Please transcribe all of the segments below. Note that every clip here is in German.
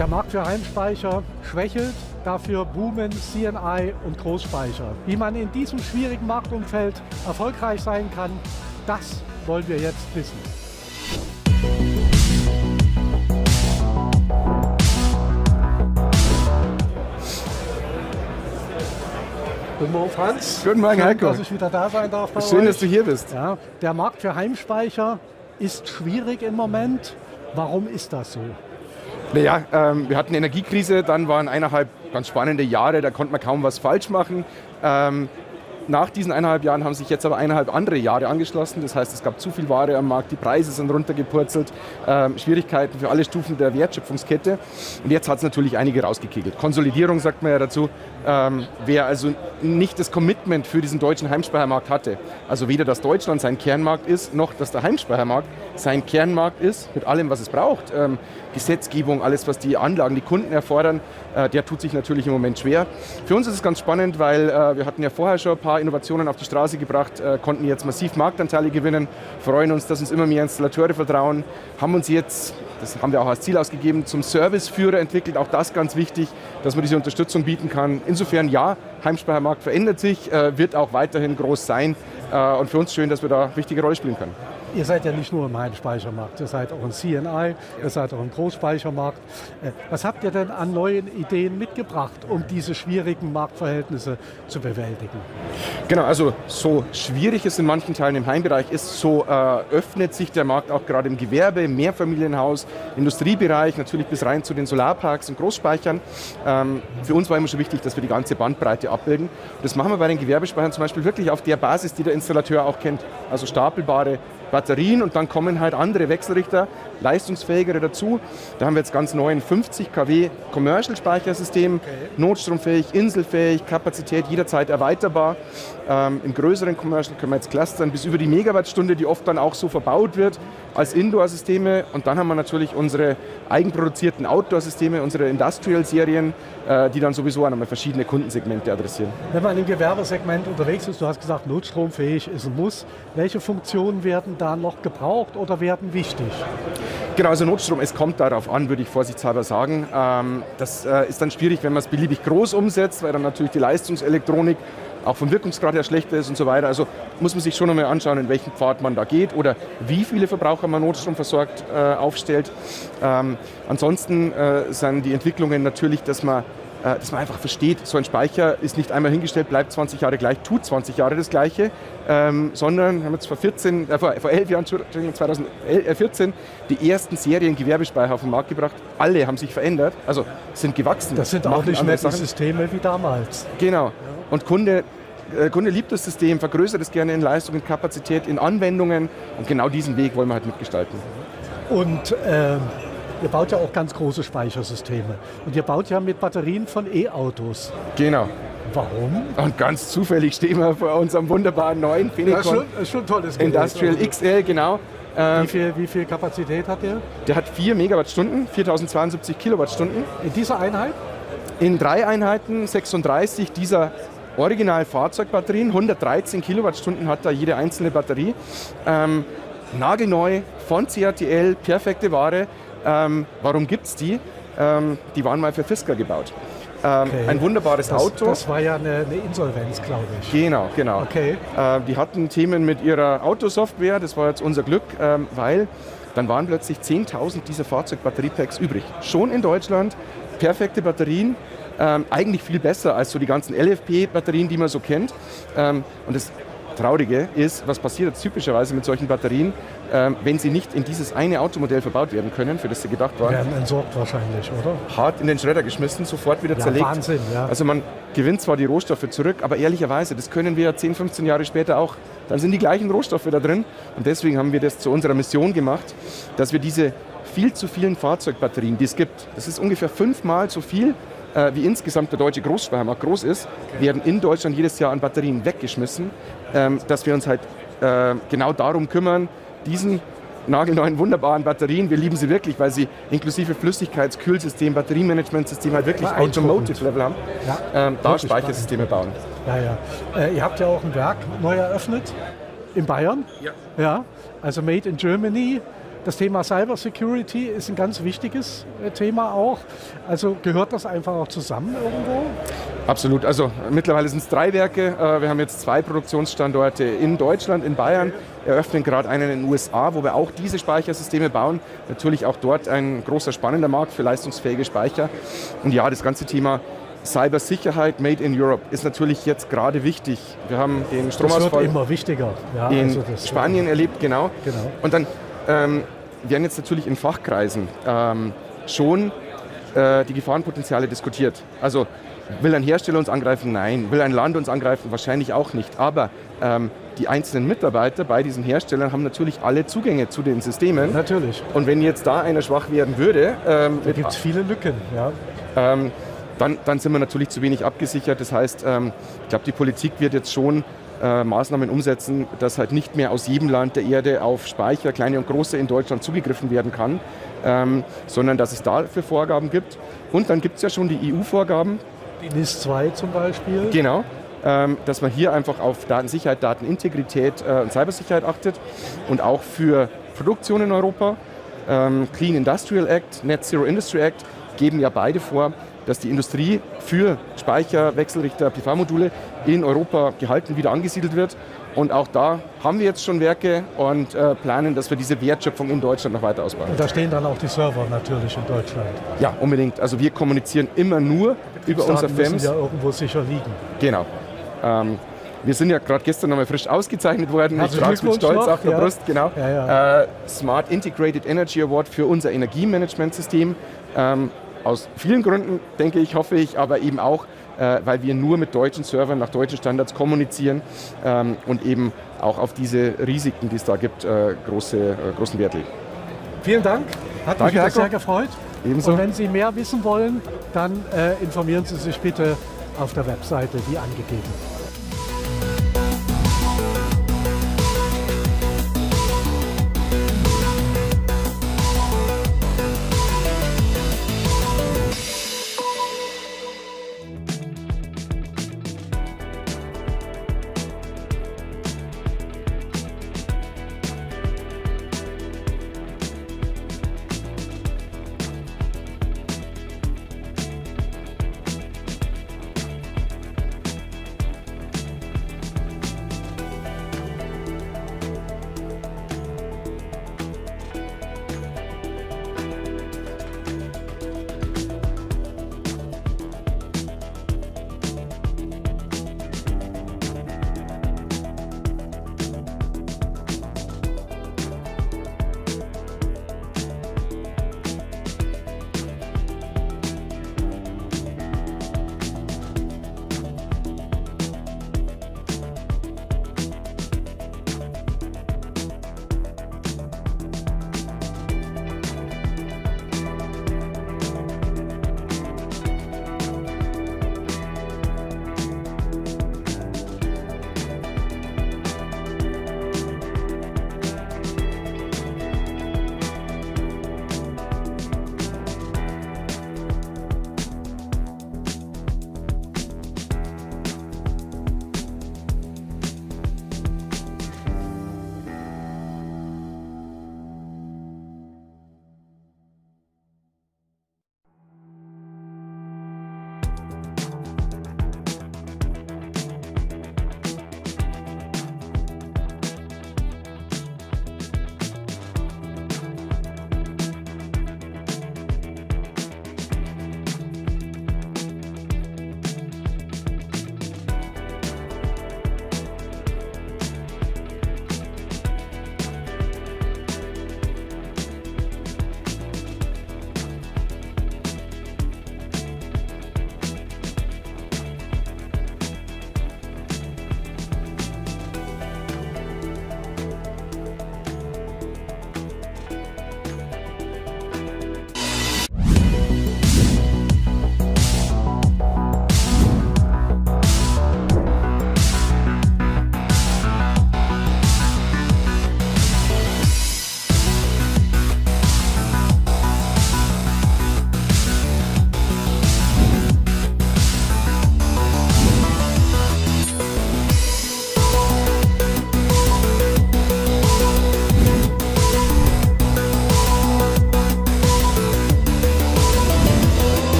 Der Markt für Heimspeicher schwächelt, dafür boomen C&I und Großspeicher. Wie man in diesem schwierigen Marktumfeld erfolgreich sein kann, das wollen wir jetzt wissen. Guten Morgen, Franz. Guten Morgen, Heiko. Schön, dass ich wieder da sein darf bei Schön, euch. dass du hier bist. Ja, der Markt für Heimspeicher ist schwierig im Moment. Warum ist das so? Naja, wir hatten eine Energiekrise, dann waren 1,5 ganz spannende Jahre, da konnte man kaum was falsch machen. Nach diesen 1,5 Jahren haben sich jetzt aber 1,5 andere Jahre angeschlossen. Das heißt, es gab zu viel Ware am Markt, die Preise sind runtergepurzelt, Schwierigkeiten für alle Stufen der Wertschöpfungskette. Und jetzt hat es natürlich einige rausgekegelt. Konsolidierung sagt man ja dazu. Wer also nicht das Commitment für diesen deutschen Heimspeichermarkt hatte, also weder dass Deutschland sein Kernmarkt ist, noch dass der Heimspeichermarkt sein Kernmarkt ist, mit allem, was es braucht, Gesetzgebung, alles, was die Anlagen, die Kunden erfordern, der tut sich natürlich im Moment schwer. Für uns ist es ganz spannend, weil wir hatten ja vorher schon ein paar Innovationen auf die Straße gebracht, konnten jetzt massiv Marktanteile gewinnen, freuen uns, dass uns immer mehr Installateure vertrauen, haben uns jetzt, das haben wir auch als Ziel ausgegeben, zum Serviceführer entwickelt, auch das ganz wichtig, dass man diese Unterstützung bieten kann. Insofern ja, Heimspeichermarkt verändert sich, wird auch weiterhin groß sein und für uns schön, dass wir da eine wichtige Rolle spielen können. Ihr seid ja nicht nur im Heimspeichermarkt, ihr seid auch im C&I, ihr seid auch im Großspeichermarkt. Was habt ihr denn an neuen Ideen mitgebracht, um diese schwierigen Marktverhältnisse zu bewältigen? Genau, also so schwierig es in manchen Teilen im Heimbereich ist, so öffnet sich der Markt auch gerade im Gewerbe, im Mehrfamilienhaus, Industriebereich, natürlich bis rein zu den Solarparks und Großspeichern. Für uns war immer schon wichtig, dass wir die ganze Bandbreite abbilden. Und das machen wir bei den Gewerbespeichern zum Beispiel wirklich auf der Basis, die der Installateur auch kennt, also stapelbare Batterien und dann kommen halt andere Wechselrichter, leistungsfähigere dazu. Da haben wir jetzt ganz neuen 50 kW Commercial-Speichersystem, notstromfähig, inselfähig, Kapazität jederzeit erweiterbar. Im größeren Commercial können wir jetzt clustern bis über die Megawattstunde, die oft dann auch so verbaut wird als Indoor-Systeme. Und dann haben wir natürlich unsere eigenproduzierten Outdoor-Systeme, unsere Industrial-Serien, die dann sowieso einmal verschiedene Kundensegmente adressieren. Wenn man im Gewerbesegment unterwegs ist, du hast gesagt, notstromfähig ist ein Muss. Welche Funktionen werden da noch gebraucht oder werden wichtig? Genau, also Notstrom, es kommt darauf an, würde ich vorsichtshalber sagen. Das ist dann schwierig, wenn man es beliebig groß umsetzt, weil dann natürlich die Leistungselektronik auch vom Wirkungsgrad her schlechter ist und so weiter. Also muss man sich schon einmal anschauen, in welchen Pfad man da geht oder wie viele Verbraucher man Notstrom versorgt aufstellt. Ansonsten sind die Entwicklungen natürlich, dass man einfach versteht, so ein Speicher ist nicht einmal hingestellt, bleibt 20 Jahre gleich, tut 20 Jahre das Gleiche, sondern haben jetzt vor 11 Jahren, 2014, die ersten Serien Gewerbespeicher auf den Markt gebracht. Alle haben sich verändert, also sind gewachsen. Das sind auch nicht mehr die Systeme wie damals. Genau. Und Kunde liebt das System, vergrößert es gerne in Leistung, in Kapazität, in Anwendungen und genau diesen Weg wollen wir halt mitgestalten. Und ihr baut ja auch ganz große Speichersysteme und ihr baut ja mit Batterien von E-Autos. Genau. Warum? Und ganz zufällig stehen wir vor unserem wunderbaren neuen Phenicon Das ist schon ein tolles Gerät. Industrial XL, genau. Wie viel Kapazität hat der? Der hat 4 Megawattstunden, 4072 Kilowattstunden. In dieser Einheit? In 3 Einheiten, 36 dieser Original-Fahrzeugbatterien, 113 Kilowattstunden hat da jede einzelne Batterie. Nagelneu, von CATL, perfekte Ware. Warum gibt es die? Die waren mal für Fisker gebaut. Ein wunderbares Auto. Das war ja eine Insolvenz, glaube ich. Genau. Okay. Die hatten Themen mit ihrer Autosoftware, das war jetzt unser Glück, weil dann waren plötzlich 10.000 dieser Fahrzeugbatteriepacks übrig. Schon in Deutschland, perfekte Batterien, eigentlich viel besser als so die ganzen LFP-Batterien, die man so kennt. Und das Traurige ist, was passiert jetzt typischerweise mit solchen Batterien, wenn sie nicht in dieses eine Automodell verbaut werden können, für das sie gedacht waren. Werden entsorgt wahrscheinlich, oder? Hart in den Schredder geschmissen, sofort wieder zerlegt. Wahnsinn, ja. Also man gewinnt zwar die Rohstoffe zurück, aber ehrlicherweise, das können wir 10, 15 Jahre später auch. Dann sind die gleichen Rohstoffe da drin und deswegen haben wir das zu unserer Mission gemacht, dass wir diese viel zu vielen Fahrzeugbatterien, die es gibt, das ist ungefähr 5-mal so viel, wie insgesamt der deutsche Großspeichermarkt groß ist, werden in Deutschland jedes Jahr an Batterien weggeschmissen, dass wir uns halt genau darum kümmern, diesen nagelneuen, wunderbaren Batterien, wir lieben sie wirklich, weil sie inklusive Flüssigkeitskühlsystem, Batteriemanagementsystem halt wirklich Automotive-Level haben, da Speichersysteme bauen. Ja. Ihr habt ja auch ein Werk neu eröffnet in Bayern. Ja. Also Made in Germany. Das Thema Cyber Security ist ein ganz wichtiges Thema auch. Also gehört das einfach auch zusammen irgendwo? Absolut. Also mittlerweile sind es 3 Werke. Wir haben jetzt 2 Produktionsstandorte in Deutschland, in Bayern, eröffnen gerade einen in den USA, wo wir auch diese Speichersysteme bauen. Natürlich auch dort ein großer, spannender Markt für leistungsfähige Speicher. Und ja, das ganze Thema Cybersicherheit made in Europe ist natürlich jetzt gerade wichtig. Wir haben den Stromausfall das wird immer wichtiger. Ja, in Spanien erlebt, genau. Genau. Und dann werden jetzt natürlich in Fachkreisen schon die Gefahrenpotenziale diskutiert. Also will ein Hersteller uns angreifen? Nein. Will ein Land uns angreifen? Wahrscheinlich auch nicht. Aber die einzelnen Mitarbeiter bei diesen Herstellern haben natürlich alle Zugänge zu den Systemen. Natürlich. Und wenn jetzt da einer schwach werden würde, da gibt es viele Lücken. Ja. Dann sind wir natürlich zu wenig abgesichert. Das heißt, ich glaube, die Politik wird jetzt schon Maßnahmen umsetzen, dass halt nicht mehr aus jedem Land der Erde auf Speicher, kleine und große, in Deutschland zugegriffen werden kann, sondern dass es dafür Vorgaben gibt. Und dann gibt es ja schon die EU-Vorgaben. Die NIS 2 zum Beispiel. Genau, dass man hier einfach auf Datensicherheit, Datenintegrität und Cybersicherheit achtet und auch für Produktion in Europa. Clean Industrial Act, Net Zero Industry Act geben ja beide vor, dass die Industrie für Speicher, Wechselrichter, PV-Module in Europa gehalten wieder angesiedelt wird. Und auch da haben wir jetzt schon Werke und planen, dass wir diese Wertschöpfung in Deutschland noch weiter ausbauen. Und da stehen dann auch die Server natürlich in Deutschland. Ja, unbedingt. Also wir kommunizieren immer nur über unser FEMS. Müssen ja irgendwo sicher liegen. Genau. Wir sind ja gerade gestern nochmal frisch ausgezeichnet worden. Ich trage es mit Stolz auf der Brust. Genau. Ja. Smart Integrated Energy Award für unser Energiemanagementsystem. Aus vielen Gründen, denke ich, hoffe ich, aber eben auch, weil wir nur mit deutschen Servern nach deutschen Standards kommunizieren und eben auch auf diese Risiken, die es da gibt, großen Wert legen. Vielen Dank, hat mich sehr gefreut. Ebenso. Und wenn Sie mehr wissen wollen, dann informieren Sie sich bitte auf der Webseite, wie angegeben.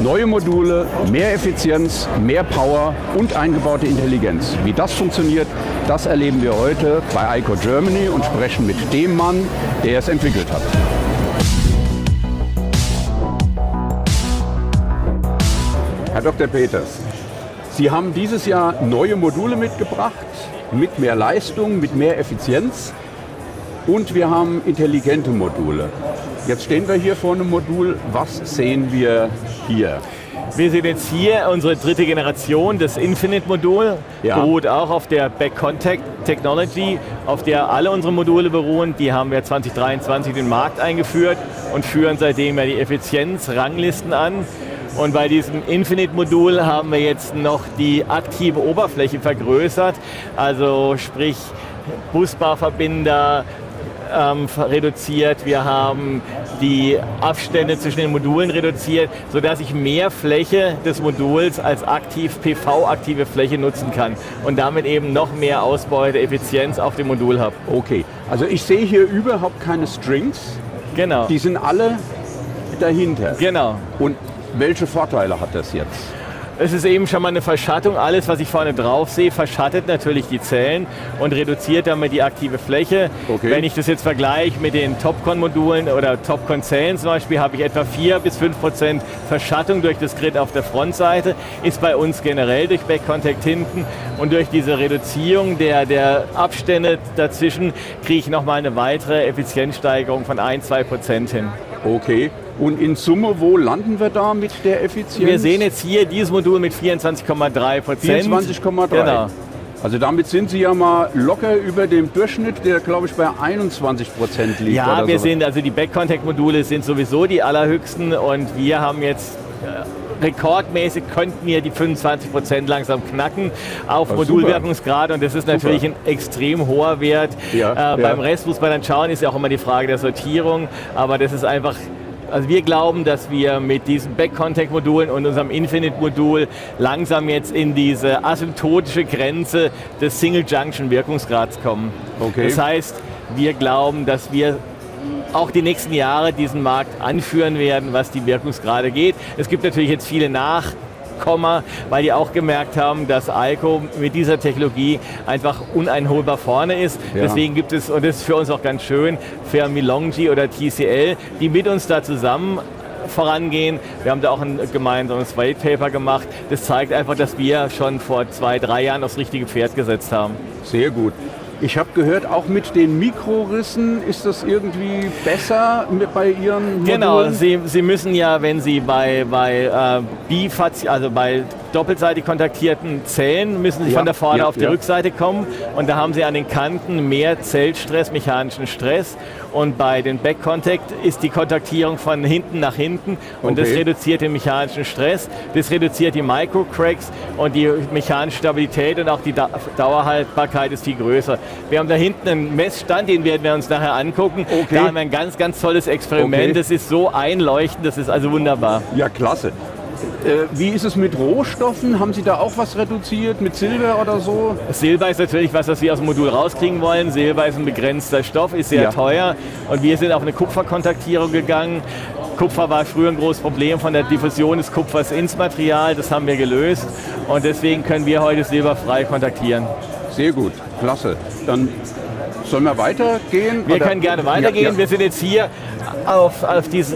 Neue Module, mehr Effizienz, mehr Power und eingebaute Intelligenz. Wie das funktioniert, das erleben wir heute bei ICO Germany und sprechen mit dem Mann, der es entwickelt hat. Herr Dr. Peters, Sie haben dieses Jahr neue Module mitgebracht, mit mehr Leistung, mit mehr Effizienz und wir haben intelligente Module. Jetzt stehen wir hier vor einem Modul. Was sehen wir hier? Wir sehen jetzt hier unsere dritte Generation, das Infinite-Modul, beruht auch auf der Back-Contact Technology, auf der alle unsere Module beruhen. Die haben wir 2023 in den Markt eingeführt und führen seitdem ja die Effizienzranglisten an. Und bei diesem Infinite-Modul haben wir jetzt noch die aktive Oberfläche vergrößert, also sprich Busbarverbinder reduziert, wir haben die Abstände zwischen den Modulen reduziert, sodass ich mehr Fläche des Moduls als PV-aktive Fläche nutzen kann und damit eben noch mehr Ausbeute, Effizienz auf dem Modul habe. Okay, also ich sehe hier überhaupt keine Strings. Genau. Die sind alle dahinter. Genau. Und welche Vorteile hat das jetzt? Es ist eben schon mal eine Verschattung. Alles, was ich vorne drauf sehe, verschattet natürlich die Zellen und reduziert damit die aktive Fläche. Okay. Wenn ich das jetzt vergleiche mit den Topcon-Modulen oder Topcon-Zellen zum Beispiel, habe ich etwa 4 bis 5% Verschattung durch das Grid auf der Frontseite. Ist bei uns generell durch Back-Contact hinten. Und durch diese Reduzierung der Abstände dazwischen kriege ich nochmal eine weitere Effizienzsteigerung von 1-2% hin. Okay. Und in Summe, wo landen wir da mit der Effizienz? Wir sehen jetzt hier dieses Modul mit 24,3%. 24,3%. Genau. Also damit sind Sie ja mal locker über dem Durchschnitt, der glaube ich bei 21% liegt. Ja, oder wir so. sind, also die Back-Contact-Module sind sowieso die allerhöchsten und wir haben jetzt rekordmäßig könnten wir die 25% langsam knacken auf Modulwirkungsgrad und das ist natürlich ein extrem hoher Wert. Beim Rest muss man dann schauen, ist ja auch immer die Frage der Sortierung, aber das ist einfach. Also wir glauben, dass wir mit diesen Back-Contact-Modulen und unserem Infinite-Modul langsam jetzt in diese asymptotische Grenze des Single-Junction-Wirkungsgrads kommen. Okay. Das heißt, wir glauben, dass wir auch die nächsten Jahre diesen Markt anführen werden, was die Wirkungsgrade geht. Es gibt natürlich jetzt viele Nachkommer, weil die auch gemerkt haben, dass ICO mit dieser Technologie einfach uneinholbar vorne ist. Ja. Deswegen gibt es, und das ist für uns auch ganz schön, für Milongi oder TCL, die mit uns da zusammen vorangehen. Wir haben da auch ein gemeinsames White Paper gemacht. Das zeigt einfach, dass wir schon vor 2-3 Jahren aufs richtige Pferd gesetzt haben. Sehr gut. Ich habe gehört, auch mit den Mikrorissen ist das irgendwie besser bei Ihren Modulen? Genau, Sie müssen ja, wenn Sie bei also bei doppelseitig kontaktierten Zellen, müssen Sie von der Vorne auf die Rückseite kommen und da haben Sie an den Kanten mehr Zellstress, mechanischen Stress und bei den Back-Contact ist die Kontaktierung von hinten nach hinten und das reduziert den mechanischen Stress, das reduziert die Microcracks und die mechanische Stabilität und auch die Dauerhaltbarkeit ist viel größer. Wir haben da hinten einen Messstand, den werden wir uns nachher angucken. Okay. Da haben wir ein ganz, ganz tolles Experiment. Das ist so einleuchtend, das ist also wunderbar. Ja, klasse. Wie ist es mit Rohstoffen? Haben Sie da auch was reduziert mit Silber oder so? Silber ist natürlich was wir aus dem Modul rauskriegen wollen. Silber ist ein begrenzter Stoff, ist sehr teuer und wir sind auf eine Kupferkontaktierung gegangen. Kupfer war früher ein großes Problem von der Diffusion des Kupfers ins Material, das haben wir gelöst und deswegen können wir heute silberfrei kontaktieren. Sehr gut, klasse. Dann sollen wir weitergehen? Wir können gerne weitergehen. Wir sind jetzt hier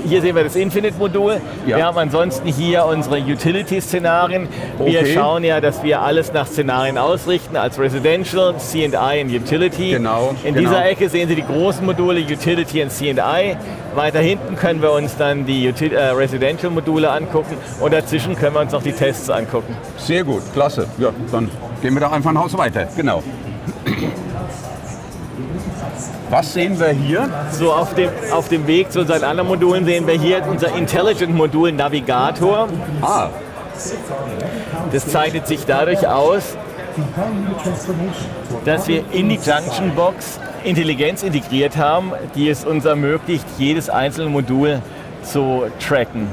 hier sehen wir das Infinite-Modul. Wir haben ansonsten hier unsere Utility-Szenarien. Wir schauen ja, dass wir alles nach Szenarien ausrichten, als Residential, C&I und Utility. In dieser Ecke sehen Sie die großen Module Utility und C&I. Weiter hinten können wir uns dann die Residential-Module angucken und dazwischen können wir uns noch die Tests angucken. Sehr gut, klasse. Ja, dann gehen wir da einfach ein Haus weiter. Genau. Was sehen wir hier? So auf dem Weg zu unseren anderen Modulen sehen wir hier unser Intelligent-Modul Navigator. Das zeichnet sich dadurch aus, dass wir in die Junction Box Intelligenz integriert haben, die es uns ermöglicht, jedes einzelne Modul zu tracken.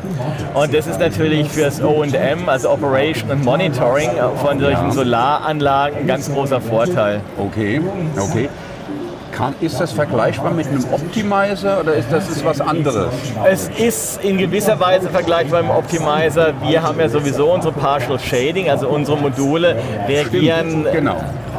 Und das ist natürlich fürs O&M, also Operation und Monitoring von solchen Solaranlagen ein ganz großer Vorteil. Okay. Ist das vergleichbar mit einem Optimizer oder ist das was anderes? Es ist in gewisser Weise vergleichbar mit dem Optimizer. Wir haben ja sowieso unsere Partial Shading, also unsere Module reagieren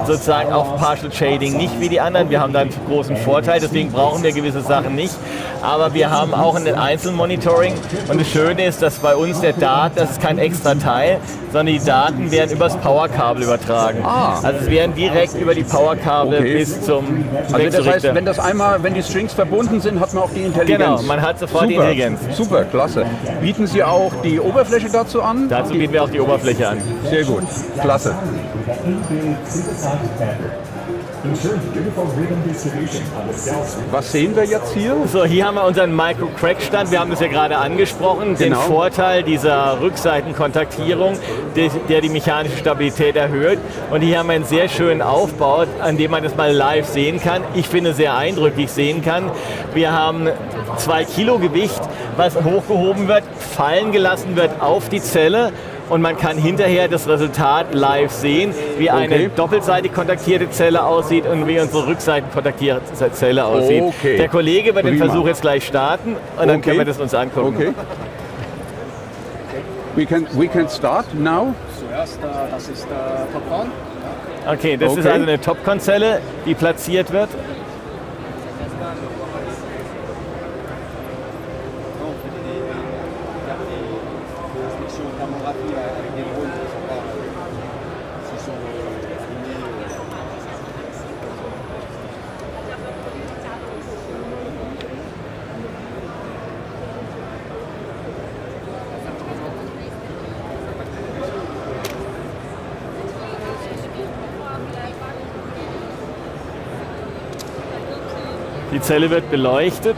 sozusagen auf Partial Shading nicht wie die anderen. Wir haben da einen großen Vorteil, deswegen brauchen wir gewisse Sachen nicht. Aber wir haben auch ein Einzelmonitoring und das Schöne ist, dass bei uns das ist kein extra Teil, sondern die Daten werden übers Powerkabel übertragen. Also es werden direkt über die Powerkabel bis zum Also das heißt, wenn die Strings verbunden sind, hat man auch die Intelligenz. Genau, man hat sofort die Intelligenz. Super, klasse. Bieten Sie auch die Oberfläche dazu an? Dazu bieten wir auch die Oberfläche an. Sehr gut, klasse. Was sehen wir jetzt hier? So, hier haben wir unseren Micro-Crack-Stand. Wir haben das ja gerade angesprochen. Den Vorteil dieser Rückseitenkontaktierung, der die mechanische Stabilität erhöht. Und hier haben wir einen sehr schönen Aufbau, an dem man das mal live sehen kann. Ich finde, sehr eindrücklich sehen kann. Wir haben 2 Kilo Gewicht, was hochgehoben wird, fallen gelassen wird auf die Zelle. Und man kann hinterher das Resultat live sehen, wie eine doppelseitig kontaktierte Zelle aussieht und wie unsere rückseitig kontaktierte Zelle aussieht. Der Kollege wird den Versuch jetzt gleich starten und dann können wir das uns angucken. We can start now. Zuerst, das ist Topcon. Okay, das ist also eine Topcon-Zelle, die platziert wird. Die Zelle wird beleuchtet.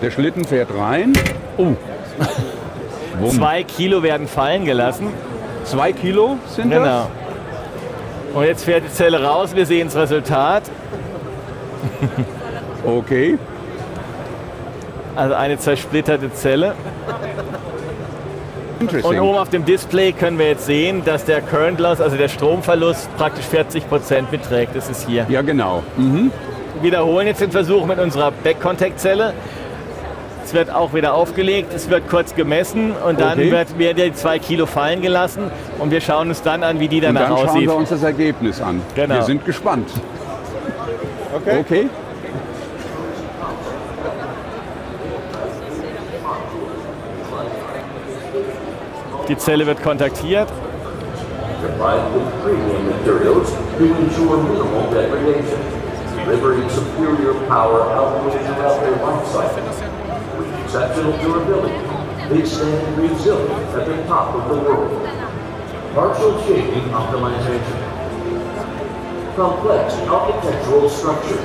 Der Schlitten fährt rein. 2 Kilo werden fallen gelassen. 2 Kilo sind das? Genau. Und jetzt fährt die Zelle raus. Wir sehen das Resultat. Okay. Also eine zersplitterte Zelle. Und oben auf dem Display können wir jetzt sehen, dass der Current Loss, also der Stromverlust, praktisch 40% beträgt. Das ist hier. Ja, genau. Wir wiederholen jetzt den Versuch mit unserer Back-Contact-Zelle. Es wird auch wieder aufgelegt, es wird kurz gemessen und dann werden die 2 Kilo fallen gelassen und wir schauen uns dann an, wie die danach aussieht. Und dann schauen wir uns das Ergebnis an. Genau. Wir sind gespannt. Okay. Die Zelle wird kontaktiert. Delivering superior power output throughout their life cycle. With exceptional durability, they stand resilient at the top of the world. Partial shading optimization. Complex architectural structure.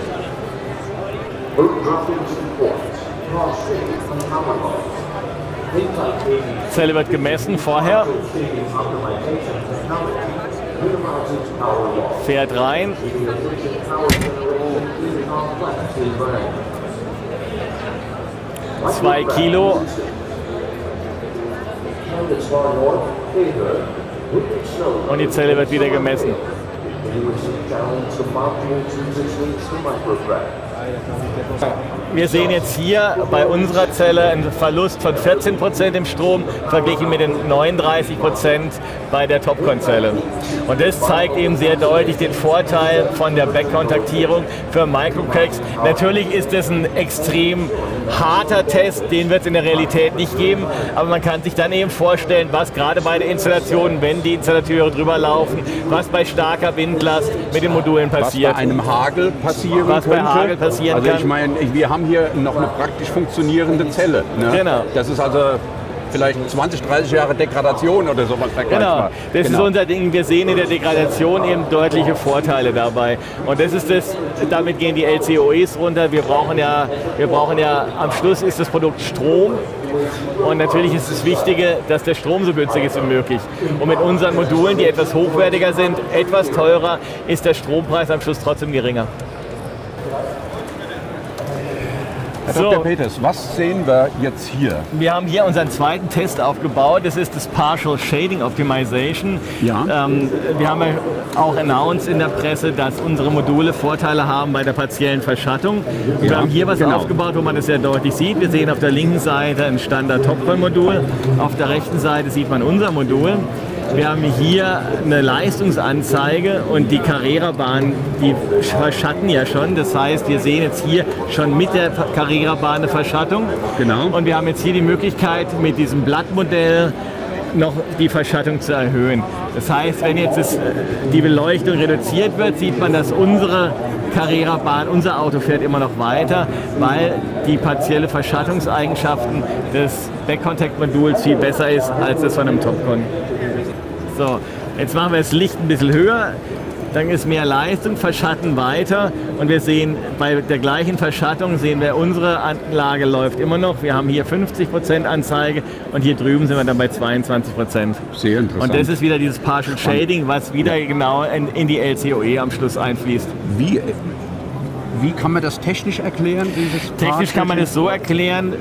Boat dropping supports. Cross shading and power lines. Die Zelle wird gemessen vorher. Fährt rein. 2 Kilo. Und die Zelle wird wieder gemessen. Wir sehen jetzt hier bei unserer Zelle einen Verlust von 14% im Strom, verglichen mit den 39% bei der Topcon-Zelle. Und das zeigt eben sehr deutlich den Vorteil von der Backkontaktierung für Microcracks. Natürlich ist es ein extrem harter Test, den wird es in der Realität nicht geben, aber man kann sich dann eben vorstellen, was gerade bei der Installation, wenn die Installateure drüber laufen, was bei starker Windlast mit den Modulen passiert. Was bei einem Hagel passieren was könnte. Bei Hagel passieren also kann. Ich meine, wir haben hier noch eine praktisch funktionierende Zelle. Ne? Genau. Das ist also vielleicht 20, 30 Jahre Degradation oder sowas vergleichbar. Genau, das ist unser Ding. Wir sehen in der Degradation eben deutliche Vorteile dabei. Und das ist das, damit gehen die LCOEs runter. Wir brauchen ja, am Schluss ist das Produkt Strom. Und natürlich ist das Wichtige, dass der Strom so günstig ist wie möglich. Und mit unseren Modulen, die etwas hochwertiger sind, etwas teurer, ist der Strompreis am Schluss trotzdem geringer. Herr Dr. Peters, was sehen wir jetzt hier? Wir haben hier unseren zweiten Test aufgebaut. Das ist das Partial Shading Optimization. Ja. Wir haben ja auch announced in der Presse, dass unsere Module Vorteile haben bei der partiellen Verschattung. Wir haben hier was aufgebaut, wo man das sehr deutlich sieht. Wir sehen auf der linken Seite ein Standard-Topcon-Modul. Auf der rechten Seite sieht man unser Modul. Wir haben hier eine Leistungsanzeige und die Carrera-Bahn, die verschatten ja schon. Das heißt, wir sehen jetzt hier schon mit der Carrera-Bahn eine Verschattung. Genau. Und wir haben jetzt hier die Möglichkeit, mit diesem Blattmodell noch die Verschattung zu erhöhen. Das heißt, wenn jetzt die Beleuchtung reduziert wird, sieht man, dass unsere Carrera-Bahn, unser Auto fährt immer noch weiter, weil die partielle Verschattungseigenschaften des Back-Contact-Moduls viel besser ist als das von einem Topcon. So, jetzt machen wir das Licht ein bisschen höher, dann ist mehr Leistung, verschatten weiter und wir sehen, bei der gleichen Verschattung sehen wir, unsere Anlage läuft immer noch. Wir haben hier 50% Anzeige und hier drüben sind wir dann bei 22%. Sehr interessant. Und das ist wieder dieses Partial Shading, was wieder genau in die LCOE am Schluss einfließt. Wie kann man das technisch erklären? Technisch kann man das so erklären,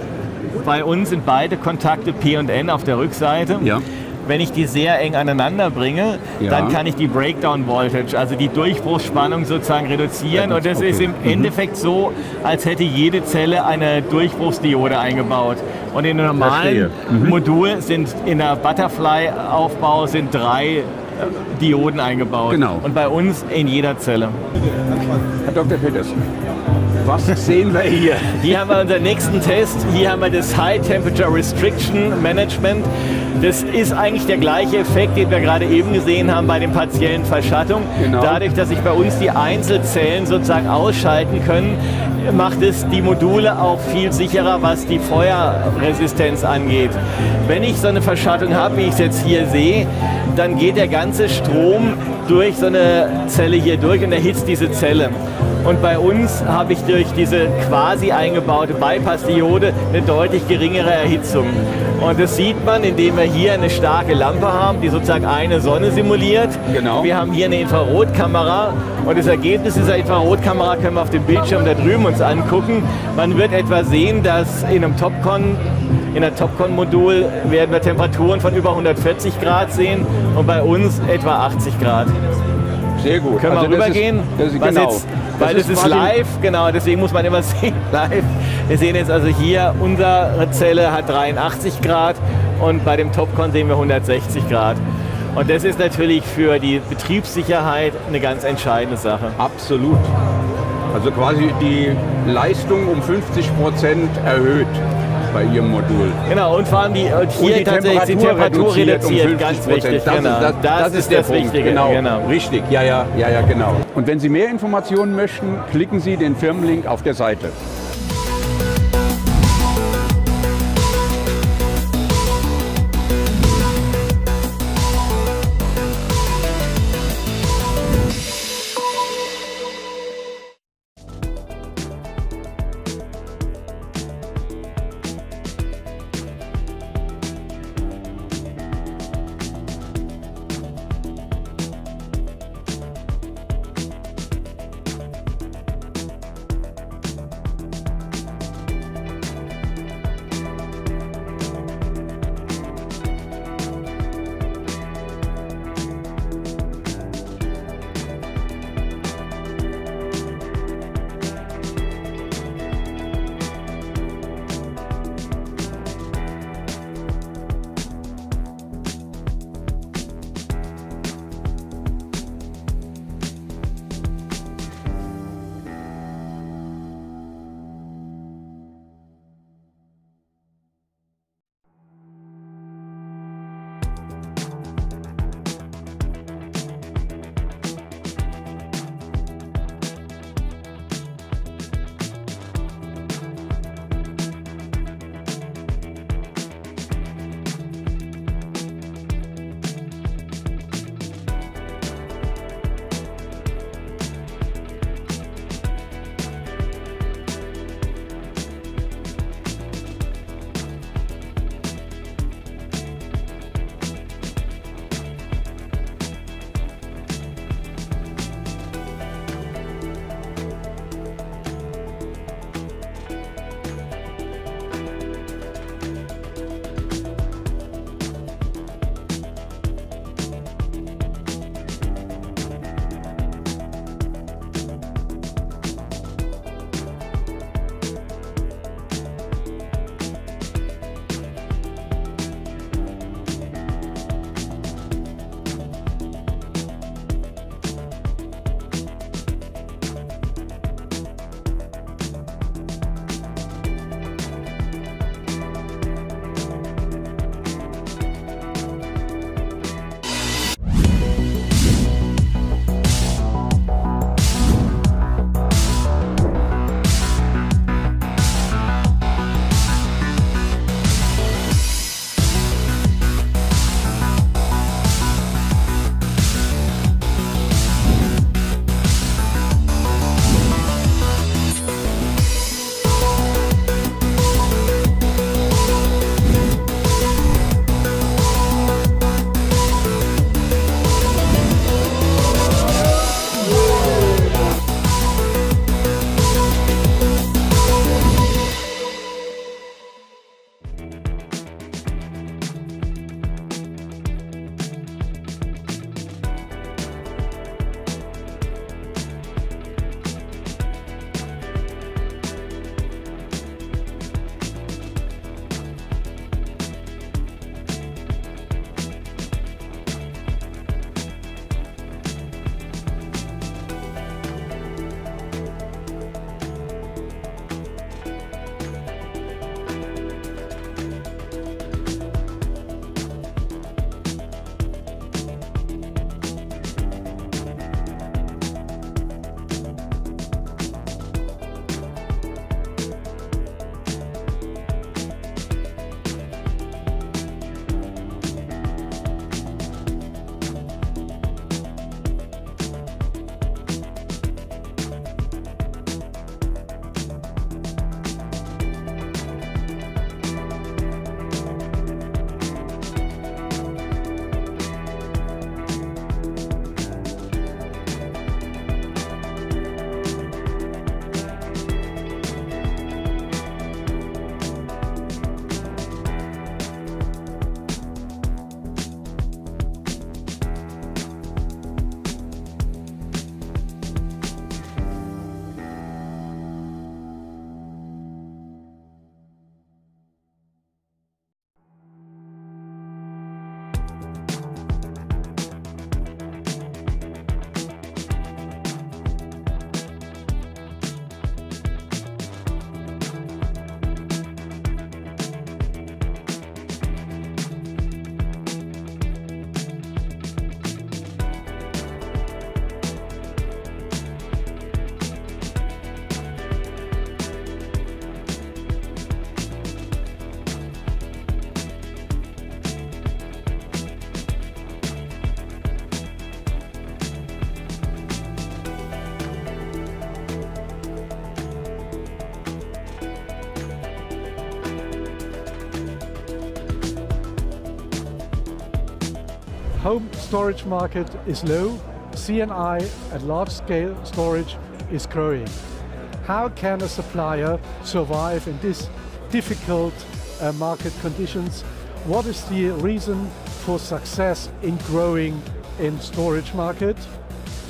bei uns sind beide Kontakte P und N auf der Rückseite. Ja. Wenn ich die sehr eng aneinander bringe, dann kann ich die Breakdown Voltage, also die Durchbruchsspannung sozusagen reduzieren. Und das ist im Endeffekt so, als hätte jede Zelle eine Durchbruchsdiode eingebaut. Und in einem normalen Modul sind in der Butterfly-Aufbau sind 3 Dioden eingebaut. Genau. Und bei uns in jeder Zelle. Herr Dr. Peters, was sehen wir hier? Hier haben wir unseren nächsten Test. Hier haben wir das High Temperature Restriction Management. Das ist eigentlich der gleiche Effekt, den wir gerade eben gesehen haben bei den partiellen Verschattung. Genau. Dadurch, dass sich bei uns die Einzelzellen sozusagen ausschalten können, macht es die Module auch viel sicherer, was die Feuerresistenz angeht. Wenn ich so eine Verschattung habe, wie ich es jetzt hier sehe, dann geht der ganze Strom durch so eine Zelle hier durch und erhitzt diese Zelle. Und bei uns habe ich durch diese quasi eingebaute Bypass-Diode eine deutlich geringere Erhitzung. Und das sieht man, indem wir hier eine starke Lampe haben, die sozusagen eine Sonne simuliert. Genau. Wir haben hier eine Infrarotkamera und das Ergebnis dieser Infrarotkamera können wir auf dem Bildschirm da drüben uns angucken. Man wird etwa sehen, dass in einem Topcon-Modul werden wir Temperaturen von über 140 Grad sehen und bei uns etwa 80 Grad. Sehr gut. Können wir rübergehen? Weil das ist live, genau, deswegen muss man immer sehen, live. Wir sehen jetzt also hier, unsere Zelle hat 83 Grad und bei dem Topcon sehen wir 160 Grad. Und das ist natürlich für die Betriebssicherheit eine ganz entscheidende Sache. Absolut. Also quasi die Leistung um 50% erhöht bei Ihrem Modul. Genau, und vor allem hier tatsächlich die Temperatur reduziert, ganz wichtig. Das ist das Wichtige. Genau. Richtig, ja, genau. Und wenn Sie mehr Informationen möchten, klicken Sie den Firmenlink auf der Seite. home storage market is low, C&I and large-scale storage is growing. How can a supplier survive in this difficult market conditions? What is the reason for success in growing in storage market?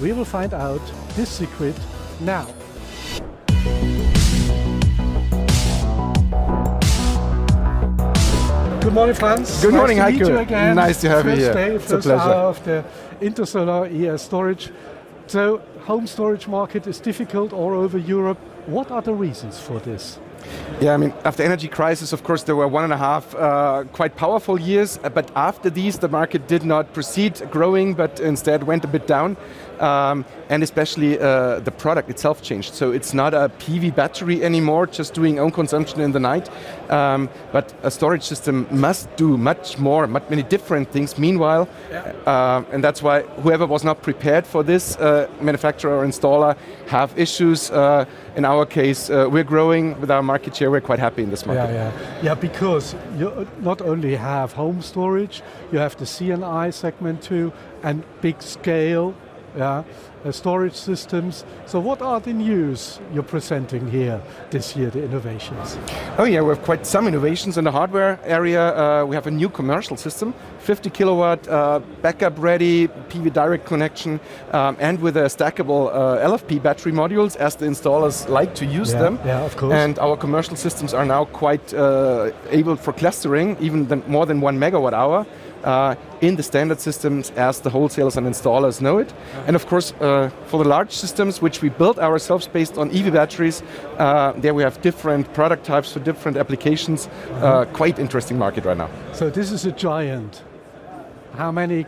We will find out this secret now. Good morning, Franz. Good morning, nice to Heiko. meet you again. Nice to have you here. Day, It's a first pleasure. hour of the Intersolar ES storage. So, home storage market is difficult all over Europe. What are the reasons for this? Yeah, I mean, after energy crisis, of course, there were 1.5 quite powerful years, but after these, the market did not proceed growing, but instead went a bit down. And especially the product itself changed. So it's not a PV battery anymore, just doing own consumption in the night. But a storage system must do much more, many different things meanwhile. And that's why whoever was not prepared for this, manufacturer or installer, have issues. In our case, we're growing with our market share. We're quite happy in this market. Yeah, because you not only have home storage, you have the C&I segment too, and big scale storage systems. So what are the news you're presenting here this year, the innovations? Oh yeah, we have quite some innovations in the hardware area. We have a new commercial system, 50 kilowatt, backup ready, PV direct connection, and with a stackable LFP battery modules, as the installers like to use them. Yeah, of course. And our commercial systems are now quite able for clustering, even more than 1 megawatt hour. In the standard systems as the wholesalers and installers know it. And of course, for the large systems, which we built ourselves based on EV batteries, there we have different product types for different applications. Quite interesting market right now. So this is a giant. How many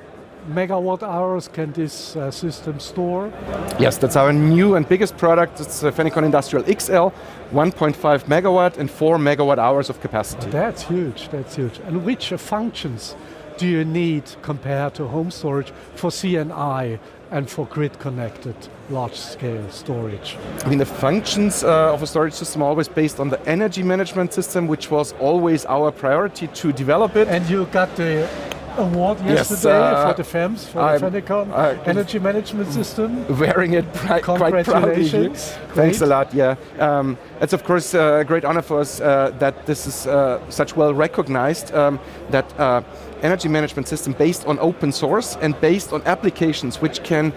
megawatt hours can this system store? Yes, that's our new and biggest product. It's a Fenicon Industrial XL, 1.5 megawatt and 4 megawatt hours of capacity. That's huge, that's huge. And which functions do you need compared to home storage for C&I and for grid-connected large-scale storage? I mean, the functions of a storage system are always based on the energy management system, which was always our priority to develop it. And you got the award yesterday for the FEMS, for the Fenicon Energy Management System. Wearing it quite proudly. Thanks a lot, yeah. It's of course a great honor for us that this is such well recognized, that energy management system based on open source and based on applications which can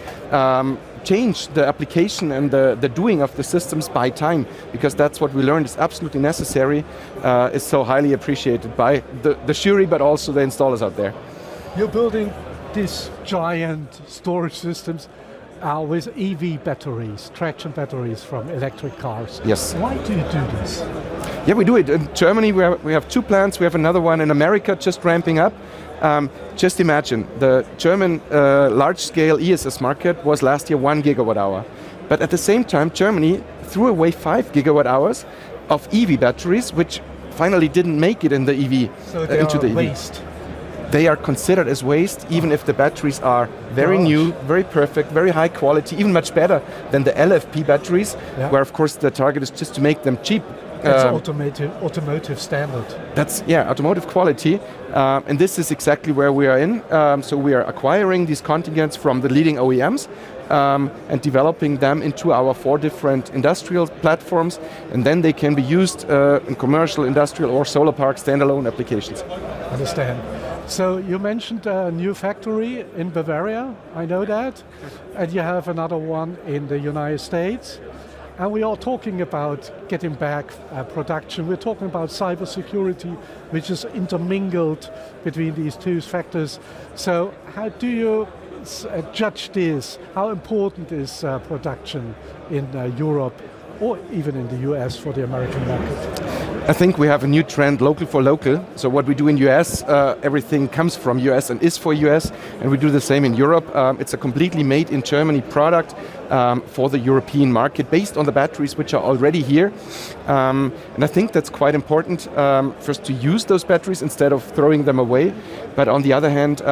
change the application and the doing of the systems by time, because that's what we learned is absolutely necessary, is so highly appreciated by the jury, but also the installers out there. You're building these giant storage systems with EV batteries, traction batteries from electric cars. Yes. Why do you do this? Yeah, we do it. In Germany, we have 2 plants. We have another one in America just ramping up. Just imagine, the German large-scale ESS market was last year 1 gigawatt hour. But at the same time, Germany threw away 5 gigawatt hours of EV batteries, which finally didn't make it in the EV, into the EV. Waste. They are considered as waste, even if the batteries are very new, very perfect, very high quality, even much better than the LFP batteries, where of course the target is just to make them cheap. That's automotive standard. That's, automotive quality. And this is exactly where we are in. So we are acquiring these contingents from the leading OEMs and developing them into our 4 different industrial platforms. And then they can be used in commercial, industrial or solar park standalone applications. Understand. So you mentioned a new factory in Bavaria, I know that. And you have another one in the United States. And we are talking about getting back production. We're talking about cybersecurity, which is intermingled between these 2 factors. So how do you judge this? How important is production in Europe or even in the US for the American market? I think we have a new trend, local for local. So what we do in US, everything comes from US and is for US, and we do the same in Europe. It's a completely made in Germany product for the European market, based on the batteries which are already here. And I think that's quite important, first to use those batteries instead of throwing them away. But on the other hand,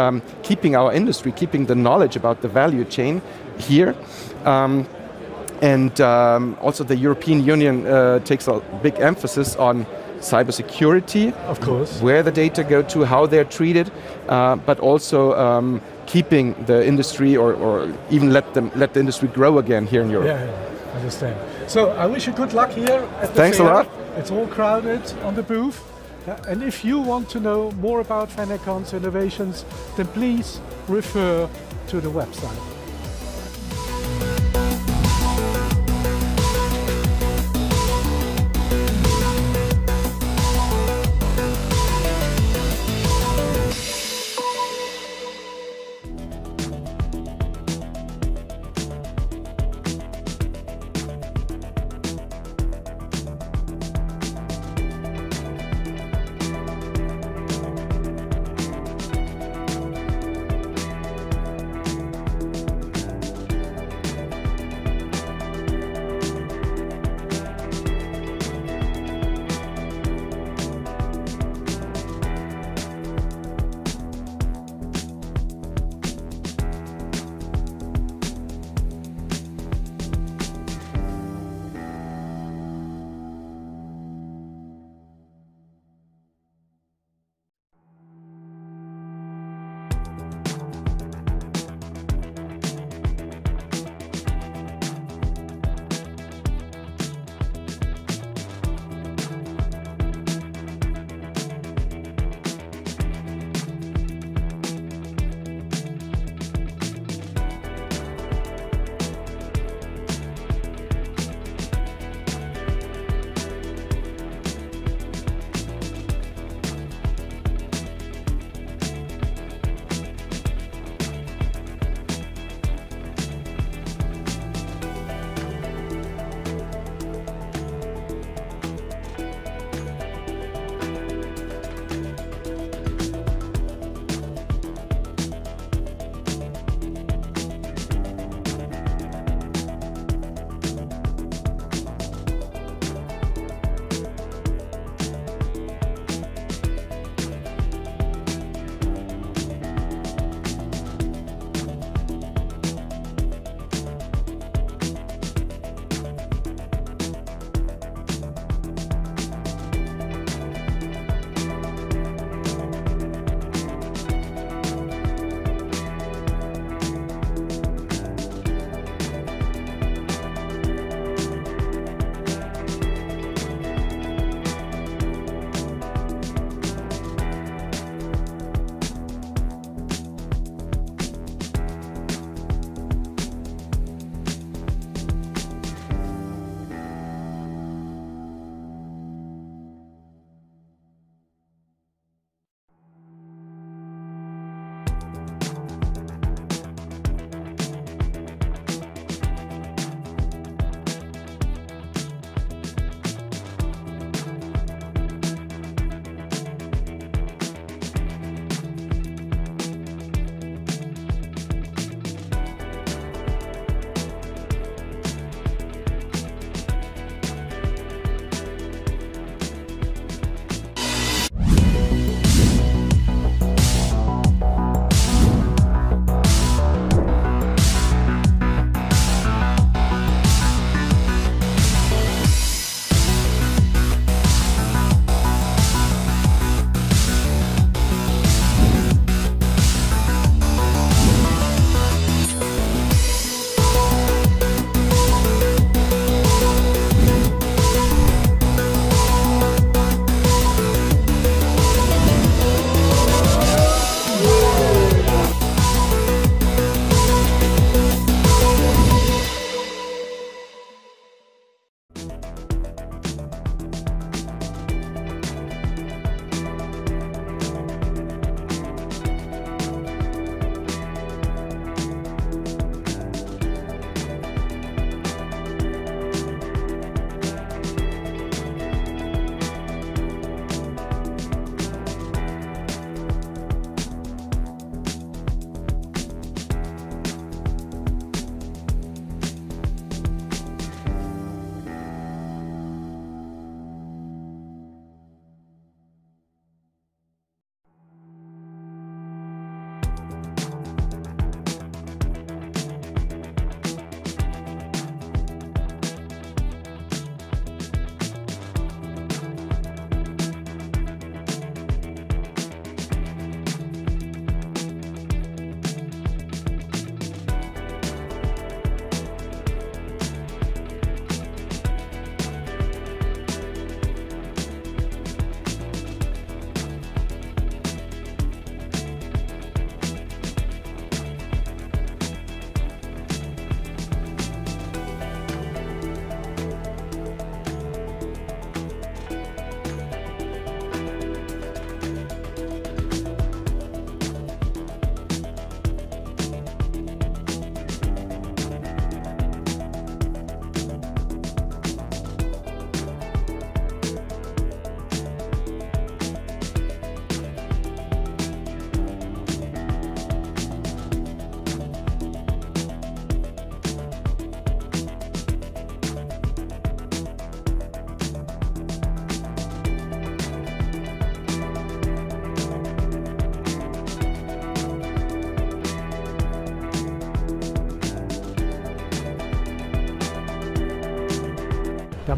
keeping our industry, keeping the knowledge about the value chain here. And also the European Union takes a big emphasis on cybersecurity. Of course. Where the data go to, how they're treated, but also keeping the industry or even let the industry grow again here in Europe. Yeah, I understand. So I wish you good luck here at the Thanks fair. a lot. It's all crowded on the booth. And if you want to know more about Fenecon's innovations, then please refer to the website.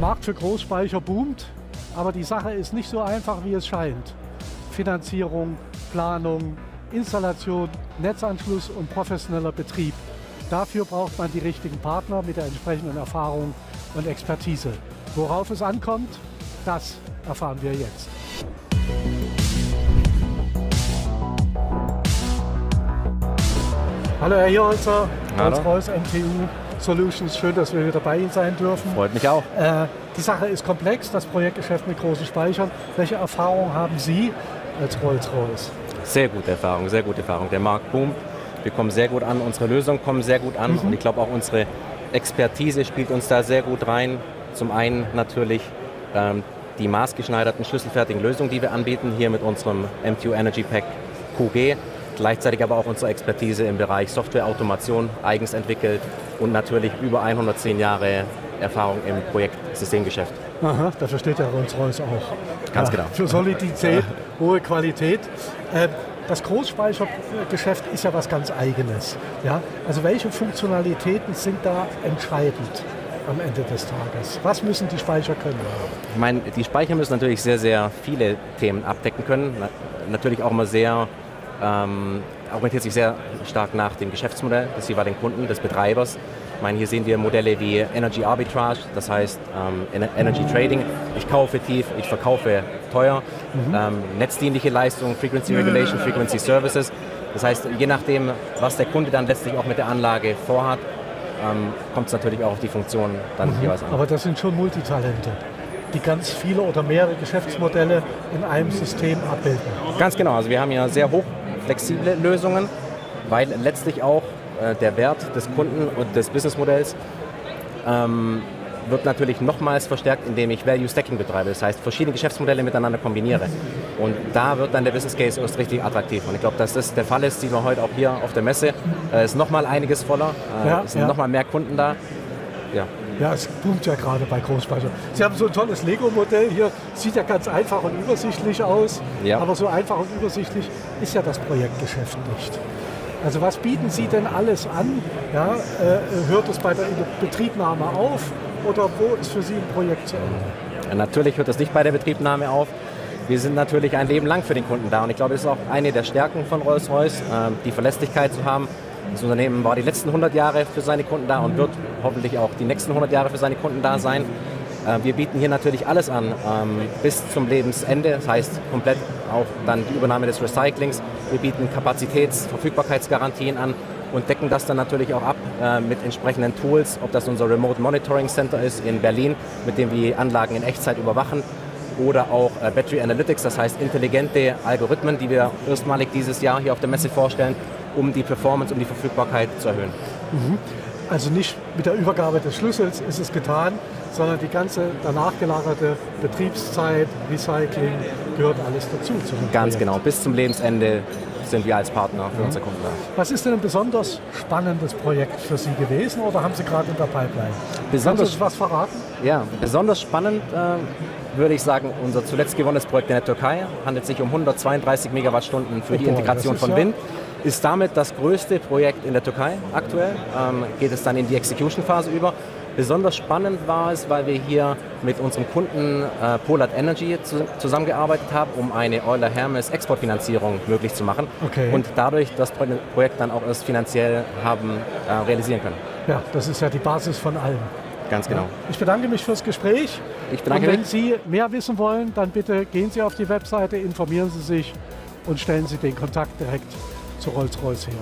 Markt für Großspeicher boomt, aber die Sache ist nicht so einfach, wie es scheint. Finanzierung, Planung, Installation, Netzanschluss und professioneller Betrieb. Dafür braucht man die richtigen Partner mit der entsprechenden Erfahrung und Expertise. Worauf es ankommt, das erfahren wir jetzt. Hallo Herr Hierholzer, Rolls-Royce MTU Solutions, schön, dass wir hier dabei sein dürfen. Freut mich auch. Die Sache ist komplex, das Projektgeschäft mit großen Speichern. Welche Erfahrungen haben Sie als Rolls-Royce? Sehr gute Erfahrung, sehr gute Erfahrung. Der Markt boomt, wir kommen sehr gut an, unsere Lösungen kommen sehr gut an und ich glaube auch unsere Expertise spielt uns da sehr gut rein. Zum einen natürlich die maßgeschneiderten, schlüsselfertigen Lösungen, die wir anbieten, hier mit unserem MTU Energy Pack QG. Gleichzeitig aber auch unsere Expertise im Bereich Software-Automation, eigens entwickelt und natürlich über 110 Jahre Erfahrung im Projektsystemgeschäft. Aha, dafür steht ja Rolls-Royce auch. Ganz genau. Für Solidität, hohe Qualität. Das Großspeichergeschäft ist ja was ganz Eigenes. Ja? Also welche Funktionalitäten sind da entscheidend am Ende des Tages? Was müssen die Speicher können? Ich meine, die Speicher müssen natürlich sehr, sehr viele Themen abdecken können. Natürlich auch immer sehr orientiert sich sehr stark nach dem Geschäftsmodell des jeweiligen Kunden, des Betreibers. Ich meine, hier sehen wir Modelle wie Energy Arbitrage, das heißt Energy Trading. Ich kaufe tief, ich verkaufe teuer. Netzdienliche Leistungen, Frequency Regulation, Frequency Services. Das heißt, je nachdem, was der Kunde dann letztlich auch mit der Anlage vorhat, kommt es natürlich auch auf die Funktion dann jeweils an. Aber das sind schon Multitalente, die ganz viele oder mehrere Geschäftsmodelle in einem System abbilden. Ganz genau, also wir haben ja sehr hochflexible Lösungen, weil letztlich auch der Wert des Kunden und des Businessmodells wird natürlich nochmals verstärkt, indem ich Value Stacking betreibe. Das heißt, verschiedene Geschäftsmodelle miteinander kombiniere. Und da wird dann der Business Case erst richtig attraktiv. Und ich glaube, dass das der Fall ist, sieht man heute auch hier auf der Messe. Es ist nochmal einiges voller, es sind nochmal mehr Kunden da. Ja, es boomt ja gerade bei Großspeicher. Sie haben so ein tolles Lego-Modell hier, sieht ja ganz einfach und übersichtlich aus, aber so einfach und übersichtlich ist ja das Projektgeschäft nicht. Also was bieten Sie denn alles an? Ja, hört es bei der Betriebnahme auf oder wo ist für Sie ein Projekt zu Ende? Ja, natürlich hört es nicht bei der Betriebnahme auf. Wir sind natürlich ein Leben lang für den Kunden da und ich glaube, das ist auch eine der Stärken von Rolls-Royce, die Verlässlichkeit zu haben. Das Unternehmen war die letzten 100 Jahre für seine Kunden da und wird hoffentlich auch die nächsten 100 Jahre für seine Kunden da sein. Wir bieten hier natürlich alles an, bis zum Lebensende, das heißt komplett auch dann die Übernahme des Recyclings. Wir bieten Verfügbarkeitsgarantien an und decken das dann natürlich auch ab mit entsprechenden Tools, ob das unser Remote Monitoring Center ist in Berlin, mit dem wir Anlagen in Echtzeit überwachen, oder auch Battery Analytics, das heißt intelligente Algorithmen, die wir erstmalig dieses Jahr hier auf der Messe vorstellen, um die Performance, um die Verfügbarkeit zu erhöhen. Also nicht mit der Übergabe des Schlüssels ist es getan, sondern die ganze danach gelagerte Betriebszeit, Recycling, gehört alles dazu. Ganz genau, bis zum Lebensende sind wir als Partner für unsere Kunden da. Was ist denn ein besonders spannendes Projekt für Sie gewesen oder haben Sie gerade in der Pipeline? Kannst du was verraten? Ja, besonders spannend würde ich sagen, unser zuletzt gewonnenes Projekt in der Türkei handelt sich um 132 Megawattstunden für die Integration von Wind. Ist damit das größte Projekt in der Türkei aktuell, geht es dann in die Execution-Phase über. Besonders spannend war es, weil wir hier mit unserem Kunden Polat Energy zusammengearbeitet haben, um eine Euler Hermes Exportfinanzierung möglich zu machen und dadurch das Projekt dann auch erst finanziell haben realisieren können. Ja, das ist ja die Basis von allem. Ganz genau. Ich bedanke mich fürs Gespräch. Ich bedanke mich. Und wenn mich. Sie mehr wissen wollen, dann bitte gehen Sie auf die Webseite, informieren Sie sich und stellen Sie den Kontakt direkt zu Rolls-Royce her.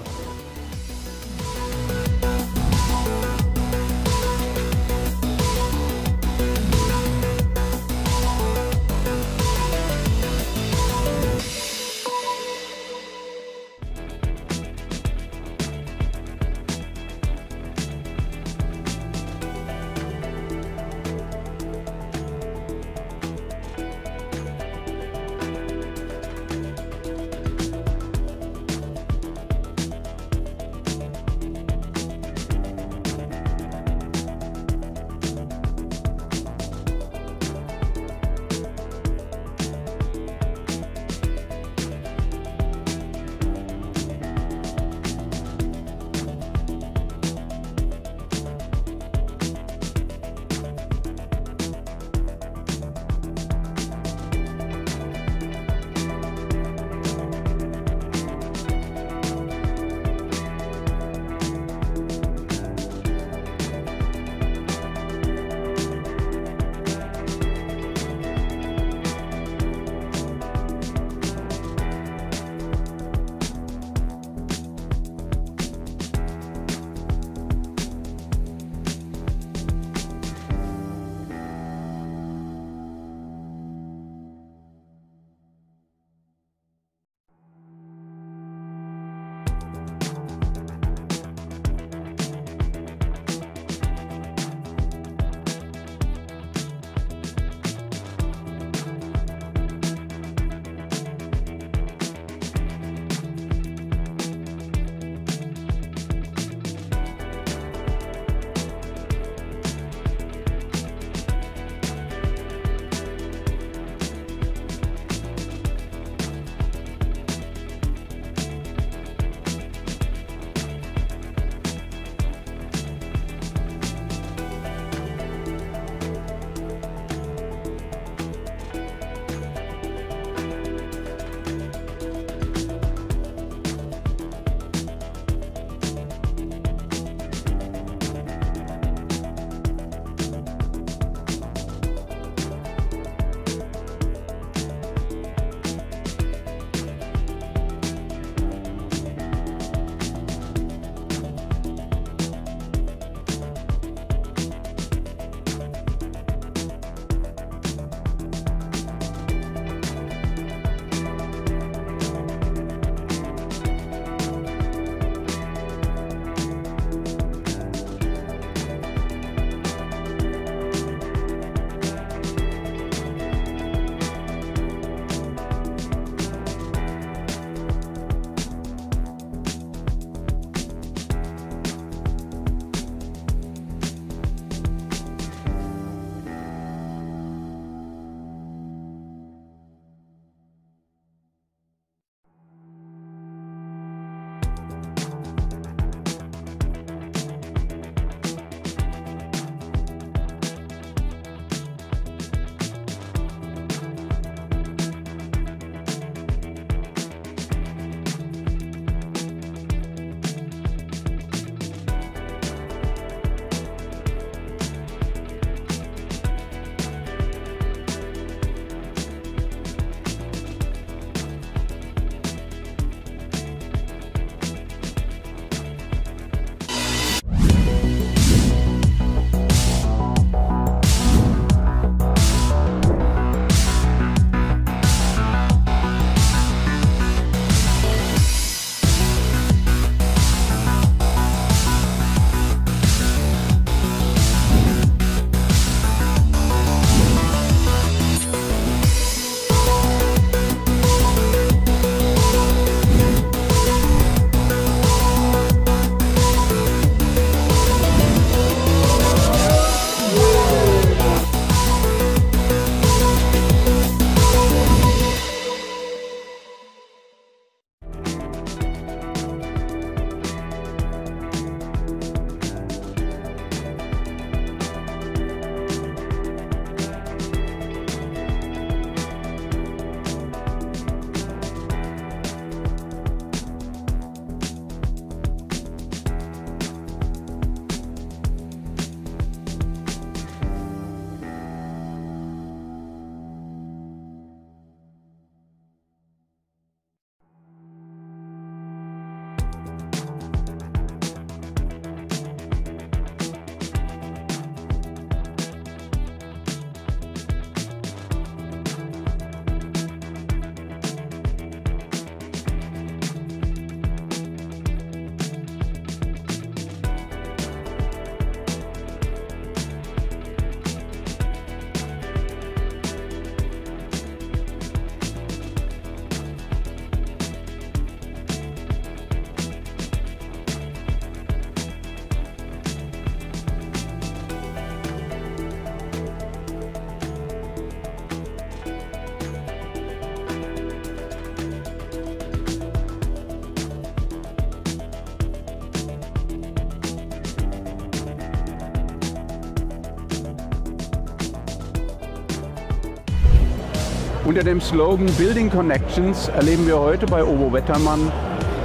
Unter dem Slogan Building Connections erleben wir heute bei Obo Wettermann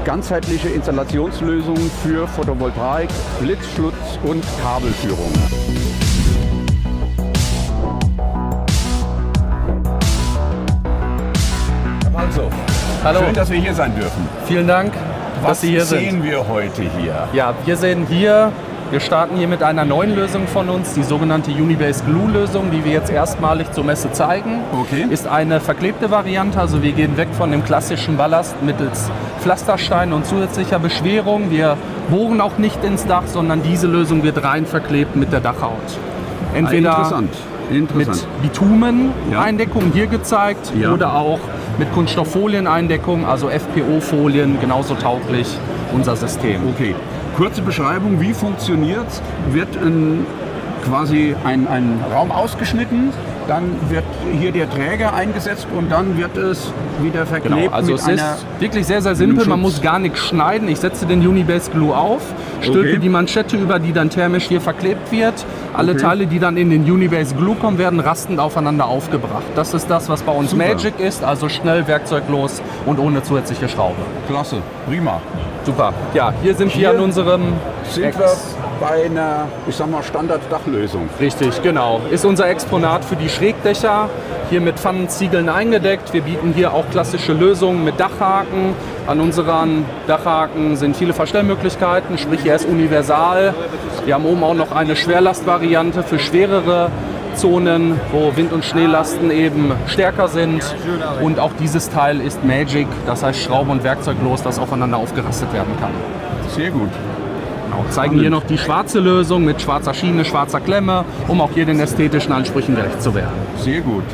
ganzheitliche Installationslösungen für Photovoltaik, Blitzschutz und Kabelführung. Also, hallo. Schön, dass wir hier sein dürfen. Vielen Dank, dass Sie hier sind. Was sehen wir heute hier? Ja, wir starten hier mit einer neuen Lösung von uns, die sogenannte Unibase Glue-Lösung, die wir jetzt erstmalig zur Messe zeigen. Okay. Ist eine verklebte Variante, also wir gehen weg von dem klassischen Ballast mittels Pflasterstein und zusätzlicher Beschwerung. Wir bohren auch nicht ins Dach, sondern diese Lösung wird rein verklebt mit der Dachhaut. Entweder mit Bitumen-Eindeckung hier gezeigt oder auch mit Kunststofffolien-Eindeckung, also FPO-Folien, genauso tauglich unser System. Okay. Kurze Beschreibung, wie funktioniert es? Wird quasi ein Raum ausgeschnitten, dann wird hier der Träger eingesetzt und dann wird es wieder verklebt. Genau, also es ist wirklich sehr, sehr simpel, man muss gar nichts schneiden. Ich setze den Unibase Glue auf, stülpe die Manschette über, die dann thermisch hier verklebt wird. Alle Teile, die dann in den Unibase Glue kommen, werden rastend aufeinander aufgebracht. Das ist das, was bei uns Magic ist, also schnell, werkzeuglos und ohne zusätzliche Schraube. Klasse, prima. Super. Ja, hier sind wir an unserem bei einer, ich sag mal, Standard-Dachlösung. Richtig, genau. Ist unser Exponat für die Schrägdächer, hier mit Pfannenziegeln eingedeckt. Wir bieten hier auch klassische Lösungen mit Dachhaken. An unseren Dachhaken sind viele Verstellmöglichkeiten, sprich er ist universal. Wir haben oben auch noch eine Schwerlastvariante für schwerere Zonen, wo Wind- und Schneelasten eben stärker sind. Und auch dieses Teil ist Magic, das heißt Schraube- und werkzeuglos, das aufeinander aufgerastet werden kann. Sehr gut. Genau, zeigen hier noch die schwarze Lösung mit schwarzer Schiene, schwarzer Klemme, um auch hier den ästhetischen Ansprüchen gerecht zu werden. Sehr gut.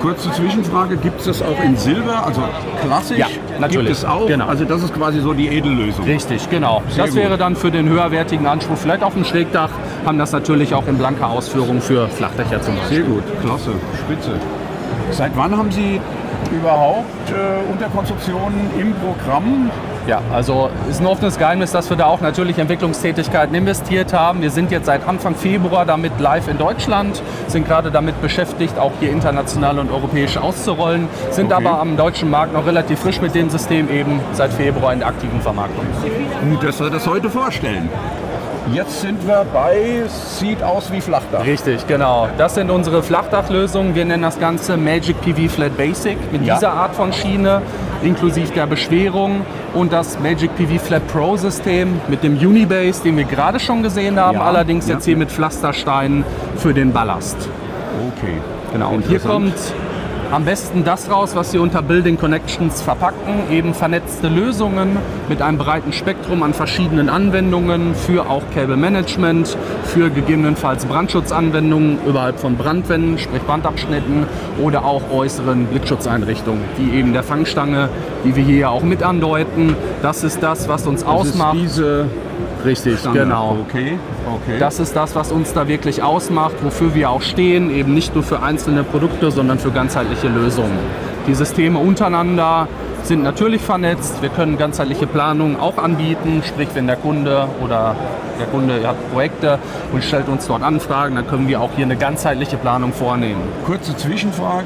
Kurze Zwischenfrage, gibt es das auch in Silber, also klassisch? Ja, natürlich. Gibt es auch? Genau. Also das ist quasi so die Edellösung. Richtig, genau. Sehr das wäre dann für den höherwertigen Anspruch, vielleicht auf dem Schrägdach, haben das natürlich auch in blanker Ausführung für Flachdächer zum Beispiel. Sehr gut, klasse, spitze. Seit wann haben Sie überhaupt Unterkonstruktionen im Programm? Ja, also ist ein offenes Geheimnis, dass wir da auch natürlich Entwicklungstätigkeiten investiert haben. Wir sind jetzt seit Anfang Februar damit live in Deutschland, sind gerade damit beschäftigt, auch hier international und europäisch auszurollen, sind aber am deutschen Markt noch relativ frisch mit dem System eben seit Februar in der aktiven Vermarktung. Gut, dass wir das heute vorstellen. Jetzt sind wir bei, sieht aus wie Flachdach. Richtig, genau. Das sind unsere Flachdachlösungen. Wir nennen das Ganze Magic PV Flat Basic mit dieser Art von Schiene, inklusive der Beschwerung. Und das Magic PV Flat Pro System mit dem Unibase, den wir gerade schon gesehen haben, allerdings jetzt hier mit Pflastersteinen für den Ballast. Okay. Genau. Und hier kommt am besten das raus, was wir unter Building Connections verpacken, eben vernetzte Lösungen mit einem breiten Spektrum an verschiedenen Anwendungen für auch Cable Management, für gegebenenfalls Brandschutzanwendungen überhalb von Brandwänden, sprich Brandabschnitten oder auch äußeren Blitzschutzeinrichtungen, die eben der Fangstange, die wir hier auch mit andeuten, das ist das, was uns ausmacht. Ist diese Richtig, Standard. genau. Okay. Das ist das, was uns da wirklich ausmacht, wofür wir auch stehen, eben nicht nur für einzelne Produkte, sondern für ganzheitliche Lösungen. Die Systeme untereinander sind natürlich vernetzt. Wir können ganzheitliche Planungen auch anbieten, sprich wenn der Kunde hat Projekte und stellt uns dort Anfragen, dann können wir auch hier eine ganzheitliche Planung vornehmen. Kurze Zwischenfrage,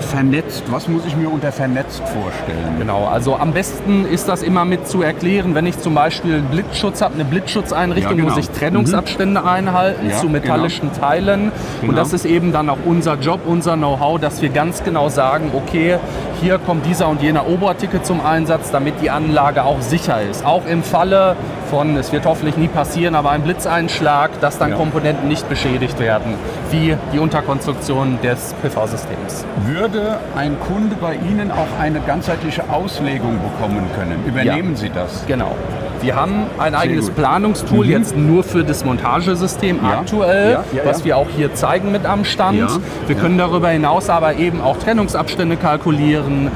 vernetzt, was muss ich mir unter vernetzt vorstellen? Genau, also am besten ist das immer mit zu erklären, wenn ich zum Beispiel einen Blitzschutz habe, eine Blitzschutzeinrichtung, muss ich Trennungsabstände einhalten zu metallischen Teilen. Und das ist eben dann auch unser Job, unser Know-how, dass wir ganz genau sagen, okay, hier kommt dieser und jener Oberartikel zum Einsatz, damit die Anlage auch sicher ist. Auch im Falle von, es wird hoffentlich nie passieren, aber ein Blitzeinschlag, dass dann Komponenten nicht beschädigt werden, wie die Unterkonstruktion des PV-Systems. Würde ein Kunde bei Ihnen auch eine ganzheitliche Auslegung bekommen können? Übernehmen Sie das? Genau. Wir haben ein eigenes Planungstool jetzt nur für das Montagesystem aktuell, was wir auch hier zeigen mit am Stand. Wir können darüber hinaus aber eben auch Trennungsabstände kalkulieren,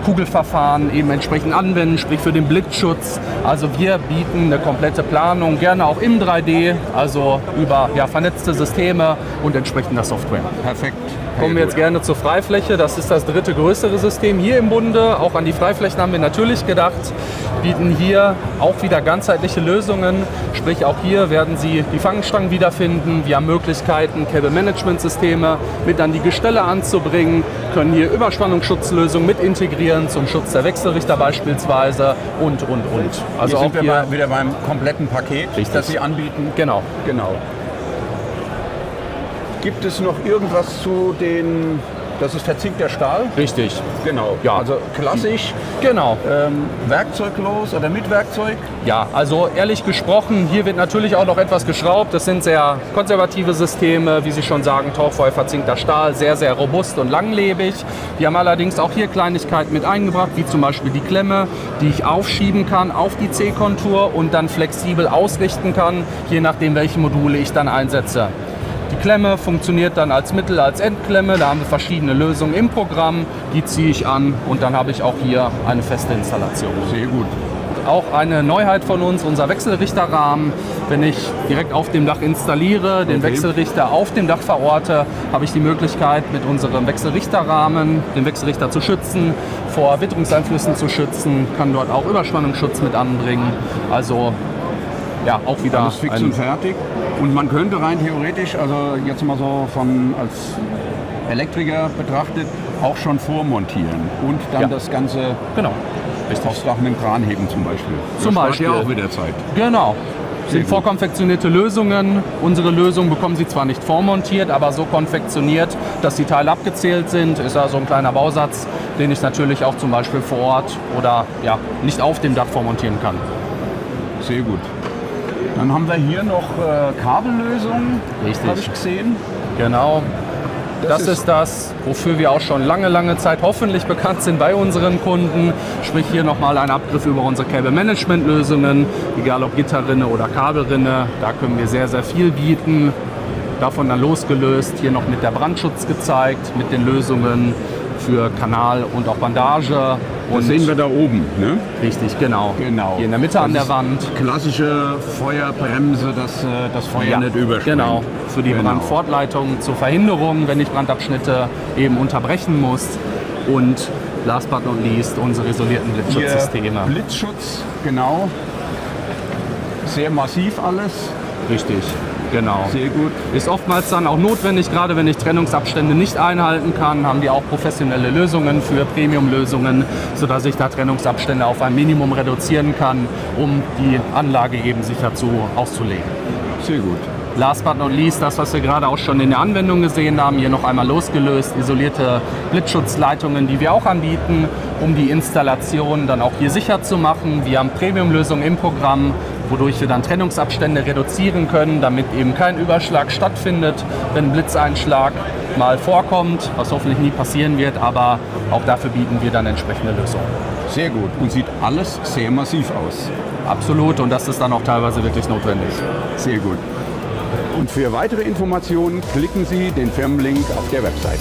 Kugelverfahren eben entsprechend anwenden, sprich für den Blitzschutz. Also wir bieten eine komplette Planung, gerne auch im 3D, also über vernetzte Systeme und entsprechender Software. Perfekt. Kommen wir jetzt gerne zur Freifläche. Das ist das dritte größere System hier im Bunde. Auch an die Freiflächen haben wir natürlich gedacht. Bieten hier auch wieder ganzheitliche Lösungen. Sprich, auch hier werden Sie die Fangstangen wiederfinden. Wir haben Möglichkeiten, Cable-Management-Systeme mit an die Gestelle anzubringen, können hier Überspannungsschutzlösungen mit integrieren zum Schutz der Wechselrichter beispielsweise und. Also auch hier wieder beim kompletten Paket, das Sie anbieten. Genau. Gibt es noch irgendwas zu den, das ist verzinkter Stahl? Richtig. Genau. Ja. Also klassisch. Genau. Werkzeuglos oder mit Werkzeug? Ja, also ehrlich gesprochen, hier wird natürlich auch noch etwas geschraubt. Das sind sehr konservative Systeme, wie Sie schon sagen, torfvoll verzinkter Stahl, sehr, sehr robust und langlebig. Wir haben allerdings auch hier Kleinigkeiten mit eingebracht, wie zum Beispiel die Klemme, die ich aufschieben kann auf die C-Kontur und dann flexibel ausrichten kann, je nachdem, welche Module ich dann einsetze. Die Klemme funktioniert dann als Mittel-, als Endklemme. Da haben wir verschiedene Lösungen im Programm. Die ziehe ich an und dann habe ich auch hier eine feste Installation. Sehr gut. Auch eine Neuheit von uns, unser Wechselrichterrahmen. Wenn ich direkt auf dem Dach installiere, den Wechselrichter auf dem Dach verorte, habe ich die Möglichkeit, mit unserem Wechselrichterrahmen den Wechselrichter zu schützen, vor Witterungseinflüssen zu schützen, kann dort auch Überspannungsschutz mit anbringen. Also ja, auch wieder alles fix und fertig. Und man könnte rein theoretisch, also jetzt mal so als Elektriker betrachtet, auch schon vormontieren und dann das Ganze aufs Dach mit dem Kran heben zum Beispiel. Zum Beispiel. Ja auch wieder Zeit. Genau. Sind vorkonfektionierte Lösungen. Unsere Lösung bekommen Sie zwar nicht vormontiert, aber so konfektioniert, dass die Teile abgezählt sind. Ist also ein kleiner Bausatz, den ich natürlich auch zum Beispiel vor Ort oder nicht auf dem Dach vormontieren kann. Sehr gut. Dann haben wir hier noch Kabellösungen, habe ich gesehen. Genau. Das ist das, wofür wir auch schon lange Zeit hoffentlich bekannt sind bei unseren Kunden. Sprich hier nochmal ein Abgriff über unsere Cable-Management-Lösungen, egal ob Gitterrinne oder Kabelrinne. Da können wir sehr, sehr viel bieten. Davon dann losgelöst, hier noch mit der Brandschutz gezeigt, mit den Lösungen für Kanal und auch Bandage. Das sehen wir da oben, ne? Richtig, genau. Hier in der Mitte an der Wand. Klassische Feuerbremse, dass das Feuer nicht überspringt. Genau, für die Brandfortleitung zur Verhinderung, wenn ich Brandabschnitte eben unterbrechen muss. Und last but not least unsere isolierten Blitzschutzsysteme. Blitzschutz, genau. Sehr massiv alles. Richtig. Genau. Sehr gut. Ist oftmals dann auch notwendig, gerade wenn ich Trennungsabstände nicht einhalten kann, haben die auch professionelle Lösungen für Premium-Lösungen, sodass ich da Trennungsabstände auf ein Minimum reduzieren kann, um die Anlage eben sicher auszulegen. Sehr gut. Last but not least, das, was wir gerade auch schon in der Anwendung gesehen haben, hier noch einmal losgelöst, isolierte Blitzschutzleitungen, die wir auch anbieten, um die Installation dann auch hier sicher zu machen. Wir haben Premium-Lösungen im Programm, wodurch wir dann Trennungsabstände reduzieren können, damit eben kein Überschlag stattfindet, wenn ein Blitzeinschlag mal vorkommt, was hoffentlich nie passieren wird, aber auch dafür bieten wir dann entsprechende Lösungen. Sehr gut und sieht alles sehr massiv aus. Absolut und das ist dann auch teilweise wirklich notwendig. Sehr gut. Und für weitere Informationen klicken Sie den Firmenlink auf der Website.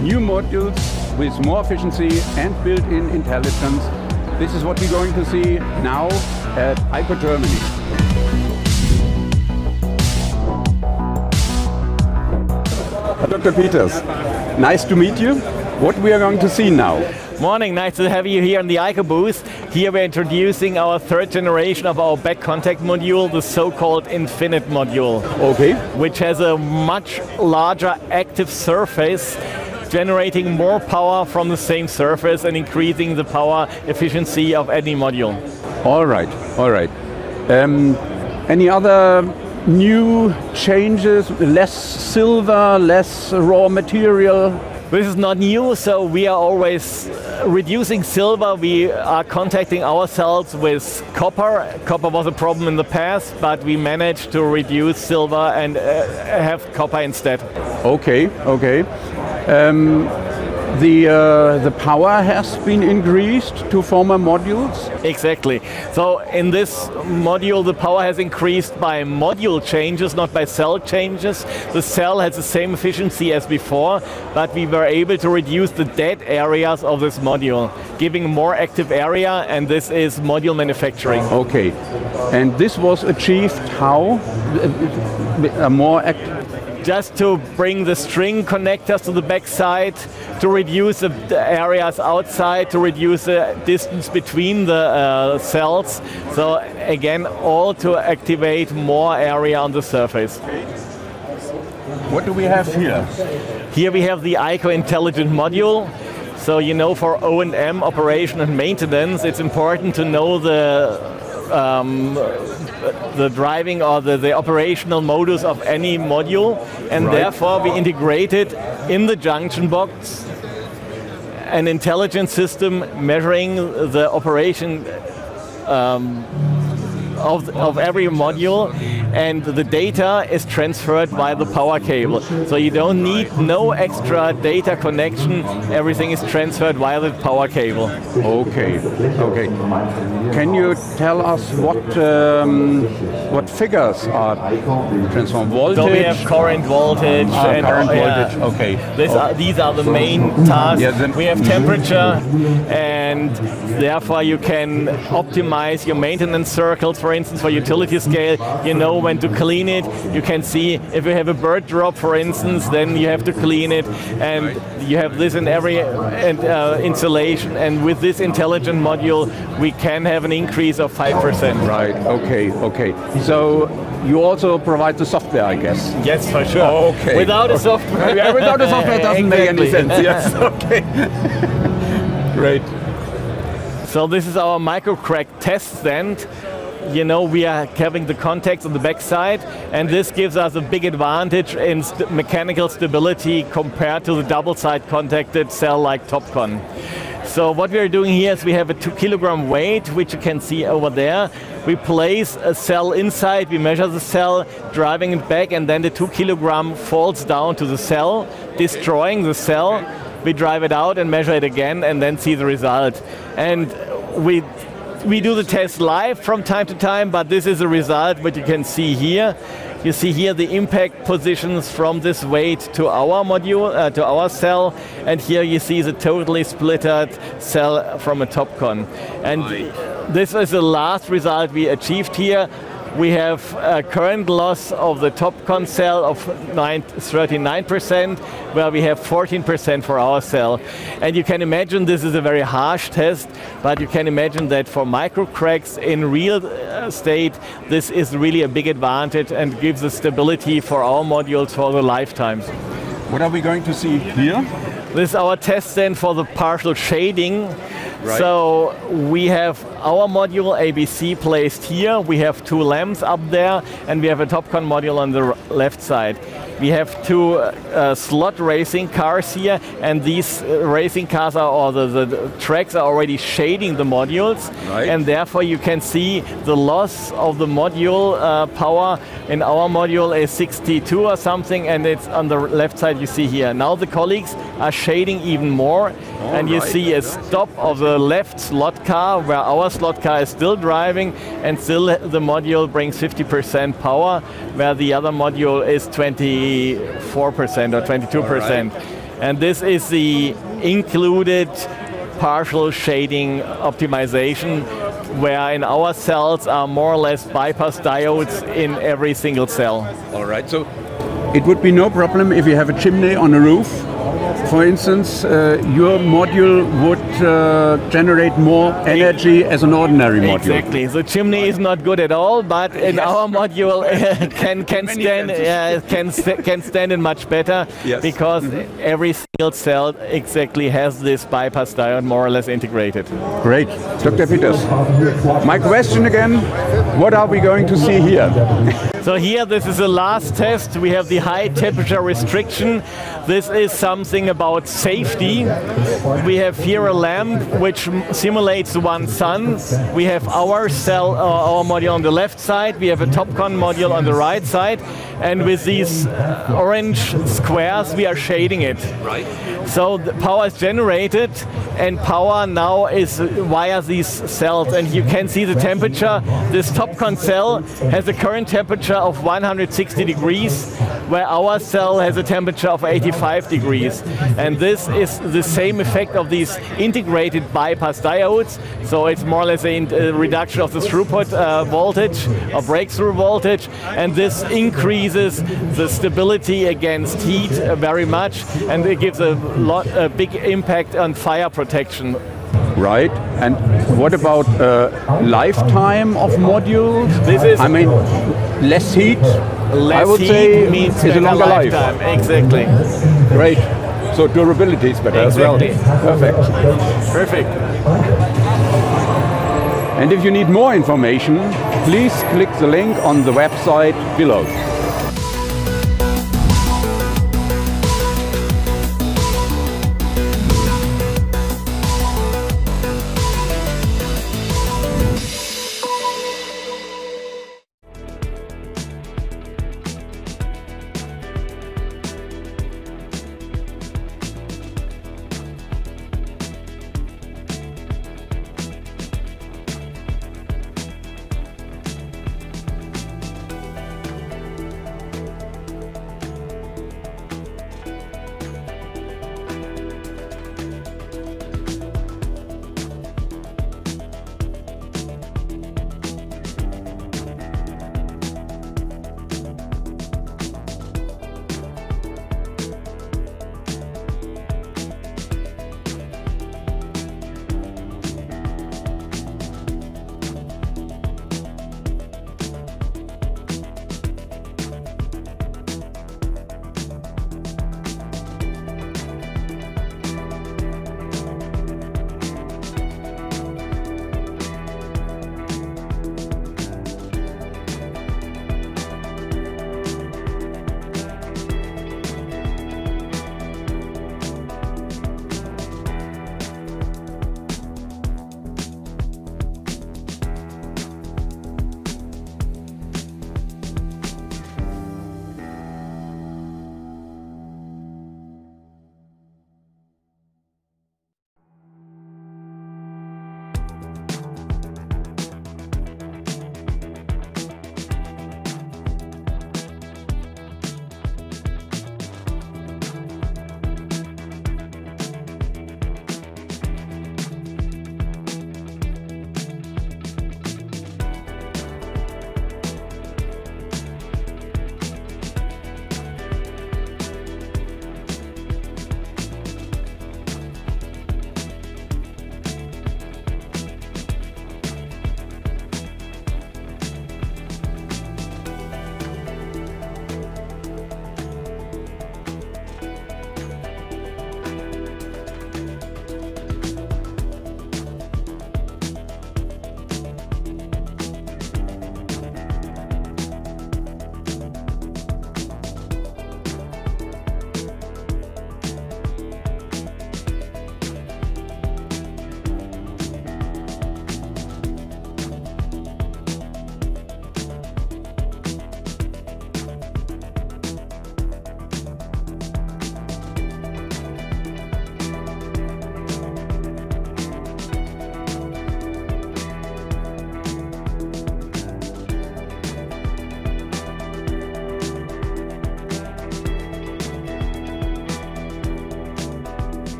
new modules with more efficiency and built-in intelligence. This is what we're going to see now at ICO Germany. Dr. Peters, nice to meet you. What we are going to see now? Morning, nice to have you here in the ICO booth. Here we're introducing our third generation of our back contact module, the so-called Infinite module. Okay. Which has a much larger active surface, generating more power from the same surface and increasing the power efficiency of any module. All right, all right. Any other new changes? Less silver, less raw material? This is not new, so we are always reducing silver. We are contacting our cells with copper. Copper was a problem in the past, but we managed to reduce silver and have copper instead. Okay, okay. The power has been increased to former modules? Exactly. So in this module, the power has increased by module changes, not by cell changes. The cell has the same efficiency as before, but we were able to reduce the dead areas of this module, giving more active area, and this is module manufacturing. Okay. And this was achieved how? A more active? Just to bring the string connectors to the backside, to reduce the areas outside, to reduce the distance between the cells. So again, all to activate more area on the surface. What do we have here? Here we have the ICO Intelligent Module. So you know, for O&M, operation and maintenance, it's important to know the driving or the operational modus of any module, and therefore we integrated in the junction box an intelligent system measuring the operation of every module, and the data is transferred via the power cable. So you don't need no extra data connection, everything is transferred via the power cable. Okay, okay. Can you tell us what figures are transformed? Voltage? So we have current voltage. Current voltage, okay. These are the main tasks. Yeah, we have temperature, and therefore you can optimize your maintenance circles. For instance, for utility scale, you know when to clean it. You can see if you have a bird drop, for instance, then you have to clean it, and you have this in every installation. And with this intelligent module, we can have an increase of 5%. Right. Okay. Okay. So you also provide the software, I guess. Yes, for sure. Okay. Without a software, without a software, it doesn't make any sense. Yes. Okay. Great. So this is our microcrack test stand. You know, we are having the contacts on the backside, and this gives us a big advantage in mechanical stability compared to the double-side contacted cell like TOPCon. So what we are doing here is we have a 2 kilogram weight, which you can see over there. We place a cell inside, we measure the cell, driving it back, and then the 2 kilogram falls down to the cell, destroying the cell. We drive it out and measure it again, and then see the result. And we do the test live from time to time, but this is a result what you can see here. You see here the impact positions from this weight to our module, to our cell, and here you see the totally splittered cell from a TOPCon. And this is the last result we achieved here. We have a current loss of the TOPCon cell of 39%, where we have 14% for our cell. And you can imagine this is a very harsh test, but you can imagine that for microcracks in real state, this is really a big advantage and gives us stability for our modules for the lifetime. What are we going to see here? This is our test stand for the partial shading. Right. So we have our module ABC placed here. We have 2 lamps up there, and we have a TOPCon module on the left side. We have 2 slot racing cars here, and these racing cars or the tracks are already shading the modules, right. And therefore you can see the loss of the module power in our module is 62 or something, and it's on the left side you see here. Now the colleagues are shading even more, and you see a stop of the left slot car where our slot car is still driving, and still the module brings 50% power, where the other module is 24% or 22%. Right. And this is the included partial shading optimization, where in our cells are more or less bypass diodes in every single cell. All right, so it would be no problem if you have a chimney on a roof. For instance, your module would generate more energy as an ordinary module. Exactly. The chimney is not good at all, but in our module can stand in much better, because every single cell exactly has this bypass diode more or less integrated. Great. Dr. Peters, my question again, what are we going to see here? So here, this is the last test. We have the high temperature restriction. This is something about safety. We have here a lamp which simulates one sun. We have our cell, our module on the left side. We have a TOPCon module on the right side. And with these orange squares, we are shading it. Right. So the power is generated, and power now is via these cells. And you can see the temperature. This TOPCon cell has a current temperature of 160 degrees, where our cell has a temperature of 85 degrees. And this is the same effect of these integrated bypass diodes. So it's more or less a reduction of the throughput voltage or breakthrough voltage, and this increases the stability against heat very much, and it gives a big impact on fire protection. Right, and what about lifetime of modules? This is, I mean, less heat. Less I would heat say means it's a longer lifetime. life. Exactly. Great. So durability is better Exactly. as well. Perfect. Perfect. And if you need more information, please click the link on the website below.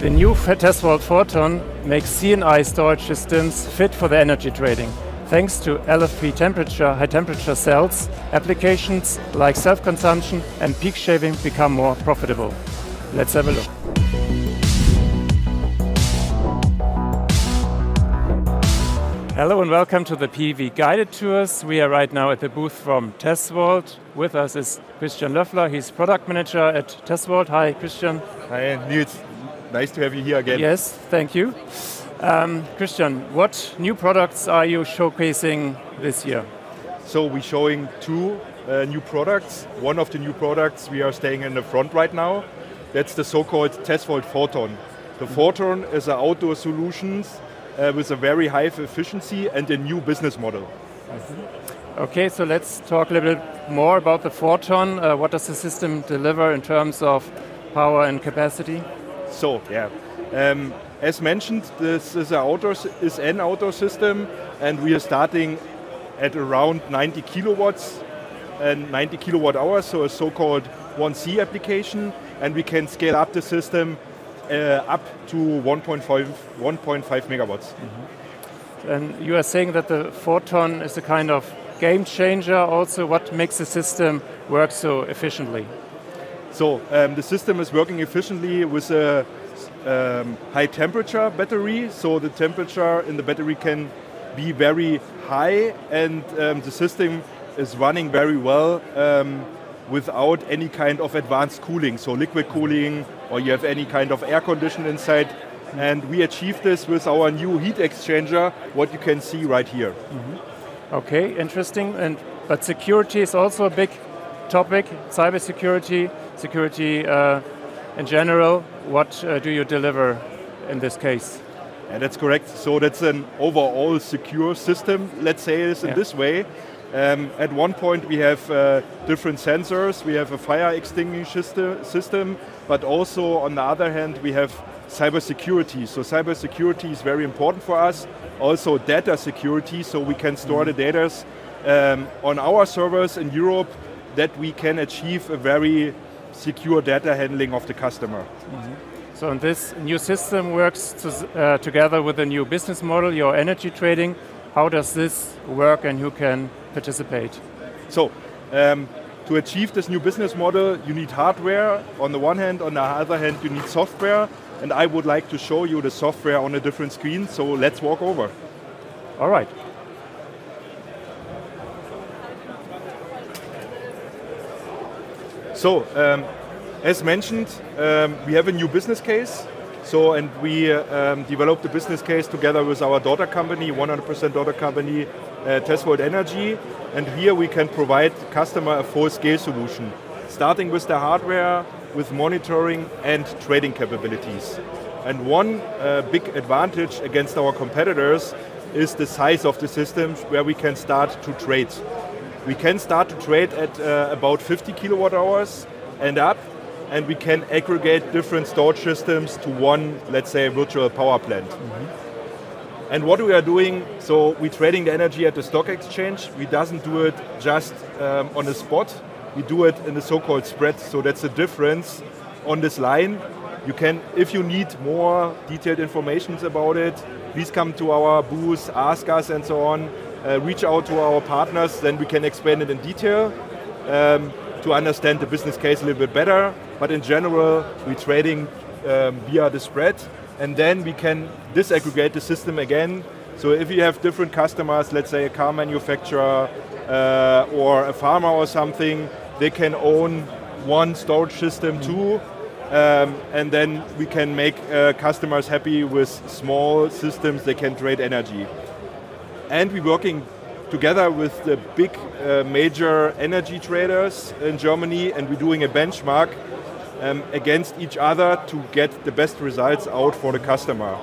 The new Tesvolt Photon makes C&I storage systems fit for the energy trading. Thanks to LFP temperature, high temperature cells, applications like self-consumption and peak shaving become more profitable. Let's have a look. Hello and welcome to the PV Guided Tours. We are right now at the booth from Tesvolt. With us is Christian Löffler. He's product manager at Tesvolt. Hi, Christian. Hi, Nils. Nice to have you here again. Yes, thank you. Christian, what new products are you showcasing this year? So we're showing two new products. One of the new products we are staying in the front right now. That's the so-called Tesvolt Photon. The Photon is an outdoor solution with a very high efficiency and a new business model. Okay, so let's talk a little bit more about the Photon. What does the system deliver in terms of power and capacity? So, yeah. As mentioned, this is an outdoor system, and we are starting at around 90 kilowatts and 90 kilowatt hours, so a so-called 1C application, and we can scale up the system up to 1.5 megawatts. Mm-hmm. And you are saying that the Photon is a kind of game changer also. What makes the system work so efficiently? So the system is working efficiently with a high temperature battery. So the temperature in the battery can be very high, and the system is running very well without any kind of advanced cooling, so liquid cooling, or you have any kind of air condition inside. And we achieved this with our new heat exchanger, what you can see right here. Mm-hmm. Okay, interesting. But security is also a big topic, cybersecurity, security in general. What do you deliver in this case? Yeah, that's correct. So that's an overall secure system, let's say this in this way. At one point we have different sensors, we have a fire extinguishing system, but also on the other hand we have cybersecurity. So cybersecurity is very important for us. Also data security, so we can store the data on our servers in Europe, that we can achieve a very secure data handling of the customer. Mm-hmm. So this new system works together with a new business model, your energy trading. How does this work and who can participate? So, to achieve this new business model, you need hardware on the one hand, on the other hand you need software, and I would like to show you the software on a different screen, so let's walk over. All right. So, as mentioned, we have a new business case. So, and we developed the business case together with our daughter company, 100% daughter company, Tesvolt Energy. And here we can provide customer a full-scale solution, starting with the hardware, with monitoring and trading capabilities. And one big advantage against our competitors is the size of the systems where we can start to trade. We can start to trade at about 50 kilowatt hours and up, and we can aggregate different storage systems to one, let's say, virtual power plant. Mm-hmm. And what we are doing, so we're trading the energy at the stock exchange. We doesn't do it just on the spot. We do it in the so-called spread. So that's the difference on this line. You can, if you need more detailed information about it, please come to our booth, ask us and so on. Reach out to our partners, then we can explain it in detail to understand the business case a little bit better. But in general, we're trading via the spread, and then we can disaggregate the system again. So if you have different customers, let's say a car manufacturer or a farmer or something, they can own one storage system too, and then we can make customers happy with small systems they can trade energy. And we're working together with the big major energy traders in Germany, and we're doing a benchmark against each other to get the best results out for the customer.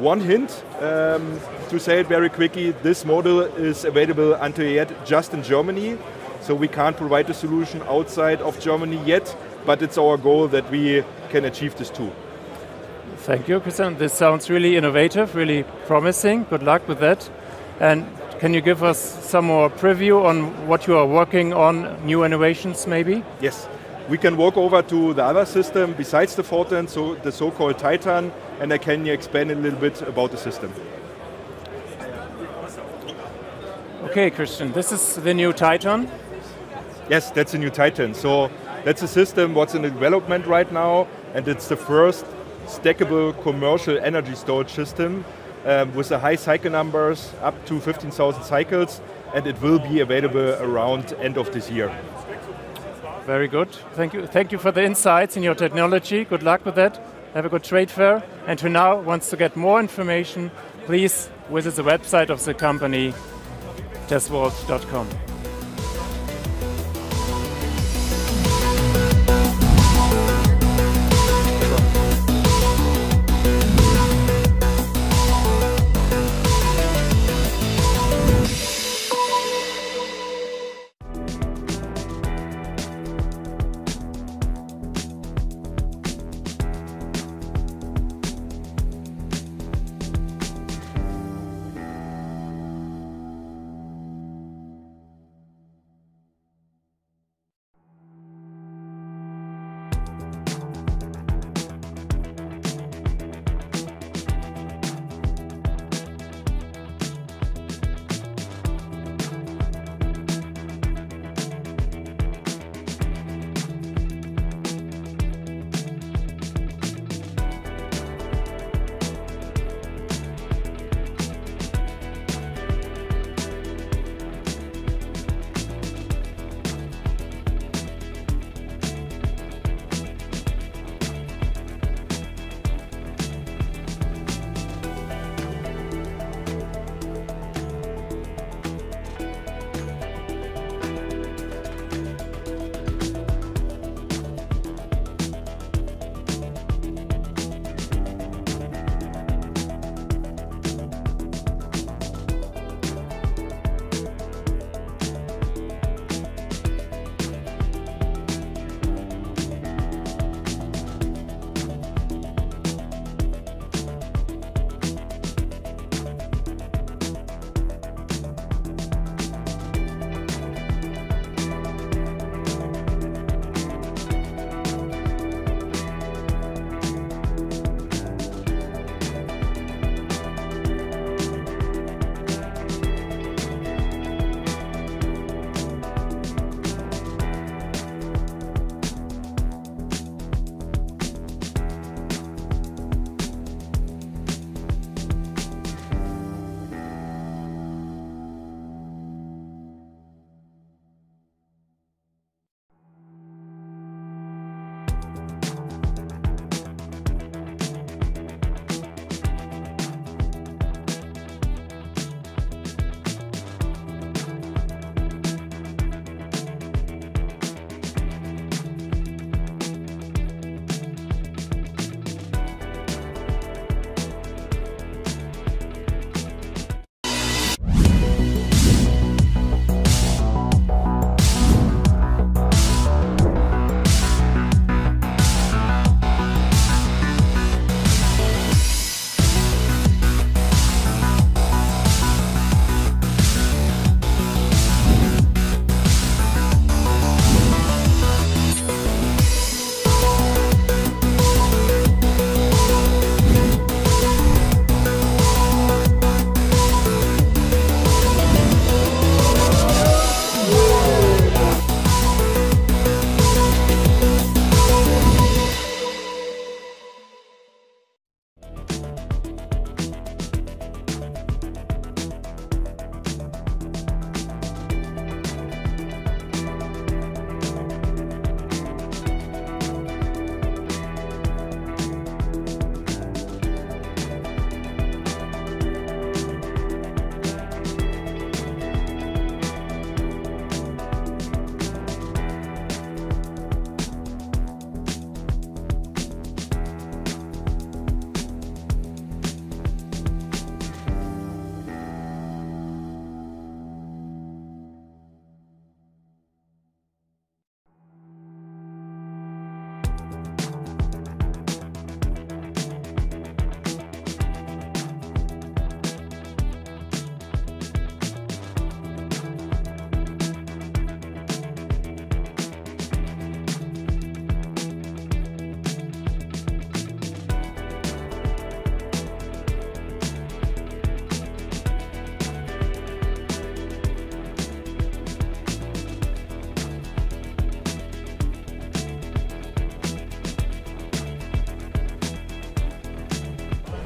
One hint, to say it very quickly, this model is available until yet just in Germany, so we can't provide a solution outside of Germany yet, but it's our goal that we can achieve this too. Thank you, Christian. This sounds really innovative, really promising. Good luck with that. And can you give us some more preview on what you are working on, new innovations maybe? Yes. we can walk over to the other system besides the Forten, so the so-called Titan, and I can explain a little bit about the system. Okay, Christian, this is the new Titan. Yes, that's the new Titan. So that's a system what's in development right now, and it's the first stackable commercial energy storage system with the high cycle numbers, up to 15,000 cycles, and it will be available around end of this year. Very good. Thank you. Thank you for the insights in your technology. Good luck with that. Have a good trade fair. And who now wants to get more information, please visit the website of the company, tessworld.com.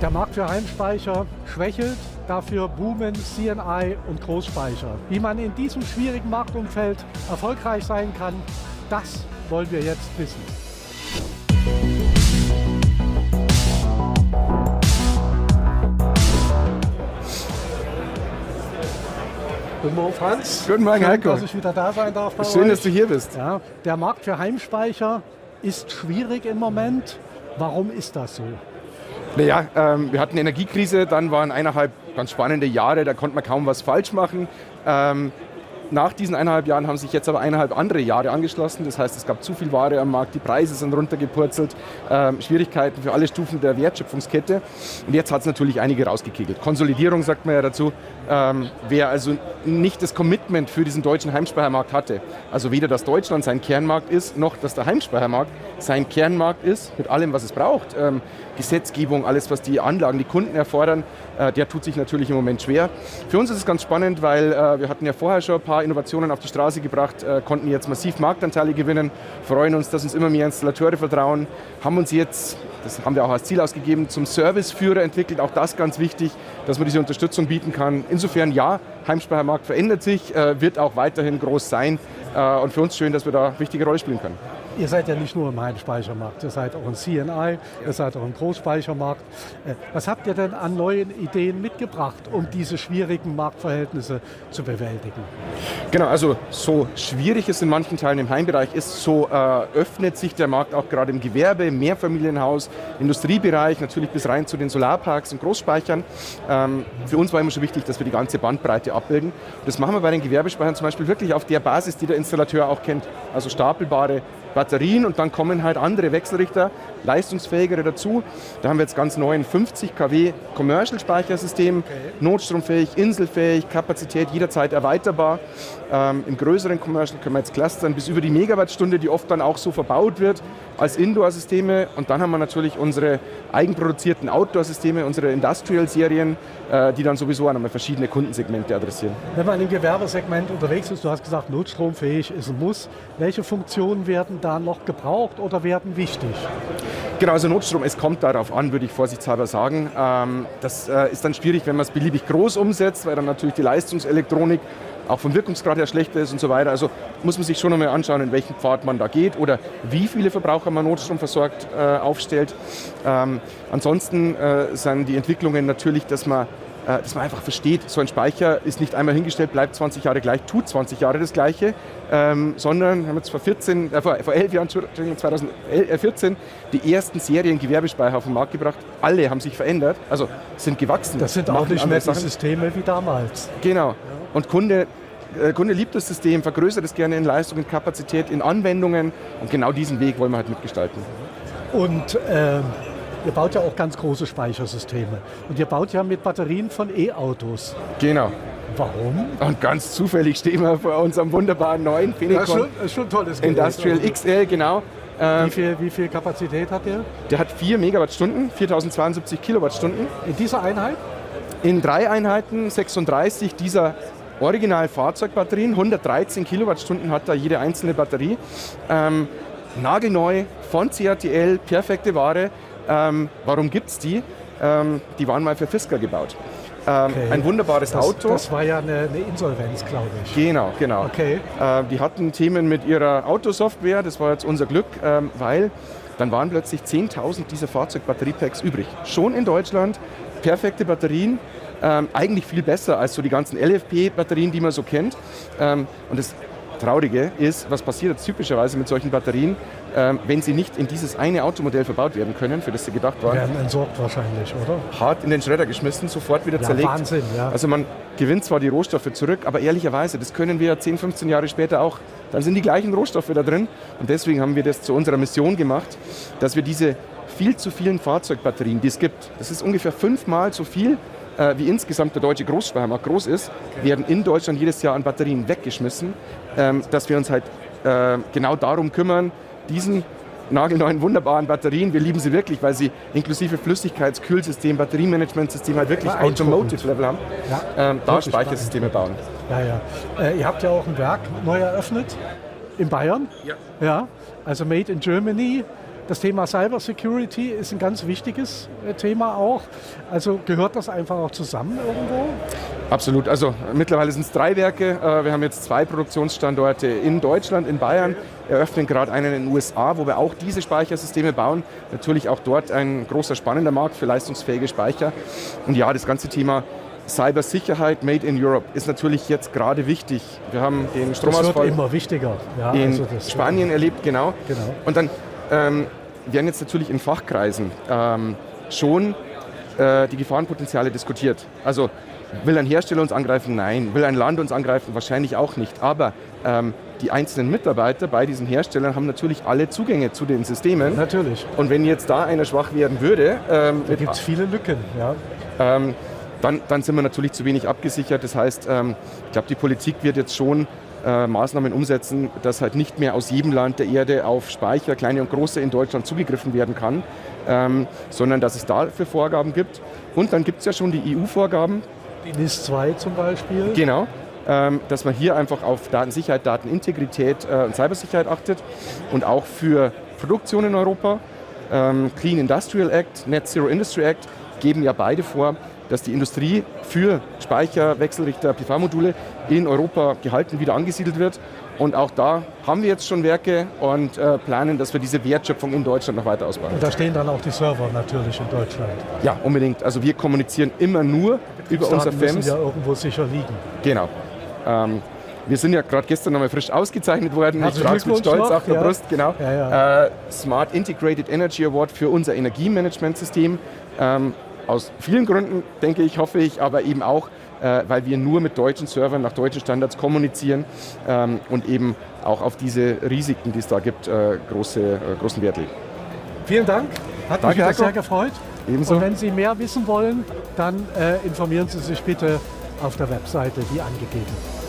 Der Markt für Heimspeicher schwächelt, dafür boomen C&I und Großspeicher. Wie man in diesem schwierigen Marktumfeld erfolgreich sein kann, das wollen wir jetzt wissen. Guten Morgen, Franz. Guten Morgen, Heiko. Schön, dass ich wieder da sein darf bei Schön, euch. dass du hier bist. Ja, der Markt für Heimspeicher ist schwierig im Moment. Warum ist das so? Naja, wir hatten eine Energiekrise, dann waren 1,5 ganz spannende Jahre, da konnte man kaum was falsch machen. Nach diesen 1,5 Jahren haben sich jetzt aber 1,5 andere Jahre angeschlossen. Das heißt, es gab zu viel Ware am Markt, die Preise sind runtergepurzelt, Schwierigkeiten für alle Stufen der Wertschöpfungskette. Und jetzt hat es natürlich einige rausgekegelt. Konsolidierung sagt man ja dazu. Wer also nicht das Commitment für diesen deutschen Heimspeichermarkt hatte, also weder dass Deutschland sein Kernmarkt ist, noch dass der Heimspeichermarkt sein Kernmarkt ist, mit allem, was es braucht, Gesetzgebung, alles, was die Anlagen, die Kunden erfordern, der tut sich natürlich im Moment schwer. Für uns ist es ganz spannend, weil wir hatten ja vorher schon ein paar Innovationen auf die Straße gebracht, konnten jetzt massiv Marktanteile gewinnen, freuen uns, dass uns immer mehr Installateure vertrauen, haben uns jetzt, das haben wir auch als Ziel ausgegeben, zum Serviceführer entwickelt, auch das ganz wichtig, dass man diese Unterstützung bieten kann. Insofern ja, Heimspeichermarkt verändert sich, wird auch weiterhin groß sein und für uns schön, dass wir da eine wichtige Rolle spielen können. Ihr seid ja nicht nur im Heimspeichermarkt, ihr seid auch im C&I, ihr seid auch im Großspeichermarkt. Was habt ihr denn an neuen Ideen mitgebracht, um diese schwierigen Marktverhältnisse zu bewältigen? Genau, also so schwierig es in manchen Teilen im Heimbereich ist, so öffnet sich der Markt auch gerade im Gewerbe, im Mehrfamilienhaus, Industriebereich, natürlich bis rein zu den Solarparks und Großspeichern. Für uns war immer schon wichtig, dass wir die ganze Bandbreite abbilden. Und das machen wir bei den Gewerbespeichern zum Beispiel wirklich auf der Basis, die der Installateur auch kennt, also stapelbare Batterien und dann kommen halt andere Wechselrichter, leistungsfähigere dazu. Da haben wir jetzt ganz neu ein 50 kW Commercial-Speichersystem, notstromfähig, inselfähig, Kapazität jederzeit erweiterbar. Im größeren Commercial können wir jetzt clustern bis über die Megawattstunde, die oft dann auch so verbaut wird als Indoor-Systeme. Und dann haben wir natürlich unsere eigenproduzierten Outdoor-Systeme, unsere Industrial-Serien, die dann sowieso einmal verschiedene Kundensegmente adressieren. Wenn man im Gewerbesegment unterwegs ist, du hast gesagt, notstromfähig ist ein Muss. Welche Funktionen werden da noch gebraucht oder werden wichtig? Genau, also Notstrom, es kommt darauf an, würde ich vorsichtshalber sagen. Das ist dann schwierig, wenn man es beliebig groß umsetzt, weil dann natürlich die Leistungselektronik auch vom Wirkungsgrad her schlechter ist und so weiter. Also muss man sich schon einmal anschauen, in welchen Pfad man da geht oder wie viele Verbraucher man Notstrom versorgt aufstellt. Ansonsten sind die Entwicklungen natürlich, dass man einfach versteht, so ein Speicher ist nicht einmal hingestellt, bleibt 20 Jahre gleich, tut 20 Jahre das Gleiche, sondern haben jetzt vor 11 Jahren, 2014, die ersten Serien Gewerbespeicher auf den Markt gebracht. Alle haben sich verändert, also sind gewachsen. Das sind auch nicht mehr die Systeme wie damals. Genau. Und Kunde liebt das System, vergrößert es gerne in Leistung, in Kapazität, in Anwendungen und genau diesen Weg wollen wir halt mitgestalten. Und ihr baut ja auch ganz große Speichersysteme. Und ihr baut ja mit Batterien von E-Autos. Genau. Warum? Und ganz zufällig stehen wir vor unserem wunderbaren neuen Phenicon das ist schon ein tolles Gerät. Industrial XL, genau. Wie viel Kapazität hat der? Der hat 4 Megawattstunden, 4072 Kilowattstunden. In dieser Einheit? In 3 Einheiten, 36 dieser Original-Fahrzeugbatterien, 113 Kilowattstunden hat da jede einzelne Batterie. Nagelneu, von CATL, perfekte Ware. Warum gibt es die? Die waren mal für Fisker gebaut. Ein wunderbares Auto. Das war ja eine Insolvenz, glaube ich. Genau. Okay. Die hatten Themen mit ihrer Autosoftware, das war jetzt unser Glück, weil dann waren plötzlich 10.000 dieser Fahrzeugbatteriepacks übrig. Schon in Deutschland, perfekte Batterien, eigentlich viel besser als so die ganzen LFP-Batterien, die man so kennt. Und das Traurige ist, was passiert jetzt typischerweise mit solchen Batterien, wenn sie nicht in dieses eine Automodell verbaut werden können, für das sie gedacht waren. Werden entsorgt wahrscheinlich, oder? Hart in den Schredder geschmissen, sofort wieder zerlegt. Wahnsinn, ja. Also man gewinnt zwar die Rohstoffe zurück, aber ehrlicherweise, das können wir ja 10, 15 Jahre später auch. Dann sind die gleichen Rohstoffe da drin und deswegen haben wir das zu unserer Mission gemacht, dass wir diese viel zu vielen Fahrzeugbatterien, die es gibt, das ist ungefähr 5-mal so viel, wie insgesamt der deutsche Großspeichermarkt groß ist, werden in Deutschland jedes Jahr an Batterien weggeschmissen, dass wir uns halt genau darum kümmern, diesen nagelneuen, wunderbaren Batterien, wir lieben sie wirklich, weil sie inklusive Flüssigkeitskühlsystem, Batteriemanagementsystem halt wirklich Automotive-Level haben, da Speichersysteme bauen. Ja. Ihr habt ja auch ein Werk neu eröffnet in Bayern. Ja. Also Made in Germany. Das Thema Cybersecurity ist ein ganz wichtiges Thema auch. Also gehört das einfach auch zusammen irgendwo? Absolut. Also mittlerweile sind es 3 Werke. Wir haben jetzt 2 Produktionsstandorte in Deutschland, in Bayern, eröffnen gerade einen in den USA, wo wir auch diese Speichersysteme bauen. Natürlich auch dort ein großer, spannender Markt für leistungsfähige Speicher. Und ja, das ganze Thema Cybersicherheit made in Europe ist natürlich jetzt gerade wichtig. Wir haben den Stromausfall das wird immer wichtiger. Ja, in Spanien erlebt, genau. Genau. Und dann werden jetzt natürlich in Fachkreisen schon die Gefahrenpotenziale diskutiert. Also will ein Hersteller uns angreifen? Nein. Will ein Land uns angreifen? Wahrscheinlich auch nicht. Aber die einzelnen Mitarbeiter bei diesen Herstellern haben natürlich alle Zugänge zu den Systemen. Natürlich. Und wenn jetzt da einer schwach werden würde... da gibt es viele Lücken, ja. Dann sind wir natürlich zu wenig abgesichert. Das heißt, ich glaube, die Politik wird jetzt schon Maßnahmen umsetzen, dass halt nicht mehr aus jedem Land der Erde auf Speicher, kleine und große, in Deutschland zugegriffen werden kann, sondern dass es dafür Vorgaben gibt. Und dann gibt es ja schon die EU-Vorgaben. Die NIS 2 zum Beispiel. Genau, dass man hier einfach auf Datensicherheit, Datenintegrität und Cybersicherheit achtet und auch für Produktion in Europa. Clean Industrial Act, Net Zero Industry Act geben ja beide vor, dass die Industrie für Speicher, Wechselrichter, PV-Module in Europa gehalten wieder angesiedelt wird. Und auch da haben wir jetzt schon Werke und planen, dass wir diese Wertschöpfung in Deutschland noch weiter ausbauen. Und da stehen dann auch die Server natürlich in Deutschland. Ja, unbedingt. Also wir kommunizieren immer nur über unser FEMS. Müssen ja irgendwo sicher liegen. Genau. Wir sind ja gerade gestern nochmal frisch ausgezeichnet worden. Ich trage es mit Stolz auf der Brust. Genau. Ja. Smart Integrated Energy Award für unser Energiemanagementsystem. Aus vielen Gründen, denke ich, hoffe ich, aber eben auch, weil wir nur mit deutschen Servern nach deutschen Standards kommunizieren und eben auch auf diese Risiken, die es da gibt, großen Wert legen. Vielen Dank, hat mich sehr gefreut. Ebenso. Und wenn Sie mehr wissen wollen, dann informieren Sie sich bitte auf der Webseite, wie angegeben.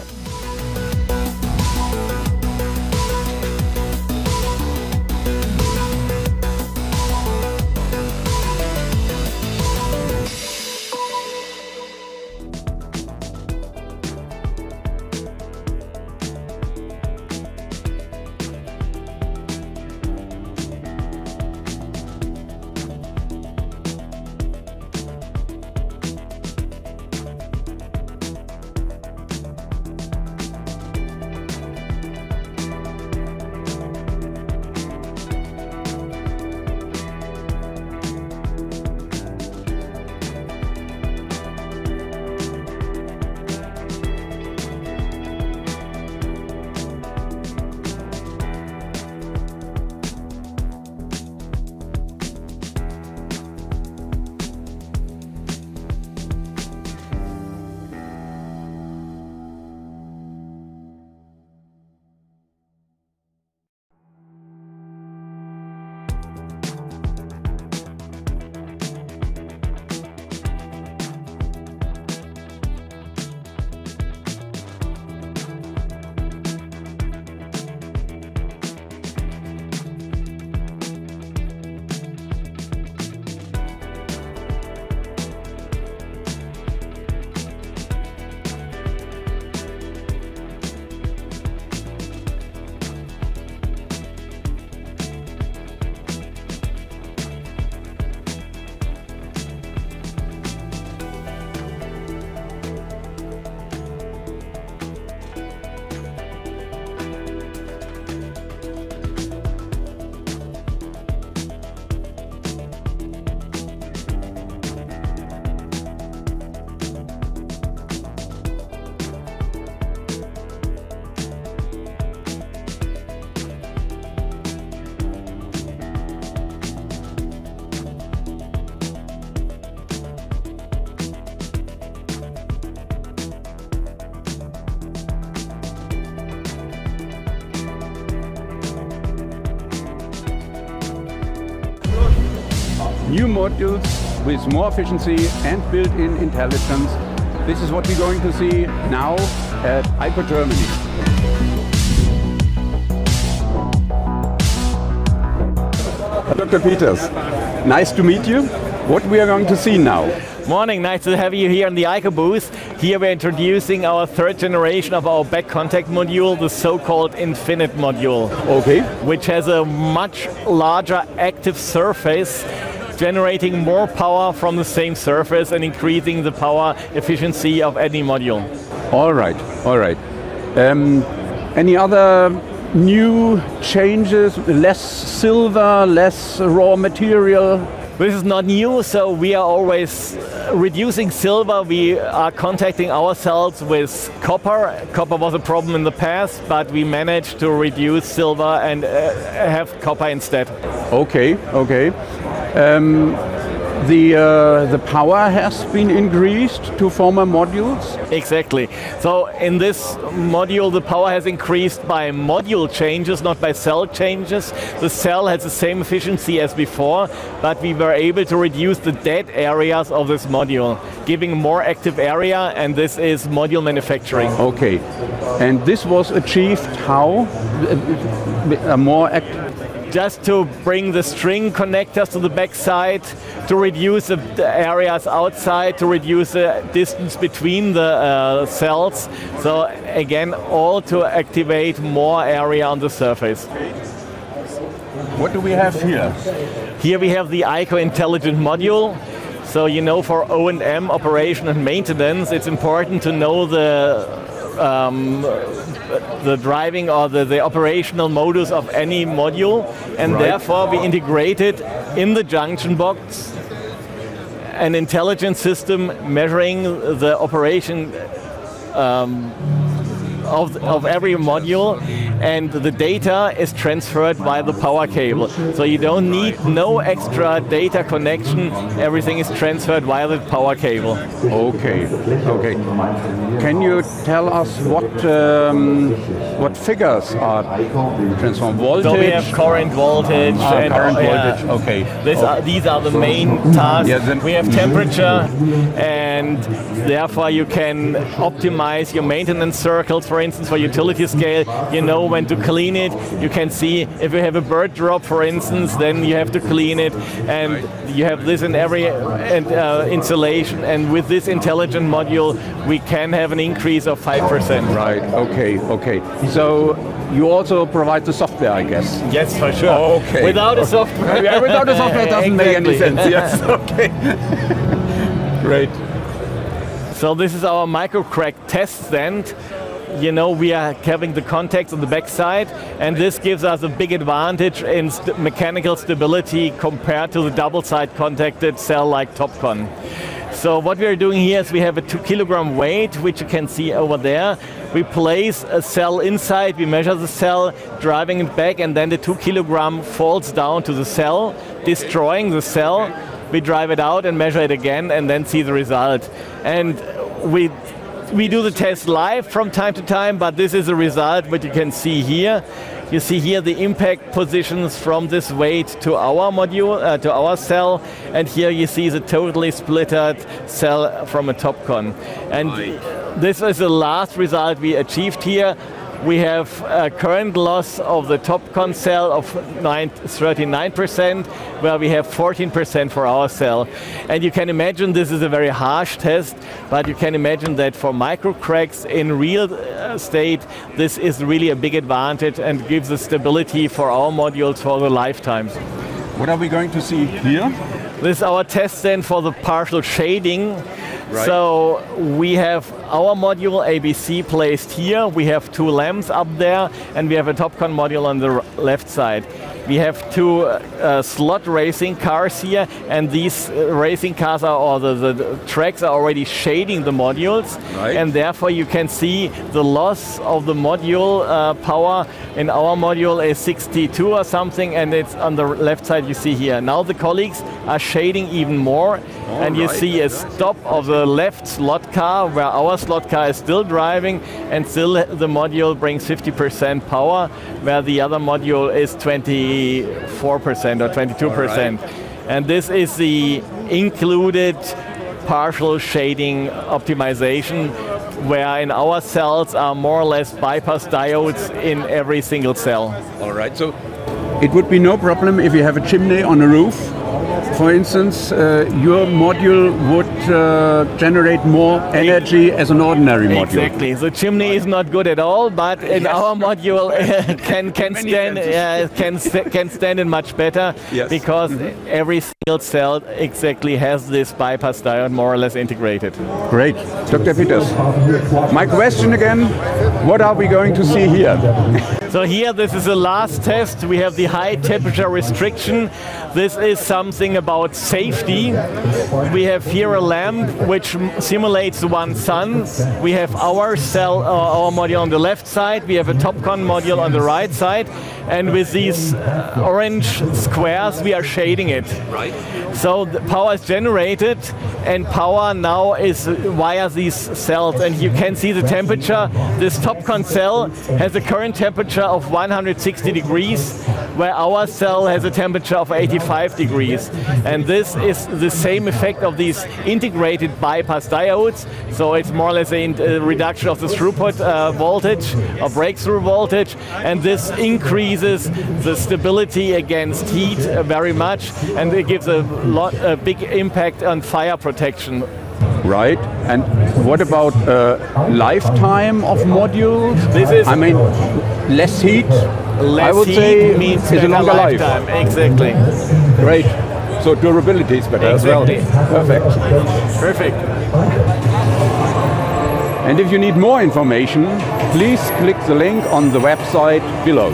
New modules with more efficiency and built-in intelligence. This is what we're going to see now at IPO Germany. Dr. Peters, nice to meet you. What we are going to see now? Morning, nice to have you here in the ICO booth. Here we're introducing our third generation of our back contact module, the so-called Infinite module. Okay. Which has a much larger active surface, generating more power from the same surface and increasing the power efficiency of any module. All right, all right. Any other new changes? Less silver, less raw material? This is not new, so we are always reducing silver. We are contacting ourselves with copper. Copper was a problem in the past, but we managed to reduce silver and have copper instead. Okay, okay. The power has been increased to former modules? Exactly. So in this module, the power has increased by module changes, not by cell changes. The cell has the same efficiency as before, but we were able to reduce the dead areas of this module, giving more active area, and this is module manufacturing. Okay. And this was achieved how? A more active? Just to bring the string connectors to the backside, to reduce the areas outside, to reduce the distance between the cells. So again, all to activate more area on the surface. What do we have here? Here we have the ICO Intelligent module. So you know, for O&M, operation and maintenance, it's important to know the driving or the operational modus of any module, and therefore we integrated in the junction box an intelligent system measuring the operation of every module, and the data is transferred via the power cable. So you don't need no extra data connection, everything is transferred via the power cable. Okay, okay. Can you tell us what figures are transformed? Voltage? So we have current voltage. Current voltage, okay. These are the main tasks. Yeah, we have temperature, and therefore you can optimize your maintenance circles. For instance, for utility scale, you know when to clean it. You can see if you have a bird drop, for instance, then you have to clean it, and you have this in every installation. And with this intelligent module, we can have an increase of 5%. Right. Okay. Okay. So you also provide the software, I guess. Yes, for sure. Okay. Without a software, without a software, it doesn't make any sense. Yes. Okay. Great. So this is our microcrack test stand. You know, we are having the contacts on the backside, and this gives us a big advantage in mechanical stability compared to the double-side contacted cell like TOPCon. So what we are doing here is we have a 2 kilogram weight, which you can see over there. We place a cell inside, we measure the cell, driving it back, and then the 2 kilogram falls down to the cell, destroying the cell. We drive it out and measure it again, and then see the result. And we do the test live from time to time, but this is a result what you can see here. You see here the impact positions from this weight to our module, to our cell, and here you see the totally splittered cell from a TOPCon. And this is the last result we achieved here. We have a current loss of the TOPCon cell of 39%, where we have 14% for our cell. And you can imagine this is a very harsh test, but you can imagine that for microcracks in real state, this is really a big advantage and gives the stability for our modules for the lifetime. What are we going to see here? This is our test stand for the partial shading. Right. So we have our module ABC placed here. We have 2 lamps up there, and we have a TOPCon module on the left side. We have 2 slot racing cars here, and these racing cars or the tracks are already shading the modules, and therefore you can see the loss of the module power. In our module is 62 or something, and it's on the left side you see here. Now the colleagues are shading even more, and you see a stop of the left slot car, where our slot car is still driving, and still the module brings 50% power, where the other module is 24% or 22%. And this is the included partial shading optimization, where in our cells are more or less bypass diodes in every single cell. All right, so it would be no problem if you have a chimney on a roof for instance, your module would generate more energy as an ordinary module. Exactly. The chimney is not good at all, but in our module can stand it much better because every single cell exactly has this bypass diode more or less integrated. Great. Dr. Peters, my question again, what are we going to see here? So here, this is the last test. We have the high temperature restriction. This is something about safety. We have here a lamp which simulates one sun. We have our cell, our module on the left side. We have a TOPCon module on the right side. And with these orange squares, we are shading it. Right. So the power is generated, and power now is via these cells. And you can see the temperature. This TOPCon cell has a current temperature of 160 degrees, where our cell has a temperature of 85 degrees. And this is the same effect of these integrated bypass diodes. So it's more or less a reduction of the throughput voltage or breakthrough voltage, and this increases the stability against heat very much, and it gives a big impact on fire protection. Right. And what about lifetime of modules? This is, I mean, less heat. Less I would heat say means it's a longer lifetime. Exactly. Great. So durability is better as well. Perfect. Perfect. And if you need more information, please click the link on the website below.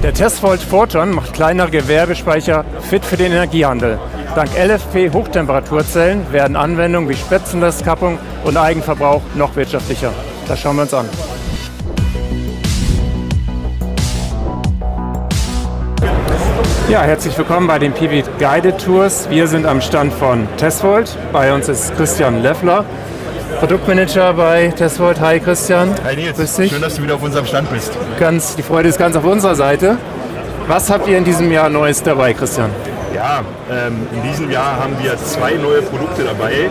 Der Tesvolt Photon macht kleinere Gewerbespeicher fit für den Energiehandel. Dank LFP-Hochtemperaturzellen werden Anwendungen wie Spitzenlastkappung und Eigenverbrauch noch wirtschaftlicher. Das schauen wir uns an. Ja, herzlich willkommen bei den PV Guided Tours. Wir sind am Stand von Tesvolt. Bei uns ist Christian Leffler, Produktmanager bei Tesvolt. Hi Christian. Hi Nils, schön, dass du wieder auf unserem Stand bist. Die Freude ist ganz auf unserer Seite. Was habt ihr in diesem Jahr Neues dabei, Christian? Ja, in diesem Jahr haben wir 2 neue Produkte dabei.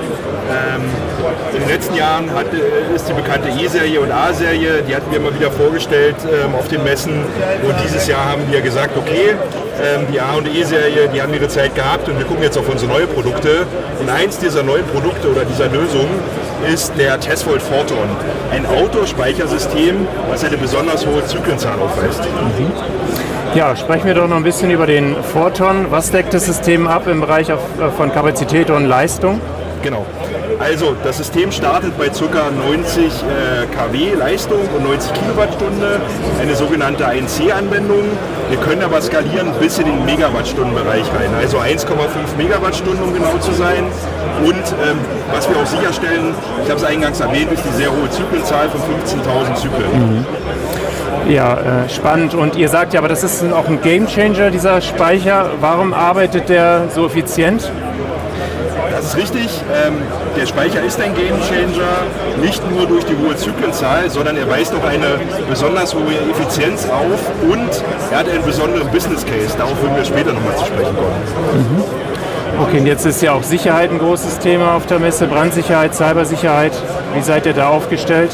In den letzten Jahren ist die bekannte E-Serie und A-Serie, die hatten wir immer wieder vorgestellt auf den Messen. Und dieses Jahr haben wir gesagt, okay, die A- und E-Serie, die haben ihre Zeit gehabt und wir gucken jetzt auf unsere neuen Produkte. Und eins dieser neuen Produkte oder dieser Lösung ist der Tesvolt Photon, ein Outdoor-Speichersystem, was eine besonders hohe Zyklenzahl aufweist. Ja, sprechen wir doch noch ein bisschen über den Photon. Was deckt das System ab im Bereich von Kapazität und Leistung? Genau. Also das System startet bei ca. 90 kW Leistung und 90 Kilowattstunde, eine sogenannte 1C-Anwendung. Wir können aber skalieren bis in den Megawattstundenbereich rein, also 1,5 Megawattstunden, um genau zu sein. Und was wir auch sicherstellen, ich habe es eingangs erwähnt, ist die sehr hohe Zyklenzahl von 15.000 Zyklen. Ja, spannend. Und ihr sagt ja, aber das ist auch ein Gamechanger, dieser Speicher. Warum arbeitet der so effizient? Das ist richtig. Der Speicher ist ein Gamechanger, nicht nur durch die hohe Zyklenzahl, sondern er weist auch eine besonders hohe Effizienz auf und er hat einen besonderen Business Case. Darauf würden wir später nochmal zu sprechen kommen. Okay, und jetzt ist ja auch Sicherheit ein großes Thema auf der Messe, Brandsicherheit, Cybersicherheit. Wie seid ihr da aufgestellt?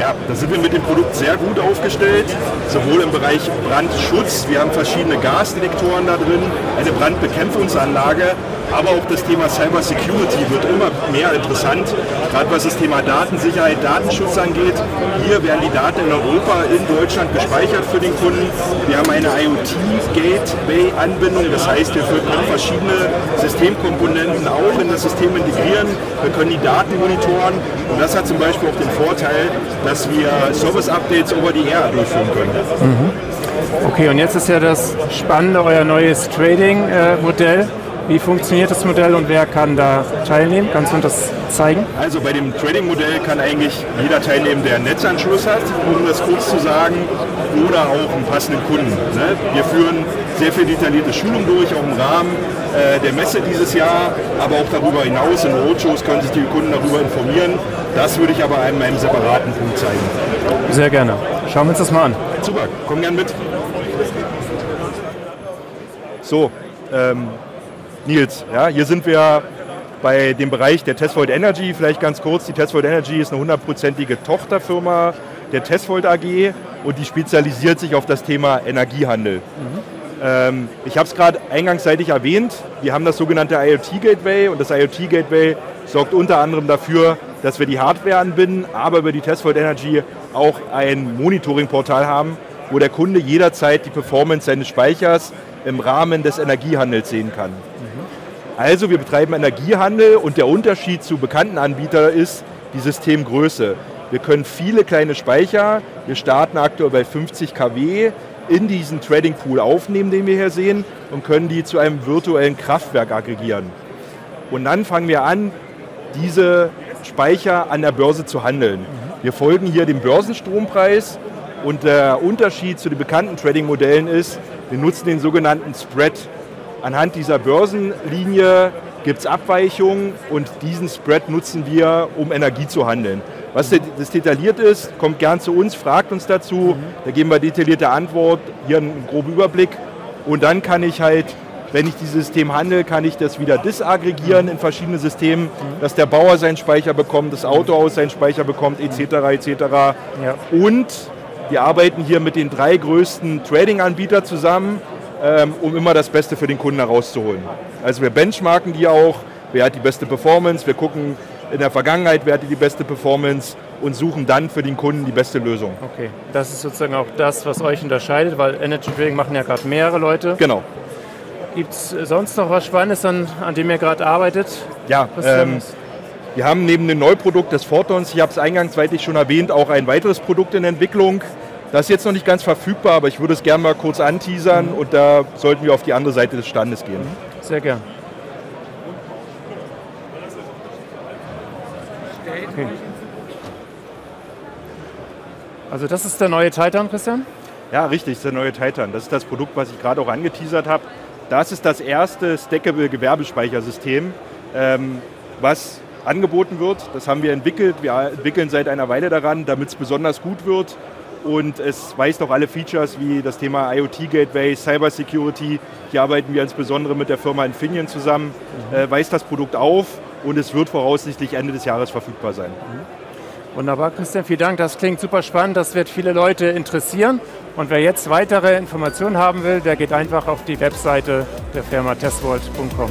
Ja, da sind wir mit dem Produkt sehr gut aufgestellt, sowohl im Bereich Brandschutz, wir haben verschiedene Gasdetektoren da drin, eine Brandbekämpfungsanlage, aber auch das Thema Cyber Security wird immer mehr interessant, gerade was das Thema Datensicherheit, Datenschutz angeht. Hier werden die Daten in Europa, in Deutschland gespeichert für den Kunden. Wir haben eine IoT-Gateway-Anbindung, das heißt, wir können verschiedene Systemkomponenten auch in das System integrieren. Wir können die Daten monitoren und das hat zum Beispiel auch den Vorteil, dass wir Service-Updates over the air durchführen können. Okay, und jetzt ist ja das Spannende, euer neues Trading-Modell. Wie funktioniert das Modell und wer kann da teilnehmen? Kannst du uns das zeigen? Also bei dem Trading-Modell kann eigentlich jeder teilnehmen, der einen Netzanschluss hat, um das kurz zu sagen, oder auch einen passenden Kunden. Wir führen sehr viel detaillierte Schulungen durch, auch im Rahmen der Messe dieses Jahr, aber auch darüber hinaus in Roadshows können sich die Kunden darüber informieren. Das würde ich aber an einem separaten Punkt zeigen. Sehr gerne. Schauen wir uns das mal an. Super, komm gern mit. So, Nils, ja, hier sind wir bei dem Bereich der Tesvolt Energy. Vielleicht ganz kurz, die Tesvolt Energy ist eine 100%ige Tochterfirma der Tesvolt AG und die spezialisiert sich auf das Thema Energiehandel. Ich habe es gerade eingangsseitig erwähnt, wir haben das sogenannte IoT-Gateway und das IoT-Gateway sorgt unter anderem dafür, dass wir die Hardware anbinden, aber über die Tesvolt Energy auch ein Monitoring-Portal haben, wo der Kunde jederzeit die Performance seines Speichers im Rahmen des Energiehandels sehen kann. Also wir betreiben Energiehandel und der Unterschied zu bekannten Anbietern ist die Systemgröße. Wir können viele kleine Speicher, wir starten aktuell bei 50 kW, in diesen Trading Pool aufnehmen, den wir hier sehen, und können die zu einem virtuellen Kraftwerk aggregieren. Und dann fangen wir an, diese Speicher an der Börse zu handeln. Wir folgen hier dem Börsenstrompreis und der Unterschied zu den bekannten Trading-Modellen ist, wir nutzen den sogenannten Spread. Anhand dieser Börsenlinie gibt es Abweichungen und diesen Spread nutzen wir, um Energie zu handeln. Was das detailliert ist, kommt gern zu uns, fragt uns dazu, da geben wir detaillierte Antwort, hier einen groben Überblick und dann kann ich halt, wenn ich dieses System handle, kann ich das wieder disaggregieren in verschiedene Systeme, dass der Bauer seinen Speicher bekommt, das Autohaus seinen Speicher bekommt, etc. etc. Ja. Und wir arbeiten hier mit den 3 größten Trading-Anbietern zusammen, um immer das Beste für den Kunden herauszuholen. Also wir benchmarken die auch, wer hat die beste Performance, wir gucken in der Vergangenheit, wer hatte die beste Performance und suchen dann für den Kunden die beste Lösung. Okay, das ist sozusagen auch das, was euch unterscheidet, weil Energy Trading machen ja gerade mehrere Leute. Genau. Gibt es sonst noch was Spannendes, an dem ihr gerade arbeitet? Ja, wir haben neben dem Neuprodukt des Photons, ich habe es eingangs schon erwähnt, auch ein weiteres Produkt in Entwicklung. Das ist jetzt noch nicht ganz verfügbar, aber ich würde es gerne mal kurz anteasern und da sollten wir auf die andere Seite des Standes gehen. Sehr gern. Okay. Also das ist der neue Titan, Christian? Ja, richtig, das ist der neue Titan. Das ist das Produkt, was ich gerade auch angeteasert habe. Das ist das erste stackable Gewerbespeichersystem, was angeboten wird. Das haben wir entwickelt. Wir entwickeln seit einer Weile daran, damit es besonders gut wird. Und es weist auch alle Features wie das Thema IoT-Gateway, Cybersecurity. Hier arbeiten wir insbesondere mit der Firma Infineon zusammen. Weist das Produkt auf und es wird voraussichtlich Ende des Jahres verfügbar sein. Wunderbar, Christian, vielen Dank. Das klingt super spannend. Das wird viele Leute interessieren. Und wer jetzt weitere Informationen haben will, der geht einfach auf die Webseite der Firma testvolt.com.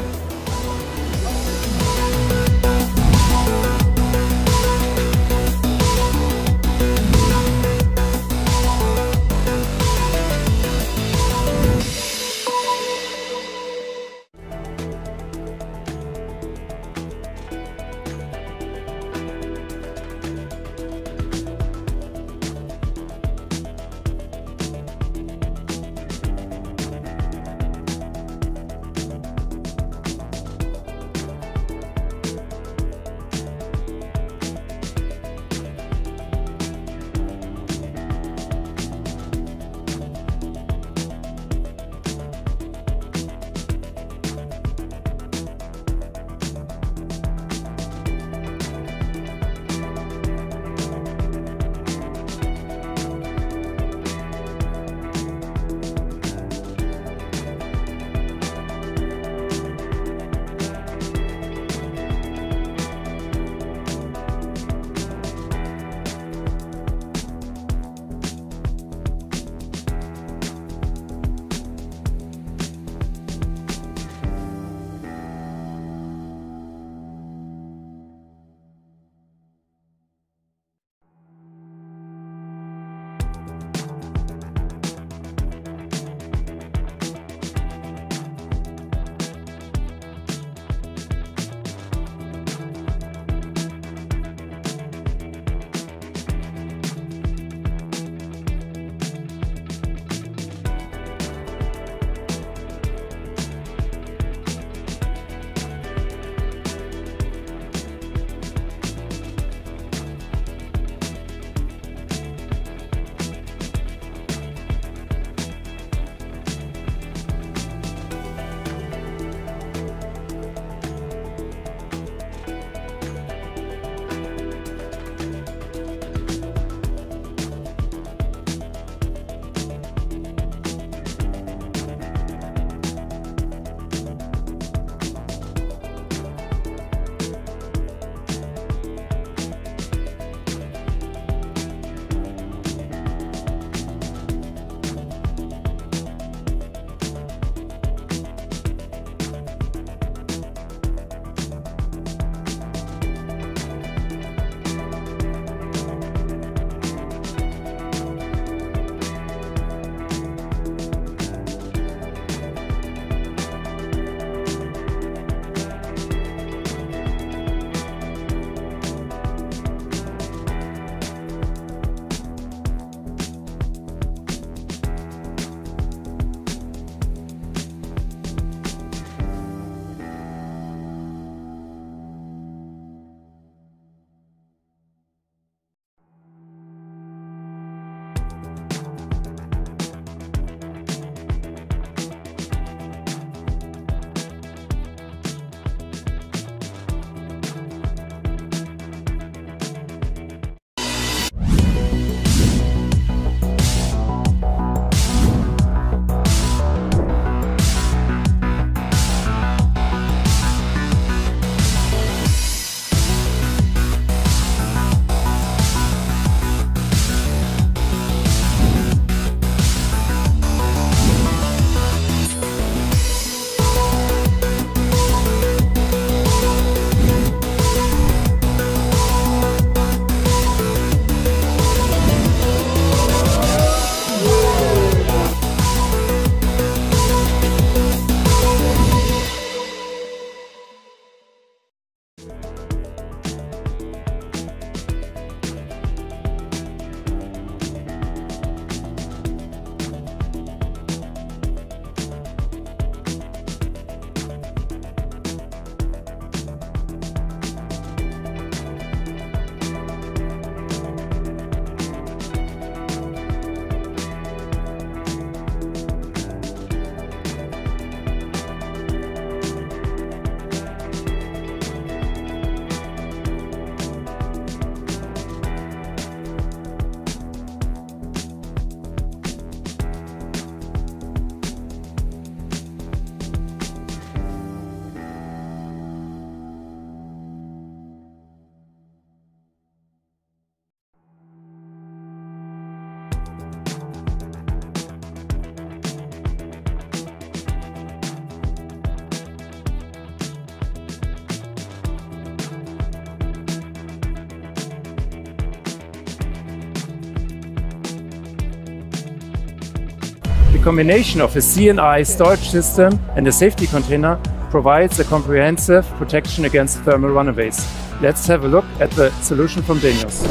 The combination of a C&I storage system and a safety container provides a comprehensive protection against thermal runaways. Let's have a look at the solution from Denius.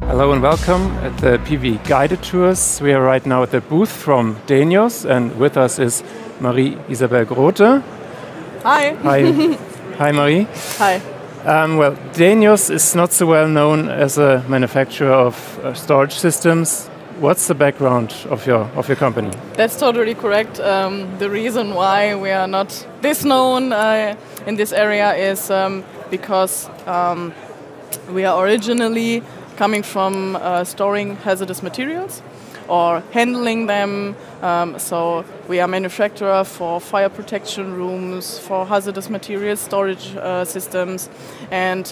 Hello and welcome at the PV Guided Tours. We are right now at the booth from Denius, and with us is Marie-Isabelle Grote. Hi. Hi. Hi, Marie. Hi. Well, Denius is not so well known as a manufacturer of storage systems. What's the background of your company? That's totally correct. The reason why we are not this known in this area is because we are originally coming from storing hazardous materials or handling them. So we are manufacturer for fire protection rooms, for hazardous materials storage systems, and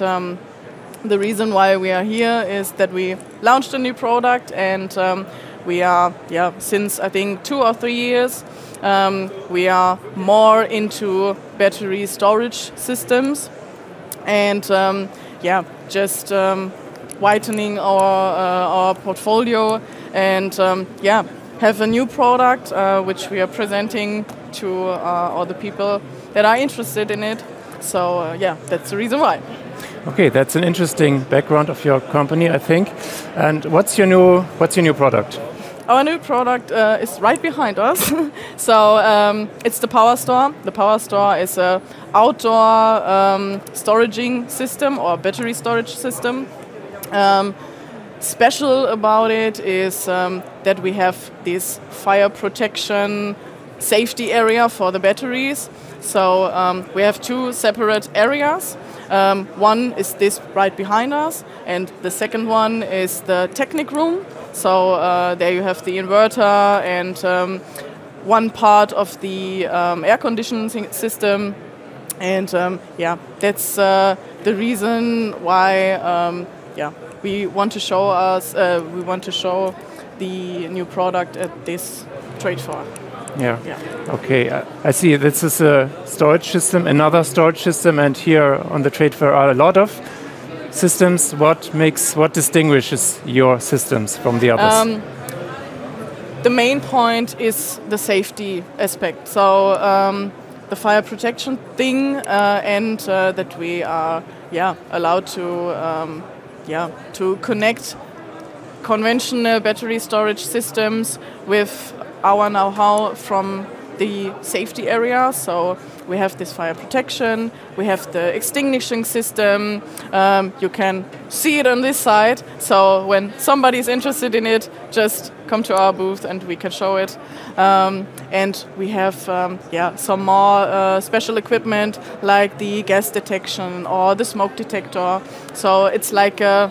the reason why we are here is that we launched a new product, and we are, since I think 2 or 3 years, we are more into battery storage systems, and just whitening our portfolio, and have a new product which we are presenting to all the people that are interested in it. So that's the reason why. Okay, that's an interesting background of your company, I think. And what's your new product? Our new product is right behind us. So it's the Power Store. The Power Store is an outdoor storaging system or battery storage system. Special about it is that we have this fire protection safety area for the batteries. So we have 2 separate areas. One is this right behind us, and the second one is the technic room. So there you have the inverter and one part of the air conditioning system. And that's the reason why we want to show the new product at this trade fair. Yeah. Okay, I see. This is a storage system, another storage system, and here on the trade fair are a lot of systems. What distinguishes your systems from the others? The main point is the safety aspect. So the fire protection thing, and that we are allowed to connect conventional battery storage systems with our know-how from the safety area. So we have this fire protection, we have the extinguishing system. You can see it on this side. So when somebody's interested in it, just come to our booth and we can show it. And we have some more special equipment like the gas detection or the smoke detector. So it's like a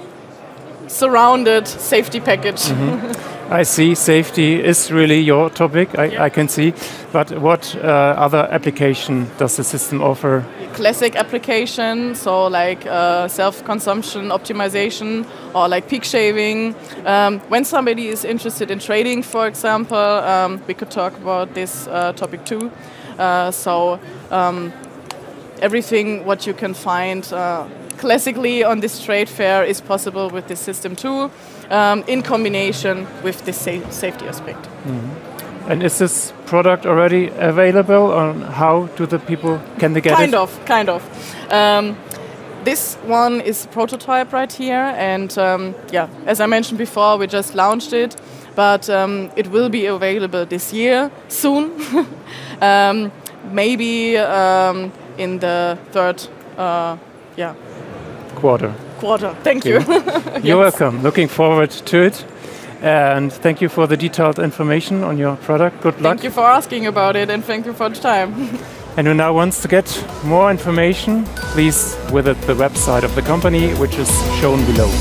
surrounded safety package. Mm-hmm. I see. Safety is really your topic, I can see. But what other application does the system offer? Classic application, so like self-consumption optimization or like peak shaving. When somebody is interested in trading, for example, we could talk about this topic too. Everything what you can find classically on this trade fair is possible with this system too, in combination with this safety aspect. Mm-hmm. And is this product already available, or how do the people, can they get it? Kind of. This one is prototype right here, and as I mentioned before, we just launched it, but it will be available this year, soon. Maybe in the third quarter. Thank you. You're welcome. Looking forward to it. And thank you for the detailed information on your product. Good luck. Thank you for asking about it, and thank you for the time. And who now wants to get more information, please visit the website of the company, which is shown below.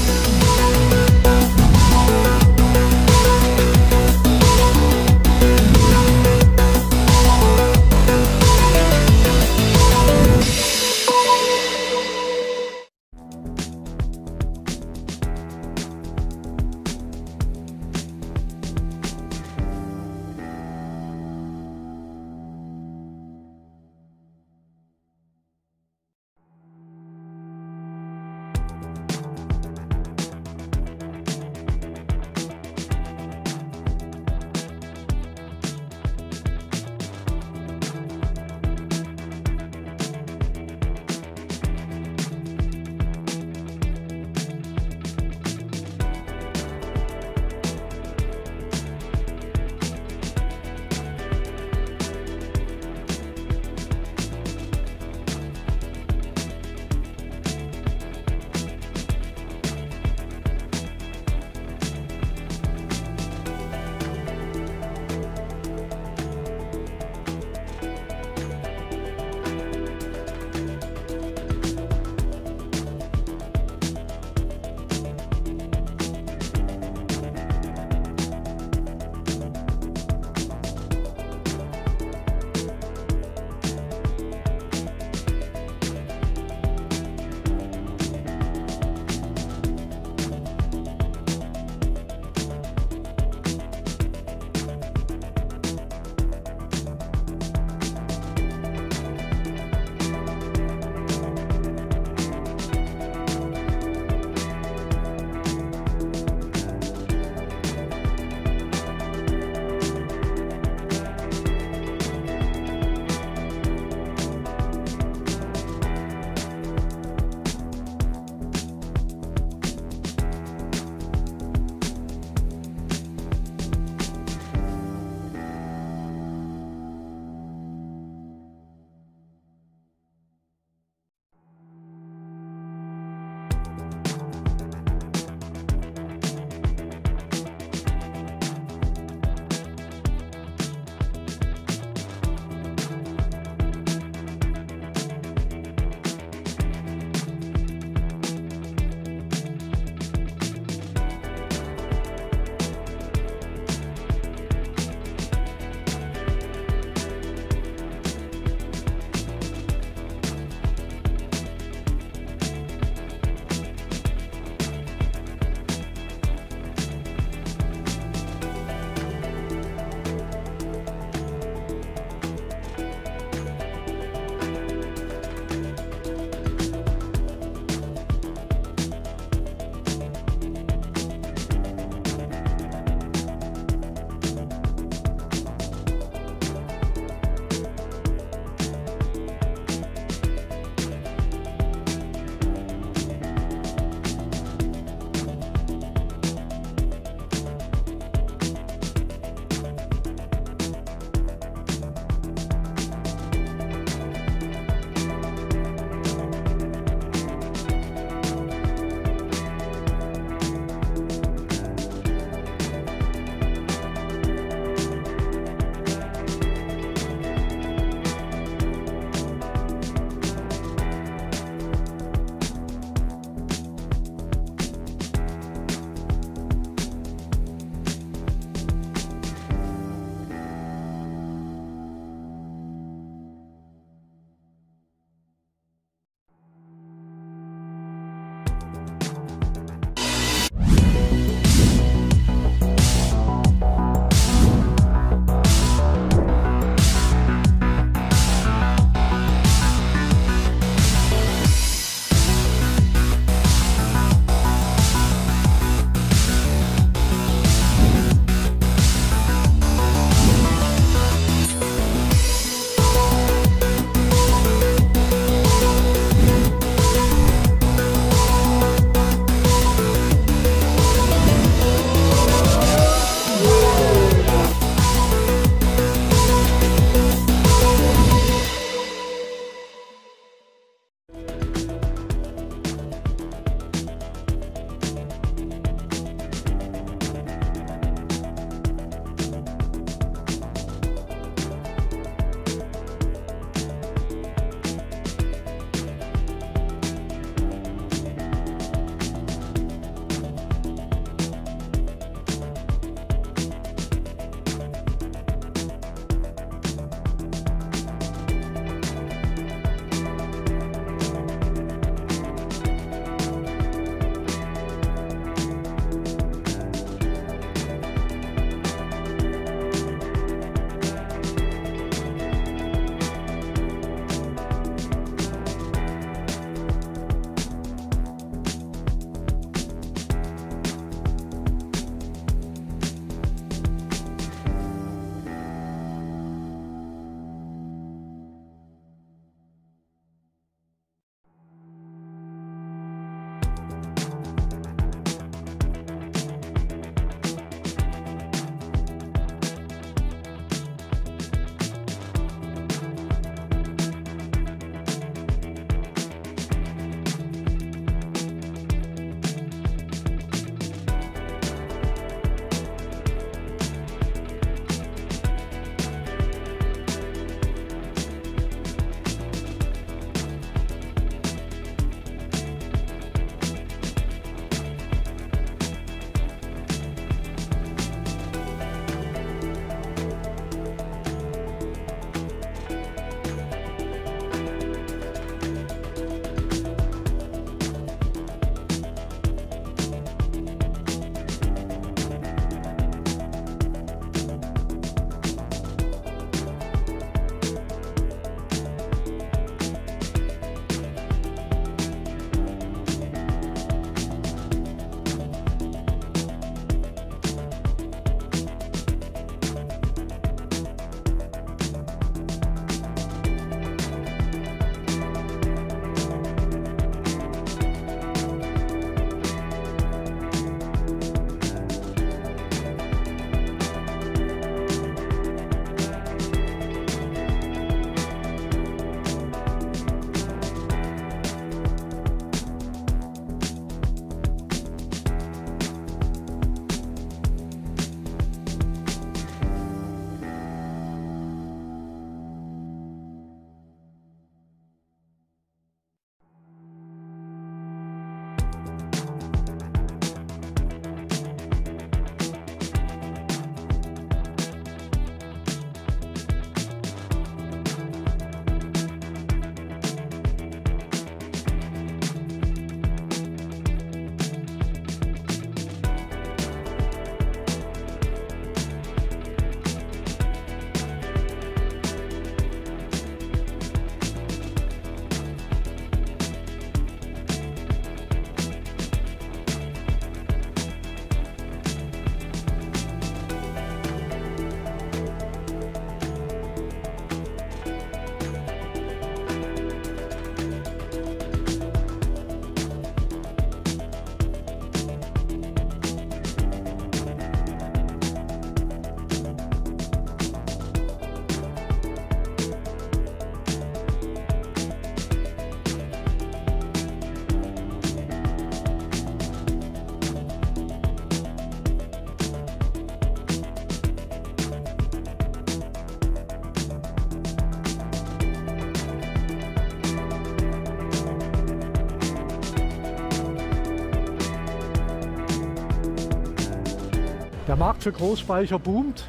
Der Markt für Großspeicher boomt,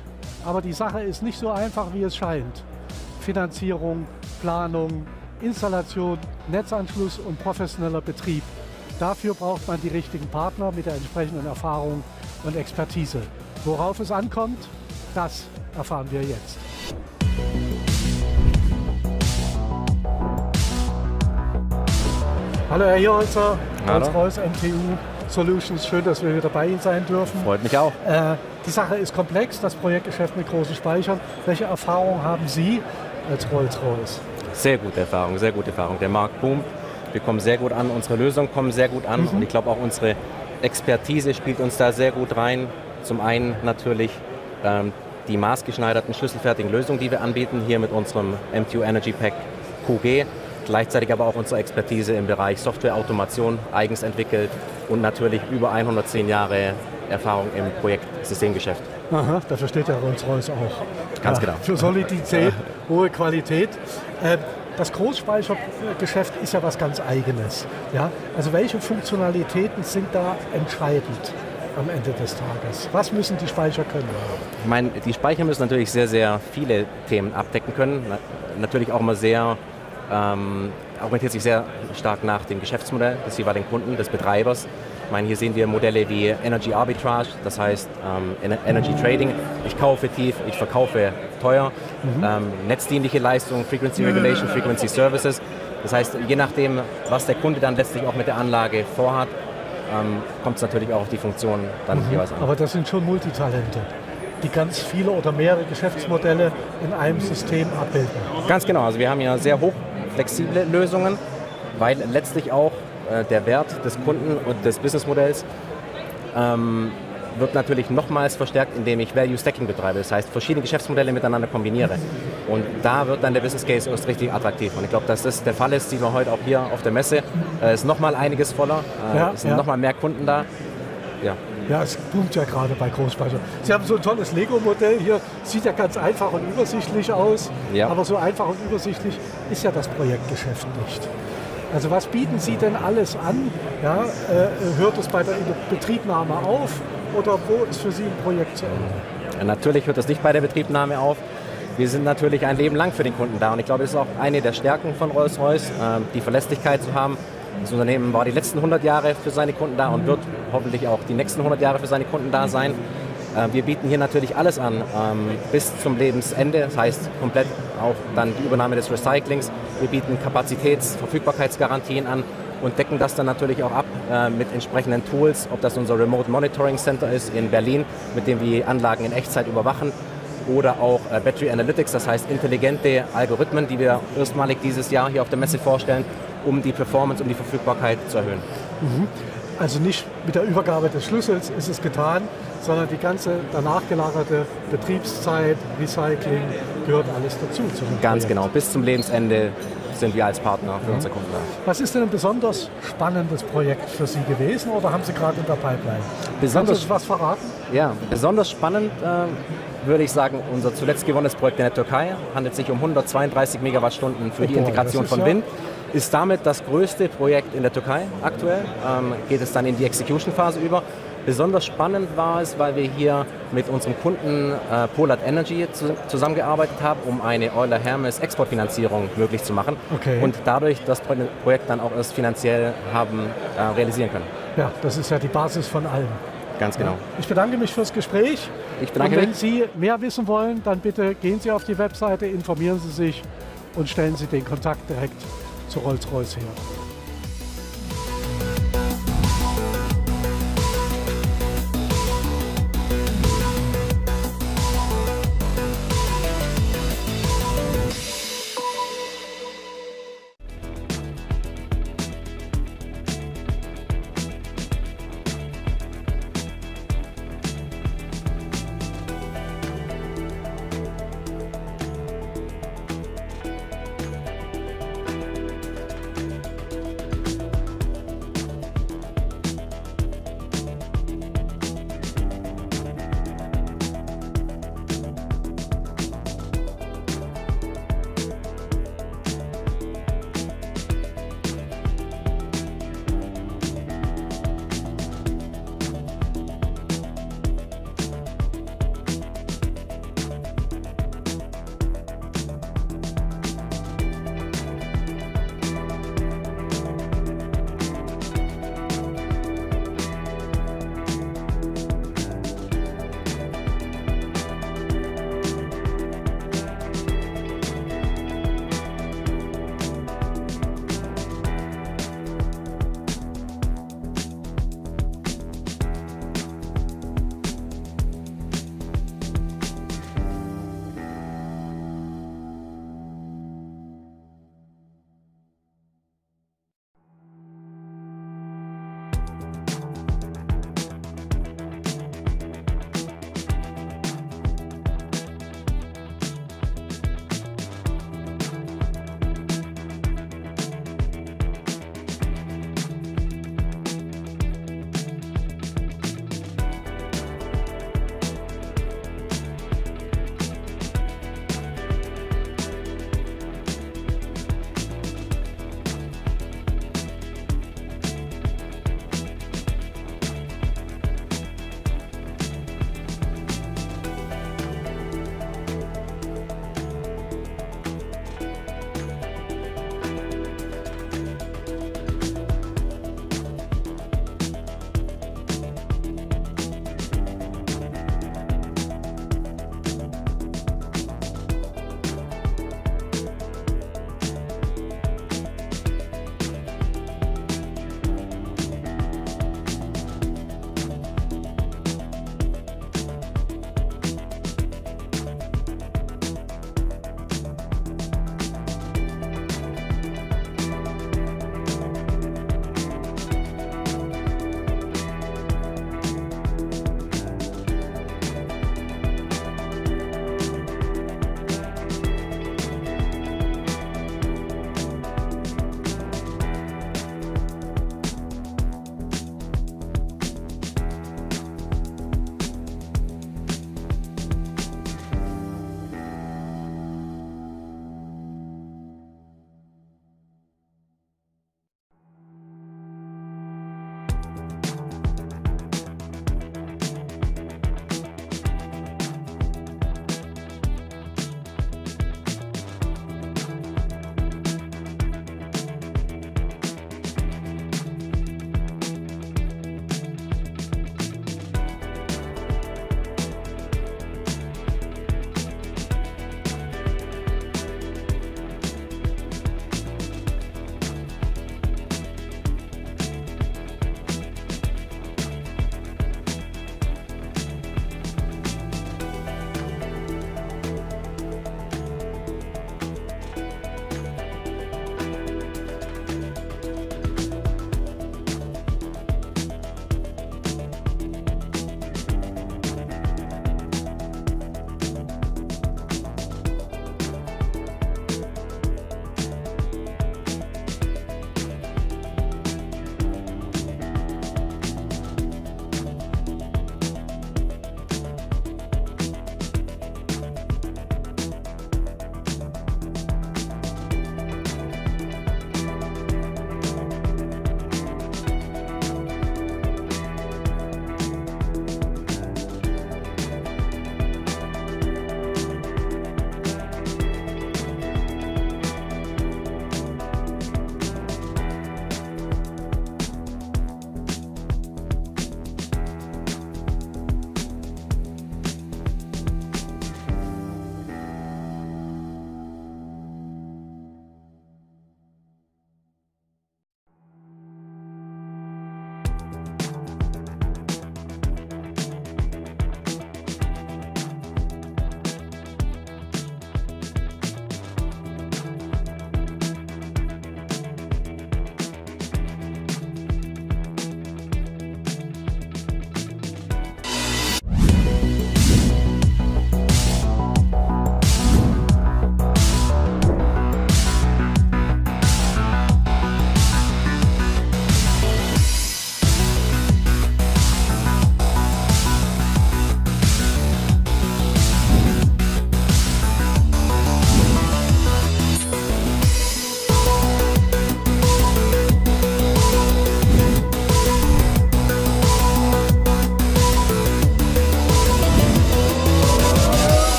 aber die Sache ist nicht so einfach, wie es scheint. Finanzierung, Planung, Installation, Netzanschluss und professioneller Betrieb. Dafür braucht man die richtigen Partner mit der entsprechenden Erfahrung und Expertise. Worauf es ankommt, das erfahren wir jetzt. Hallo Herr Hierholzer, Rolls-Royce MTU Solutions, schön, dass wir wieder bei Ihnen sein dürfen. Freut mich auch. Die Sache ist komplex, das Projektgeschäft mit großen Speichern. Welche Erfahrungen haben Sie als Rolls-Royce? Sehr gute Erfahrung, sehr gute Erfahrung. Der Markt boomt, wir kommen sehr gut an, unsere Lösungen kommen sehr gut an und ich glaube auch unsere Expertise spielt uns da sehr gut rein. Zum einen natürlich die maßgeschneiderten, schlüsselfertigen Lösungen, die wir anbieten, hier mit unserem MTU Energy Pack QG. Gleichzeitig aber auch unsere Expertise im Bereich Software-Automation, eigens entwickelt und natürlich über 110 Jahre Erfahrung im Projektsystemgeschäft. Aha, dafür steht ja Rolls-Royce auch. Ganz genau. Für Solidität, hohe Qualität. Das Großspeichergeschäft ist ja was ganz Eigenes. Ja? Also welche Funktionalitäten sind da entscheidend am Ende des Tages? Was müssen die Speicher können? Ich meine, die Speicher müssen natürlich sehr, sehr viele Themen abdecken können. Natürlich auch immer sehr orientiert sich sehr stark nach dem Geschäftsmodell des jeweiligen Kunden, des Betreibers. Ich meine, hier sehen wir Modelle wie Energy Arbitrage, das heißt Energy Trading. Ich kaufe tief, ich verkaufe teuer. Netzdienliche Leistungen, Frequency Regulation, Frequency Services. Das heißt, je nachdem, was der Kunde dann letztlich auch mit der Anlage vorhat, kommt es natürlich auch auf die Funktion dann jeweils an. Aber das sind schon Multitalente, die ganz viele oder mehrere Geschäftsmodelle in einem System abbilden. Ganz genau, also wir haben ja sehr hochflexible Lösungen, weil letztlich auch der Wert des Kunden und des Businessmodells wird natürlich nochmals verstärkt, indem ich Value Stacking betreibe. Das heißt, verschiedene Geschäftsmodelle miteinander kombiniere. Und da wird dann der Business Case erst richtig attraktiv. Und ich glaube, dass das der Fall ist, sieht man heute auch hier auf der Messe. Es ist nochmal einiges voller, es sind nochmal mehr Kunden da. Ja, es boomt ja gerade bei Großspeicher. Sie haben so ein tolles Lego-Modell hier, sieht ja ganz einfach und übersichtlich aus, aber so einfach und übersichtlich ist ja das Projektgeschäft nicht. Also was bieten Sie denn alles an? Ja, hört es bei der Betriebnahme auf oder wo ist für Sie ein Projekt zu Ende? Natürlich hört es nicht bei der Betriebnahme auf. Wir sind natürlich ein Leben lang für den Kunden da und ich glaube, das ist auch eine der Stärken von Rolls-Royce, die Verlässlichkeit zu haben. Das Unternehmen war die letzten 100 Jahre für seine Kunden da und wird hoffentlich auch die nächsten 100 Jahre für seine Kunden da sein. Wir bieten hier natürlich alles an, bis zum Lebensende, das heißt komplett auch dann die Übernahme des Recyclings. Wir bieten Verfügbarkeitsgarantien an und decken das dann natürlich auch ab mit entsprechenden Tools, ob das unser Remote Monitoring Center ist in Berlin, mit dem wir Anlagen in Echtzeit überwachen, oder auch Battery Analytics, das heißt intelligente Algorithmen, die wir erstmalig dieses Jahr hier auf der Messe vorstellen, um die Performance, um die Verfügbarkeit zu erhöhen. Also nicht mit der Übergabe des Schlüssels ist es getan, sondern die ganze danach gelagerte Betriebszeit, Recycling, gehört alles dazu. Ganz genau, bis zum Lebensende sind wir als Partner für unsere Kunden da. Was ist denn ein besonders spannendes Projekt für Sie gewesen oder haben Sie gerade in der Pipeline? Besonders, kannst du was verraten? Ja, besonders spannend würde ich sagen, unser zuletzt gewonnenes Projekt in der Türkei handelt sich um 132 Megawattstunden für die Integration von Wind. Ist damit das größte Projekt in der Türkei aktuell. Geht es dann in die Execution-Phase über. Besonders spannend war es, weil wir hier mit unserem Kunden Polat Energy zusammengearbeitet haben, um eine Euler Hermes Exportfinanzierung möglich zu machen und dadurch das Projekt dann auch erst finanziell haben realisieren können. Ja, das ist ja die Basis von allem. Ganz genau. Ich bedanke mich fürs Gespräch. Ich bedanke mich. Und wenn mich. Sie mehr wissen wollen, dann bitte gehen Sie auf die Webseite, informieren Sie sich und stellen Sie den Kontakt direkt zu Rolls-Royce her.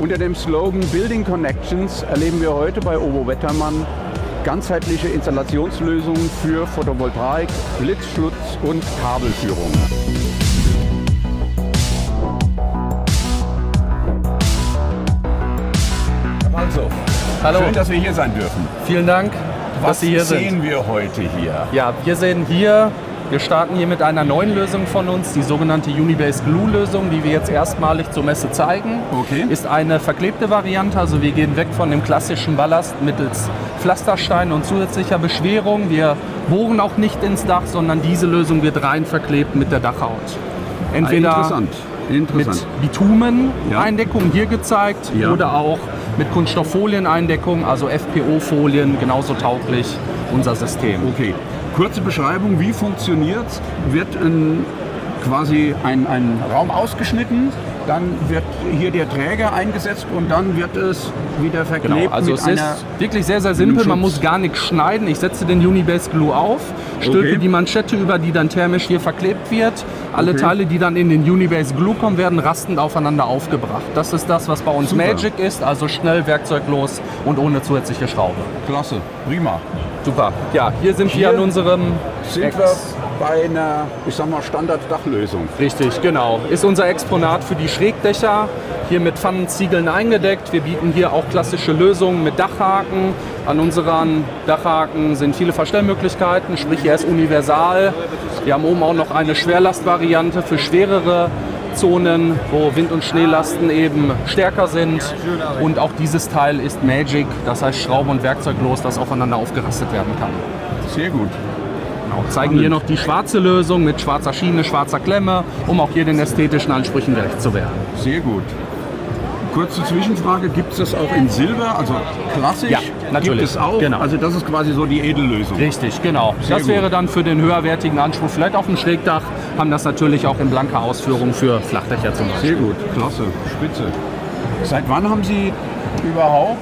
Unter dem Slogan Building Connections erleben wir heute bei Obo Wettermann ganzheitliche Installationslösungen für Photovoltaik, Blitzschutz und Kabelführung. Also, hallo. Schön, dass wir hier sein dürfen. Vielen Dank, dass Sie hier sind. Was sehen wir heute hier? Ja, wir sehen hier, wir starten hier mit einer neuen Lösung von uns, die sogenannte Unibase Glue-Lösung, die wir jetzt erstmalig zur Messe zeigen. Okay. Ist eine verklebte Variante, also wir gehen weg von dem klassischen Ballast mittels Pflasterstein und zusätzlicher Beschwerung. Wir bohren auch nicht ins Dach, sondern diese Lösung wird rein verklebt mit der Dachhaut. Entweder mit Bitumen-Eindeckung hier gezeigt oder auch mit Kunststofffolien-Eindeckung, also FPO-Folien, genauso tauglich unser System. Okay. Kurze Beschreibung, wie funktioniert es? Wird quasi ein Raum ausgeschnitten, dann wird hier der Träger eingesetzt und dann wird es wieder verklebt. Genau, also es ist wirklich sehr, sehr simpel, man muss gar nichts schneiden. Ich setze den Unibase Glue auf, stülpe die Manschette über, die dann thermisch hier verklebt wird. Alle Teile, die dann in den Unibase Glue kommen, werden rastend aufeinander aufgebracht. Das ist das, was bei uns Magic ist, also schnell, werkzeuglos und ohne zusätzliche Schraube. Klasse, prima. Super. Ja, hier sind wir an unserem bei einer, ich sag mal, Standard-Dachlösung. Richtig, genau. Ist unser Exponat für die Schrägdächer, hier mit Pfannenziegeln eingedeckt. Wir bieten hier auch klassische Lösungen mit Dachhaken. An unseren Dachhaken sind viele Verstellmöglichkeiten, sprich er ist universal. Wir haben oben auch noch eine Schwerlastvariante für schwerere Zonen, wo Wind- und Schneelasten eben stärker sind. Und auch dieses Teil ist Magic, das heißt Schrauben- und werkzeuglos, das aufeinander aufgerastet werden kann. Sehr gut. Genau, zeigen hier noch die schwarze Lösung mit schwarzer Schiene, schwarzer Klemme, um auch hier den ästhetischen Ansprüchen gerecht zu werden. Sehr gut. Kurze Zwischenfrage, gibt es das auch in Silber, also klassisch? Ja, natürlich. Gibt es auch? Genau. Also das ist quasi so die Edellösung. Richtig, genau. Sehr das gut. wäre dann für den höherwertigen Anspruch, vielleicht auf dem Schrägdach, haben das natürlich auch in blanker Ausführung für Flachdächer zum Beispiel. Sehr gut, klasse, spitze. Seit wann haben Sie überhaupt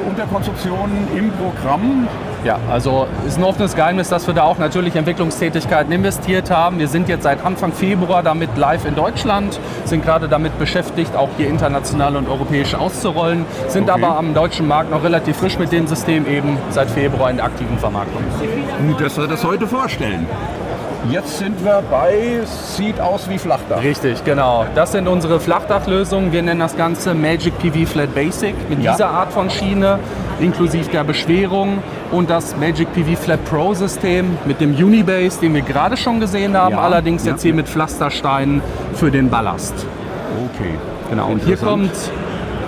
Unterkonstruktionen im Programm? Ja, also ist ein offenes Geheimnis, dass wir da auch natürlich Entwicklungstätigkeiten investiert haben. Wir sind jetzt seit Anfang Februar damit live in Deutschland, sind gerade damit beschäftigt, auch hier international und europäisch auszurollen, sind aber am deutschen Markt noch relativ frisch mit dem System eben seit Februar in der aktiven Vermarktung. Gut, dass wir das heute vorstellen. Jetzt sind wir bei, sieht aus wie Flachdach. Richtig, genau. Das sind unsere Flachdachlösungen. Wir nennen das Ganze Magic PV Flat Basic mit dieser Art von Schiene, inklusive der Beschwerung. Und das Magic PV Flat Pro System mit dem Unibase, den wir gerade schon gesehen haben, allerdings jetzt hier mit Pflastersteinen für den Ballast. Okay. Genau. Und hier kommt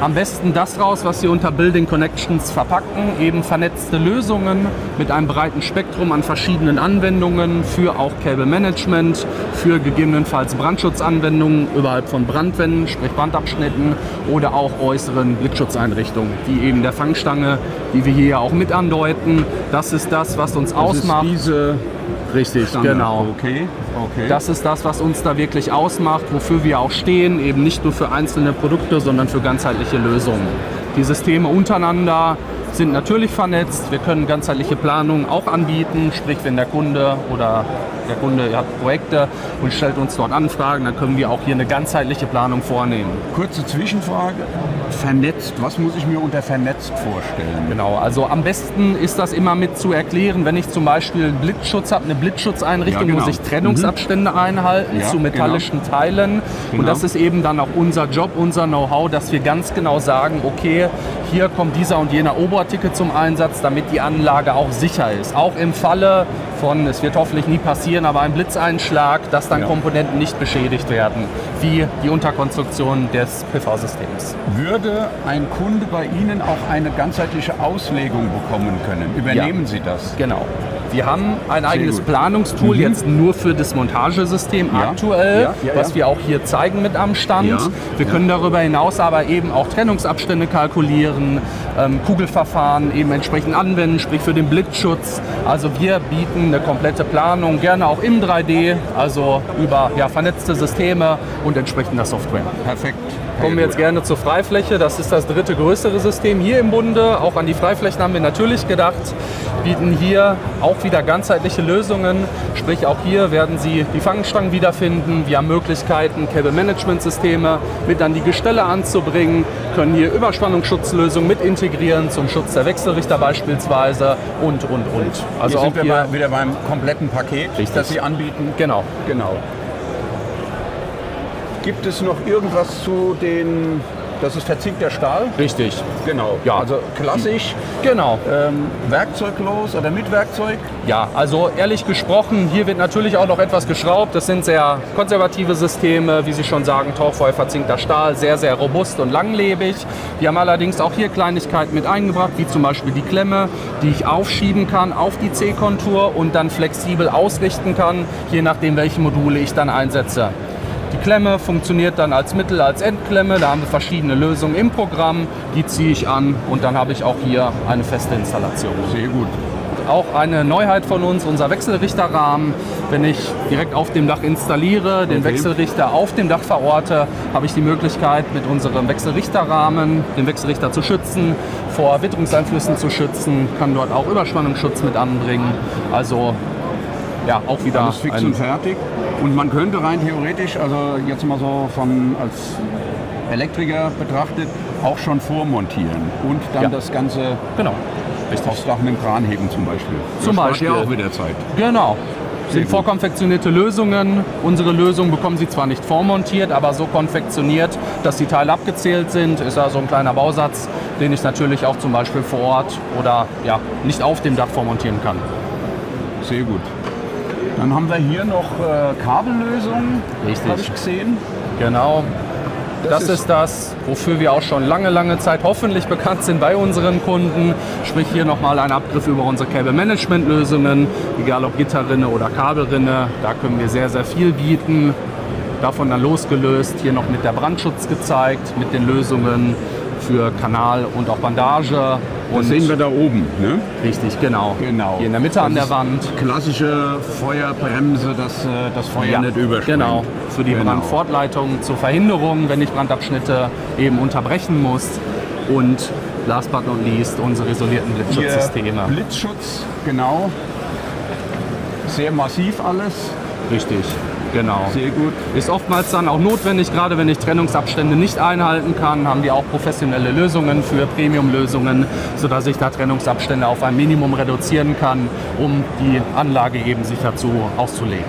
am besten das raus, was wir unter Building Connections verpacken, eben vernetzte Lösungen mit einem breiten Spektrum an verschiedenen Anwendungen für auch Cable Management, für gegebenenfalls Brandschutzanwendungen überhalb von Brandwänden, sprich Brandabschnitten oder auch äußeren Blitzschutzeinrichtungen, wie eben der Fangstange, die wir hier auch mit andeuten. Das ist das, was uns ausmacht. Ist diese Richtig, Standard. genau. Okay. Das ist das, was uns da wirklich ausmacht, wofür wir auch stehen, eben nicht nur für einzelne Produkte, sondern für ganzheitliche Lösungen. Die Systeme untereinander sind natürlich vernetzt. Wir können ganzheitliche Planungen auch anbieten, sprich wenn der Kunde hat Projekte und stellt uns dort Anfragen, dann können wir auch hier eine ganzheitliche Planung vornehmen. Kurze Zwischenfrage, vernetzt, was muss ich mir unter vernetzt vorstellen? Genau, also am besten ist das immer mit zu erklären, wenn ich zum Beispiel einen Blitzschutz habe, eine Blitzschutzeinrichtung, muss ich Trennungsabstände einhalten zu metallischen Teilen. Und das ist eben dann auch unser Job, unser Know-how, dass wir ganz genau sagen, okay, hier kommt dieser und jener Oberartikel zum Einsatz, damit die Anlage auch sicher ist. Auch im Falle von, es wird hoffentlich nie passieren, aber ein Blitzeinschlag, dass dann Komponenten nicht beschädigt werden, wie die Unterkonstruktion des PV-Systems. Würde ein Kunde bei Ihnen auch eine ganzheitliche Auslegung bekommen können? Übernehmen Sie das? Genau. Wir haben ein eigenes Planungstool jetzt nur für das Montagesystem aktuell, was wir auch hier zeigen mit am Stand. Wir können darüber hinaus aber eben auch Trennungsabstände kalkulieren, Kugelverfahren eben entsprechend anwenden, sprich für den Blitzschutz. Also wir bieten eine komplette Planung, gerne auch im 3D, also über vernetzte Systeme und entsprechender Software. Perfekt. Kommen wir jetzt gerne zur Freifläche. Das ist das dritte größere System hier im Bunde. Auch an die Freiflächen haben wir natürlich gedacht. Bieten hier auch wieder ganzheitliche Lösungen. Sprich, auch hier werden Sie die Fangstangen wiederfinden. Wir haben Möglichkeiten, Cable-Management-Systeme mit an die Gestelle anzubringen, können hier Überspannungsschutzlösungen mit integrieren zum Schutz der Wechselrichter beispielsweise und. Also auch hier wieder beim kompletten Paket, das Sie anbieten. Genau. Gibt es noch irgendwas zu den, das ist verzinkter Stahl? Richtig. Genau. Ja. Also klassisch. Genau. Werkzeuglos oder mit Werkzeug? Ja, also ehrlich gesprochen, hier wird natürlich auch noch etwas geschraubt. Das sind sehr konservative Systeme, wie Sie schon sagen, torfvoll verzinkter Stahl, sehr, sehr robust und langlebig. Wir haben allerdings auch hier Kleinigkeiten mit eingebracht, wie zum Beispiel die Klemme, die ich aufschieben kann auf die C-Kontur und dann flexibel ausrichten kann, je nachdem, welche Module ich dann einsetze. Die Klemme funktioniert dann als Mittel-, als Endklemme. Da haben wir verschiedene Lösungen im Programm. Die ziehe ich an und dann habe ich auch hier eine feste Installation. Sehr gut. Auch eine Neuheit von uns, unser Wechselrichterrahmen. Wenn ich direkt auf dem Dach installiere, den Wechselrichter auf dem Dach verorte, habe ich die Möglichkeit, mit unserem Wechselrichterrahmen den Wechselrichter zu schützen, vor Witterungseinflüssen zu schützen, kann dort auch Überspannungsschutz mit anbringen. Also ja, auch wieder alles fix und fertig. Und man könnte rein theoretisch, also jetzt mal so als Elektriker betrachtet, auch schon vormontieren und dann das Ganze aufs Dach mit dem Kran heben zum Beispiel. Zum Beispiel. Ja auch wieder Zeit. Genau. Sind vorkonfektionierte Lösungen. Unsere Lösung bekommen Sie zwar nicht vormontiert, aber so konfektioniert, dass die Teile abgezählt sind. Ist also ein kleiner Bausatz, den ich natürlich auch zum Beispiel vor Ort oder nicht auf dem Dach vormontieren kann. Sehr gut. Dann haben wir hier noch Kabellösungen, habe ich gesehen. Genau. Das ist das, wofür wir auch schon lange Zeit hoffentlich bekannt sind bei unseren Kunden. Sprich hier nochmal ein Abgriff über unsere Cable-Management-Lösungen, egal ob Gitterrinne oder Kabelrinne. Da können wir sehr, sehr viel bieten. Davon dann losgelöst, hier noch mit der Brandschutz gezeigt, mit den Lösungen für Kanal und auch Bandage. Das sehen wir da oben, ne? Richtig, genau. Hier in der Mitte an der Wand. Klassische Feuerbremse, dass das Feuer nicht überspringt. Genau, für die Brandfortleitung zur Verhinderung, wenn ich Brandabschnitte eben unterbrechen muss. Und last but not least unsere isolierten Blitzschutzsysteme. Blitzschutz, genau. Sehr massiv alles. Richtig. Genau. Sehr gut. Ist oftmals dann auch notwendig, gerade wenn ich Trennungsabstände nicht einhalten kann, haben die auch professionelle Lösungen für Premium-Lösungen, sodass ich da Trennungsabstände auf ein Minimum reduzieren kann, um die Anlage eben sicher auszulegen.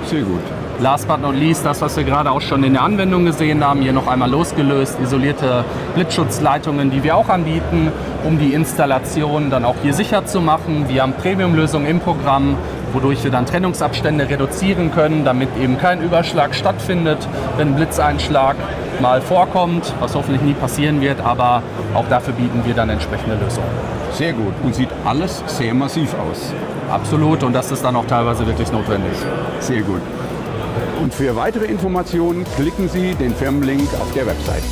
Sehr gut. Last but not least, das, was wir gerade auch schon in der Anwendung gesehen haben, hier noch einmal losgelöst, isolierte Blitzschutzleitungen, die wir auch anbieten, um die Installation dann auch hier sicher zu machen. Wir haben Premium-Lösungen im Programm, wodurch wir dann Trennungsabstände reduzieren können, damit eben kein Überschlag stattfindet, wenn ein Blitzeinschlag mal vorkommt, was hoffentlich nie passieren wird, aber auch dafür bieten wir dann entsprechende Lösungen. Sehr gut und sieht alles sehr massiv aus. Absolut und das ist dann auch teilweise wirklich notwendig. Sehr gut. Und für weitere Informationen klicken Sie den Firmenlink auf der Website.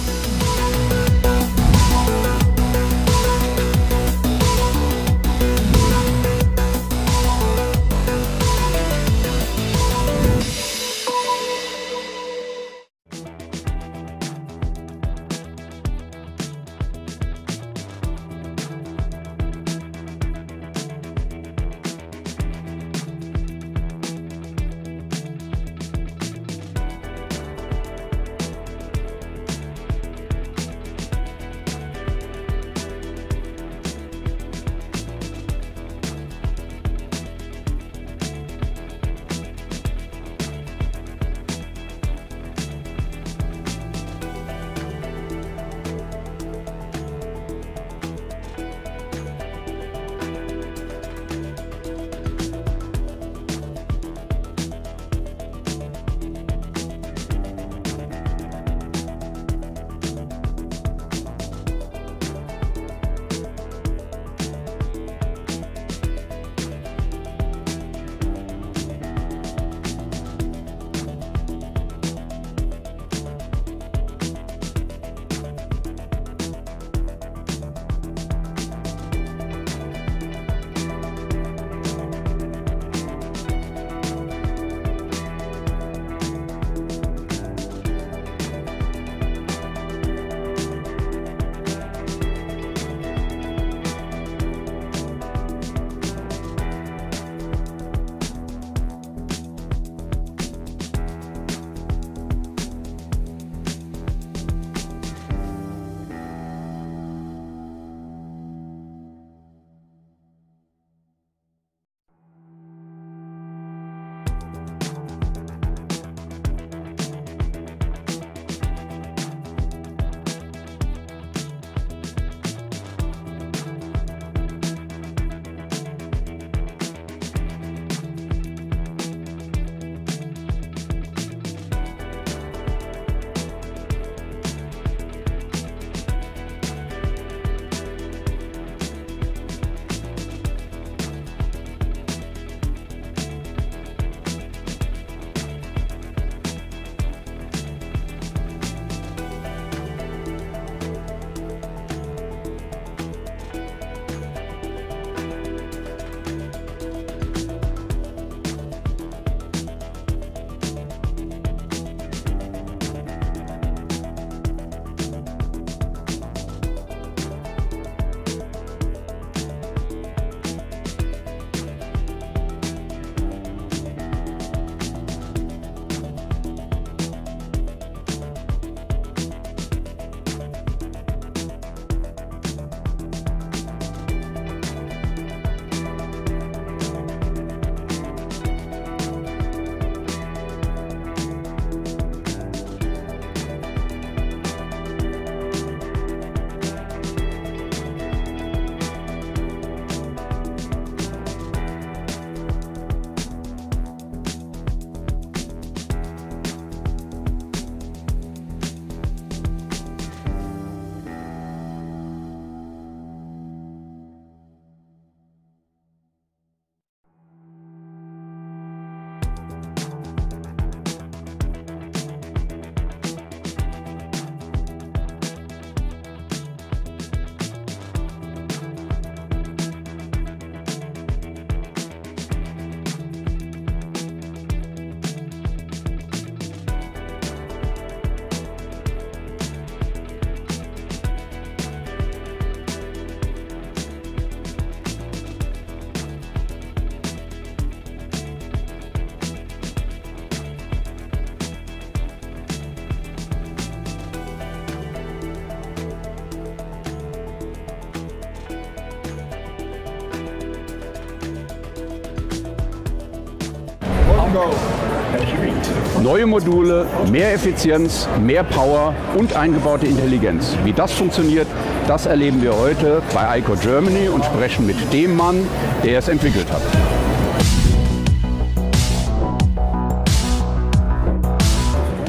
Neue Module, mehr Effizienz, mehr Power und eingebaute Intelligenz. Wie das funktioniert, das erleben wir heute bei ICO Germany und sprechen mit dem Mann, der es entwickelt hat.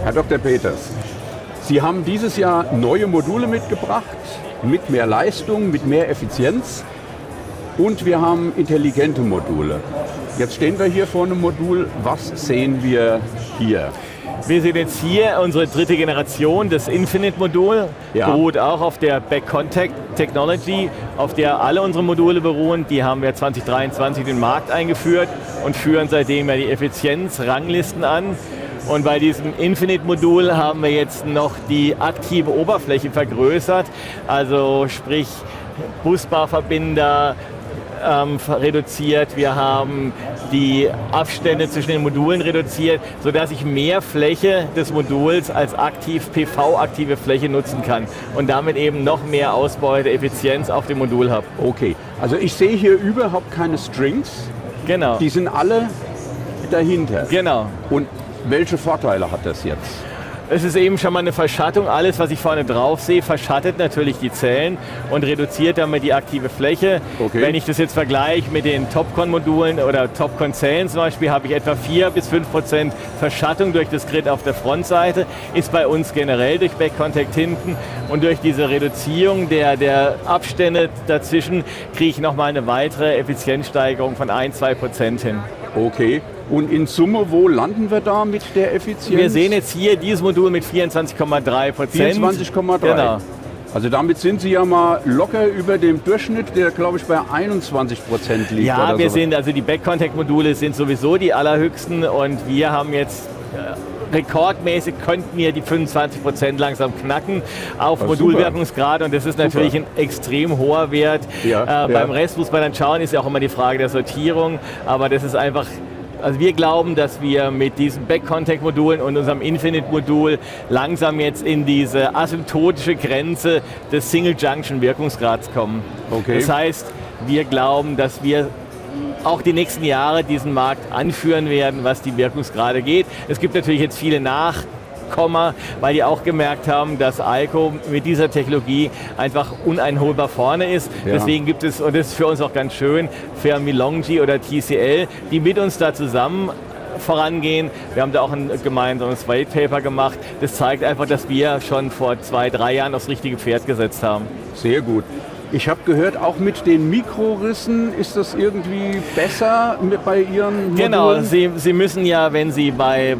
Herr Dr. Peters, Sie haben dieses Jahr neue Module mitgebracht, mit mehr Leistung, mit mehr Effizienz und wir haben intelligente Module. Jetzt stehen wir hier vor einem Modul. Was sehen wir hier? Wir sehen jetzt hier unsere dritte Generation, das Infinite-Modul, beruht auch auf der Back-Contact Technology, auf der alle unsere Module beruhen. Die haben wir 2023 in den Markt eingeführt und führen seitdem ja die Effizienz-Ranglisten an. Und bei diesem Infinite-Modul haben wir jetzt noch die aktive Oberfläche vergrößert, also sprich Busbarverbinder reduziert, wir haben die Abstände zwischen den Modulen reduziert, sodass ich mehr Fläche des Moduls als aktiv PV-aktive Fläche nutzen kann und damit eben noch mehr Ausbeute, Effizienz auf dem Modul habe. Okay, also ich sehe hier überhaupt keine Strings. Genau. Die sind alle dahinter. Genau. Und welche Vorteile hat das jetzt? Es ist eben schon mal eine Verschattung. Alles, was ich vorne drauf sehe, verschattet natürlich die Zellen und reduziert damit die aktive Fläche. Okay. Wenn ich das jetzt vergleiche mit den Topcon-Modulen oder Topcon-Zellen zum Beispiel, habe ich etwa 4 bis 5% Verschattung durch das Grid auf der Frontseite. Ist bei uns generell durch Back-Contact hinten. Und durch diese Reduzierung der Abstände dazwischen kriege ich nochmal eine weitere Effizienzsteigerung von 1-2% hin. Okay. Und in Summe, wo landen wir da mit der Effizienz? Wir sehen jetzt hier dieses Modul mit 24,3%. 24,3%. Genau. Also damit sind Sie ja mal locker über dem Durchschnitt, der glaube ich bei 21% liegt. Ja, oder wir so. sind, also die Back-Contact-Module sind sowieso die allerhöchsten und wir haben jetzt rekordmäßig könnten wir die 25% langsam knacken auf Modulwirkungsgrad und das ist natürlich ein extrem hoher Wert. Beim Rest muss man dann schauen, ist ja auch immer die Frage der Sortierung, aber das ist einfach. Also wir glauben, dass wir mit diesen Back-Contact-Modulen und unserem Infinite-Modul langsam jetzt in diese asymptotische Grenze des Single-Junction-Wirkungsgrads kommen. Okay. Das heißt, wir glauben, dass wir auch die nächsten Jahre diesen Markt anführen werden, was die Wirkungsgrade geht. Es gibt natürlich jetzt viele Nachkommer, weil die auch gemerkt haben, dass ICO mit dieser Technologie einfach uneinholbar vorne ist. Ja. Deswegen gibt es, und das ist für uns auch ganz schön, Firmen wie LONGi oder TCL, die mit uns da zusammen vorangehen. Wir haben da auch ein gemeinsames White Paper gemacht. Das zeigt einfach, dass wir schon vor 2-3 Jahren aufs richtige Pferd gesetzt haben. Sehr gut. Ich habe gehört, auch mit den Mikrorissen ist das irgendwie besser bei Ihren Modulen? Genau, Sie müssen ja, wenn Sie bei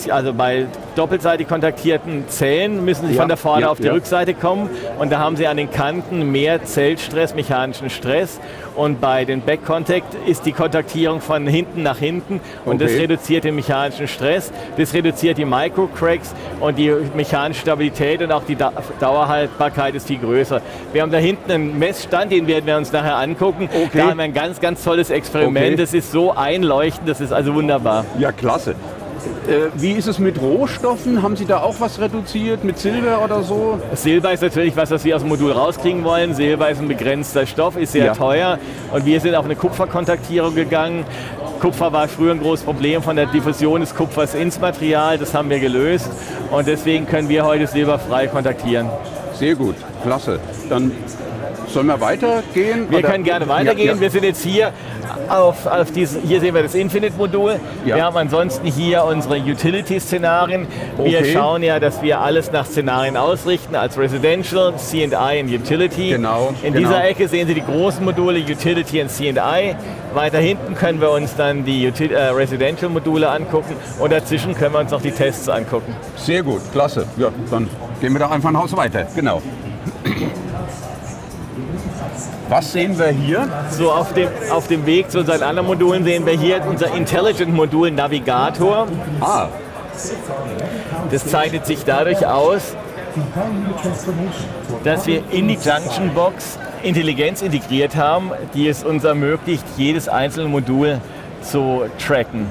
also bei doppelseitig kontaktierten Zellen, müssen Sie von der Vorder- auf die Rückseite kommen und da haben Sie an den Kanten mehr Zellstress, mechanischen Stress und bei den Back-Contact ist die Kontaktierung von hinten nach hinten und das reduziert den mechanischen Stress, das reduziert die Microcracks und die mechanische Stabilität und auch die Dauerhaltbarkeit ist viel größer. Wir haben da hinten einen Messstand, den werden wir uns nachher angucken. Da haben wir ein ganz, ganz tolles Experiment. Das ist so einleuchtend, das ist also wunderbar. Ja, klasse. Wie ist es mit Rohstoffen? Haben Sie da auch was reduziert mit Silber oder so? Silber ist natürlich was wir aus dem Modul rauskriegen wollen. Silber ist ein begrenzter Stoff, ist sehr teuer und wir sind auf eine Kupferkontaktierung gegangen. Kupfer war früher ein großes Problem von der Diffusion des Kupfers ins Material, das haben wir gelöst und deswegen können wir heute silberfrei kontaktieren. Sehr gut, klasse. Dann sollen wir weitergehen? Wir können gerne weitergehen. Wir sind jetzt hier hier sehen wir das Infinite-Modul. Wir haben ansonsten hier unsere Utility-Szenarien. Wir schauen ja, dass wir alles nach Szenarien ausrichten, als Residential, C&I und Utility. In dieser Ecke sehen Sie die großen Module Utility und C&I. Weiter hinten können wir uns dann die Residential-Module angucken und dazwischen können wir uns noch die Tests angucken. Sehr gut, klasse. Ja, dann gehen wir da einfach ein Haus weiter. Genau. Was sehen wir hier? So auf dem Weg zu unseren anderen Modulen sehen wir hier unser Intelligent-Modul Navigator. Das zeichnet sich dadurch aus, dass wir in die Junction Box Intelligenz integriert haben, die es uns ermöglicht, jedes einzelne Modul zu tracken.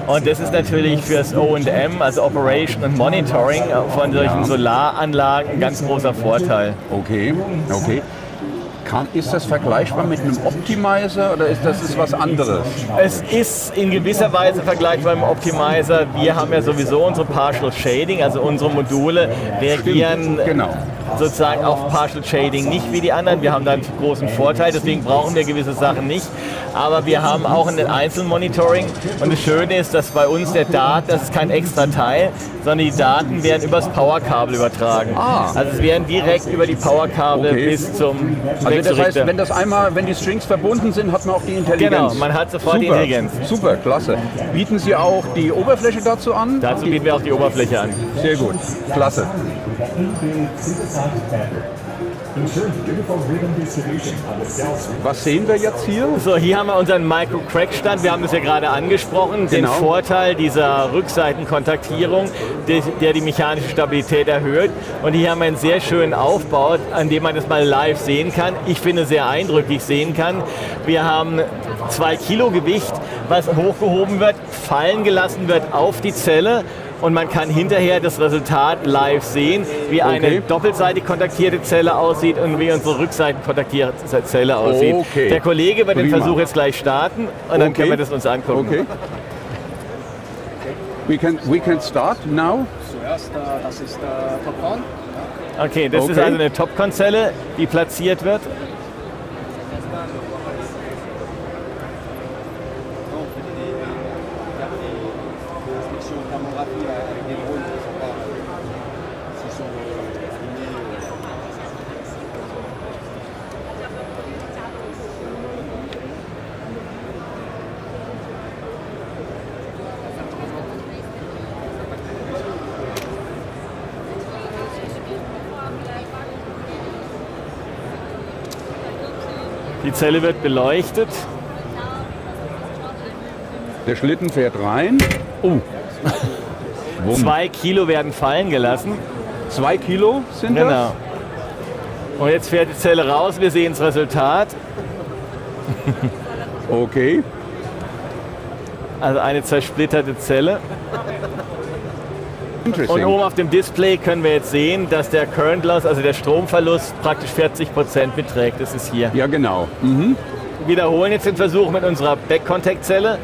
Und das ist natürlich fürs O&M, also Operation und Monitoring von solchen Solaranlagen ein ganz großer Vorteil. Okay. Ist das vergleichbar mit einem Optimizer oder ist das was anderes? Es ist in gewisser Weise vergleichbar mit dem Optimizer. Wir haben ja sowieso unsere Partial Shading, also unsere Module reagieren sozusagen auf Partial Shading nicht wie die anderen. Wir haben da einen großen Vorteil, deswegen brauchen wir gewisse Sachen nicht. Aber wir haben auch ein Einzelmonitoring und das Schöne ist, dass bei uns das ist kein extra Teil, sondern die Daten werden übers Powerkabel übertragen. Also es werden direkt über die Powerkabel bis zum Also das heißt, wenn die Strings verbunden sind, hat man auch die Intelligenz. Genau, man hat sofort die Intelligenz. Super, klasse. Bieten Sie auch die Oberfläche dazu an? Dazu bieten wir auch die Oberfläche an. Sehr gut, klasse. Was sehen wir jetzt hier? So, hier haben wir unseren Micro-Crack-Stand. Wir haben das ja gerade angesprochen. Den Vorteil dieser Rückseitenkontaktierung, der die mechanische Stabilität erhöht. Und hier haben wir einen sehr schönen Aufbau, an dem man das mal live sehen kann. Ich finde, sehr eindrücklich sehen kann. Wir haben 2 Kilo Gewicht, was hochgehoben wird, fallen gelassen wird auf die Zelle. Und man kann hinterher das Resultat live sehen, wie eine doppelseitig kontaktierte Zelle aussieht und wie unsere rückseitig kontaktierte Zelle aussieht. Der Kollege wird den Versuch jetzt gleich starten und dann können wir das uns angucken. We can start now. Zuerst, das ist der Topcon. Okay, das ist also eine Topcon-Zelle, die platziert wird. Die Zelle wird beleuchtet. Der Schlitten fährt rein. 2 Kilo werden fallen gelassen. 2 Kilo sind das? Genau. Und jetzt fährt die Zelle raus. Wir sehen das Resultat. Okay. Also eine zersplitterte Zelle. Und oben auf dem Display können wir jetzt sehen, dass der Current Loss, also der Stromverlust, praktisch 40% beträgt. Das ist hier. Ja, genau. Wir wiederholen jetzt den Versuch mit unserer Back-Contact-Zelle.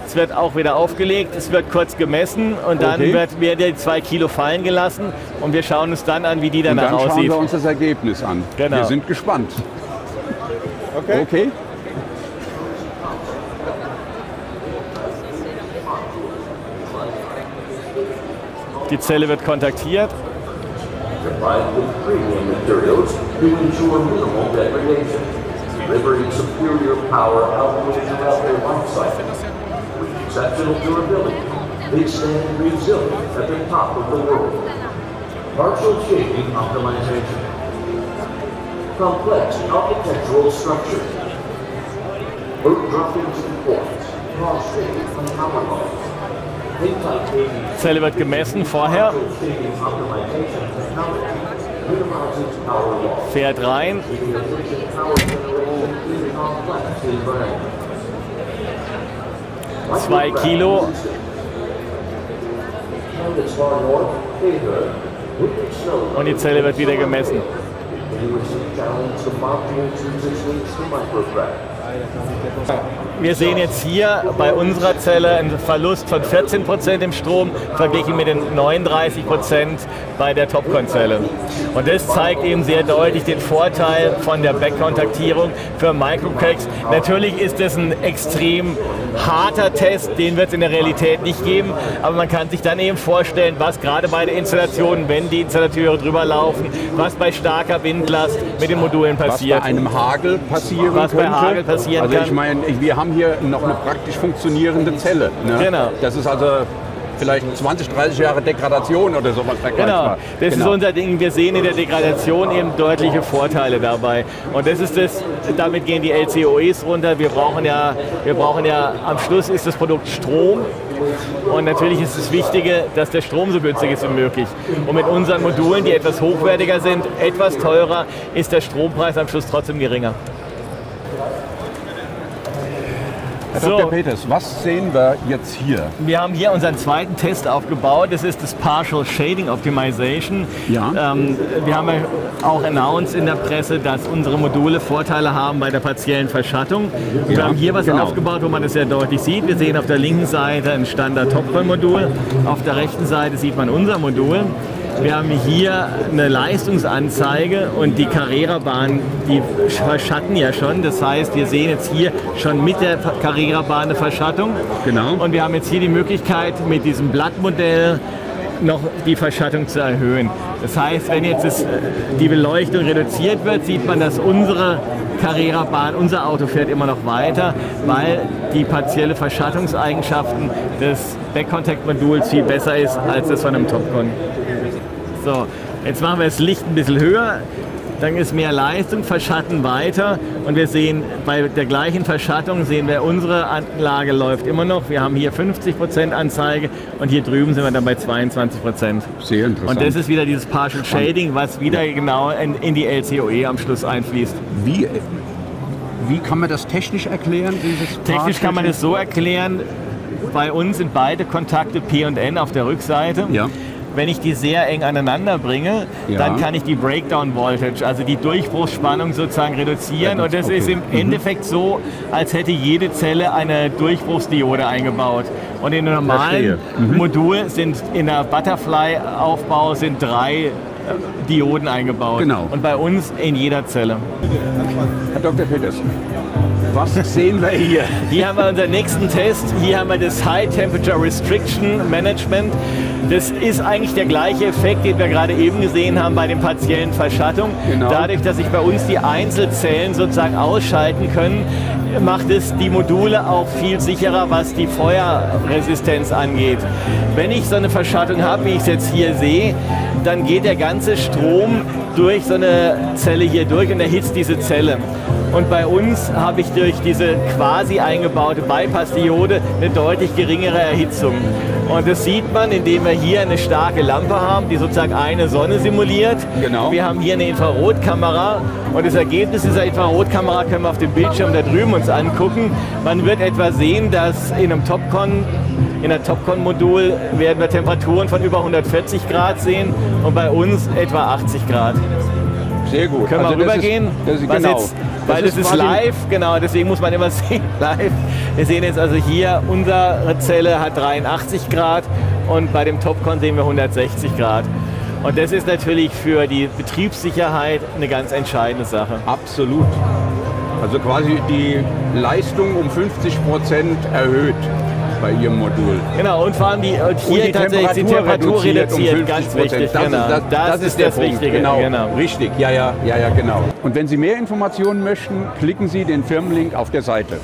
Es wird auch wieder aufgelegt, es wird kurz gemessen und dann werden die 2 Kilo fallen gelassen und wir schauen uns dann an, wie die danach aussieht. Und dann schauen wir uns das Ergebnis an. Genau. Wir sind gespannt. Okay. Die Zelle wird kontaktiert. Exceptional durability, big stand resilient at the top of the world. Partial shading optimization. Complex architectural structure. Boot dropping supports. Cross shading and power lines. Die Zelle wird gemessen vorher. Fährt rein. 2 Kilo. Und die Zelle wird wieder gemessen. Wir sehen jetzt hier bei unserer Zelle einen Verlust von 14% im Strom, verglichen mit den 39% bei der Topcon-Zelle. Und das zeigt eben sehr deutlich den Vorteil von der Backkontaktierung für Microcracks. Natürlich ist das ein extrem harter Test, den wird es in der Realität nicht geben, aber man kann sich dann eben vorstellen, was gerade bei der Installation, wenn die Installateure drüber laufen, was bei starker Windlast mit den Modulen passiert. Was bei einem Hagel passieren was könnte. Bei Hagel passieren also kann. Ich meine, wir haben hier noch eine praktisch funktionierende Zelle. Ne? Genau. Das ist also vielleicht 20, 30 Jahre Degradation oder sowas vergleichbar. Genau, das ist unser Ding. Wir sehen in der Degradation eben deutliche Vorteile dabei. Und das ist das, damit gehen die LCOEs runter. Wir brauchen ja, am Schluss ist das Produkt Strom. Und natürlich ist das Wichtige, dass der Strom so günstig ist wie möglich. Und mit unseren Modulen, die etwas hochwertiger sind, etwas teurer, ist der Strompreis am Schluss trotzdem geringer. Herr Dr. Peters, was sehen wir jetzt hier? Wir haben hier unseren zweiten Test aufgebaut. Das ist das Partial Shading Optimization. Ja. Wir haben ja auch announced in der Presse, dass unsere Module Vorteile haben bei der partiellen Verschattung. Wir haben hier was aufgebaut, wo man das sehr deutlich sieht. Wir sehen auf der linken Seite ein Standard-Topcon-Modul. Auf der rechten Seite sieht man unser Modul. Wir haben hier eine Leistungsanzeige und die Carrera-Bahn, die verschatten ja schon. Das heißt, wir sehen jetzt hier schon mit der Carrera-Bahn eine Verschattung. Genau. Und wir haben jetzt hier die Möglichkeit, mit diesem Blattmodell noch die Verschattung zu erhöhen. Das heißt, wenn jetzt die Beleuchtung reduziert wird, sieht man, dass unsere Carrera-Bahn, unser Auto fährt immer noch weiter, weil die partielle Verschattungseigenschaften des Back-Contact-Moduls viel besser ist als das von einem Topcon. So, jetzt machen wir das Licht ein bisschen höher, dann ist mehr Leistung, verschatten weiter und wir sehen, bei der gleichen Verschattung sehen wir, unsere Anlage läuft immer noch. Wir haben hier 50% Anzeige und hier drüben sind wir dann bei 22%. Sehr interessant. Und das ist wieder dieses Partial Shading, was wieder genau in die LCOE am Schluss einfließt. Wie kann man das technisch erklären? Technisch kann man das so erklären, bei uns sind beide Kontakte P und N auf der Rückseite. Ja. Wenn ich die sehr eng aneinander bringe, dann kann ich die Breakdown Voltage, also die Durchbruchsspannung sozusagen reduzieren. Und das ist im Endeffekt so, als hätte jede Zelle eine Durchbruchsdiode eingebaut. Und in einem normalen Modul sind in der Butterfly-Aufbau sind 3 Dioden eingebaut. Genau. Und bei uns in jeder Zelle. Herr Dr. Peters, was sehen wir hier? Hier haben wir unseren nächsten Test. Hier haben wir das High Temperature Restriction Management. Das ist eigentlich der gleiche Effekt, den wir gerade eben gesehen haben bei den partiellen Verschattung. Genau. Dadurch, dass sich bei uns die Einzelzellen sozusagen ausschalten können, macht es die Module auch viel sicherer, was die Feuerresistenz angeht. Wenn ich so eine Verschattung habe, wie ich es jetzt hier sehe, dann geht der ganze Strom durch so eine Zelle hier durch und erhitzt diese Zelle. Und bei uns habe ich durch diese quasi eingebaute Bypass-Diode eine deutlich geringere Erhitzung. Und das sieht man, indem wir hier eine starke Lampe haben, die sozusagen eine Sonne simuliert. Genau. Wir haben hier eine Infrarotkamera und das Ergebnis dieser Infrarotkamera können wir auf dem Bildschirm da drüben uns angucken. Man wird etwa sehen, dass in einem Topcon-Modul werden wir Temperaturen von über 140 Grad sehen und bei uns etwa 80 Grad. Sehr gut. Können wir rübergehen? Weil das ist live, genau, deswegen muss man immer sehen, live. Wir sehen jetzt also hier, unsere Zelle hat 83 Grad und bei dem Topcon sehen wir 160 Grad. Und das ist natürlich für die Betriebssicherheit eine ganz entscheidende Sache. Absolut. Also quasi die Leistung um 50% erhöht bei Ihrem Modul. Genau, und vor allem hier tatsächlich die Temperatur reduziert, ganz wichtig. Das ist das Wichtige. Genau. Richtig, ja, genau. Und wenn Sie mehr Informationen möchten, klicken Sie den Firmenlink auf der Seite.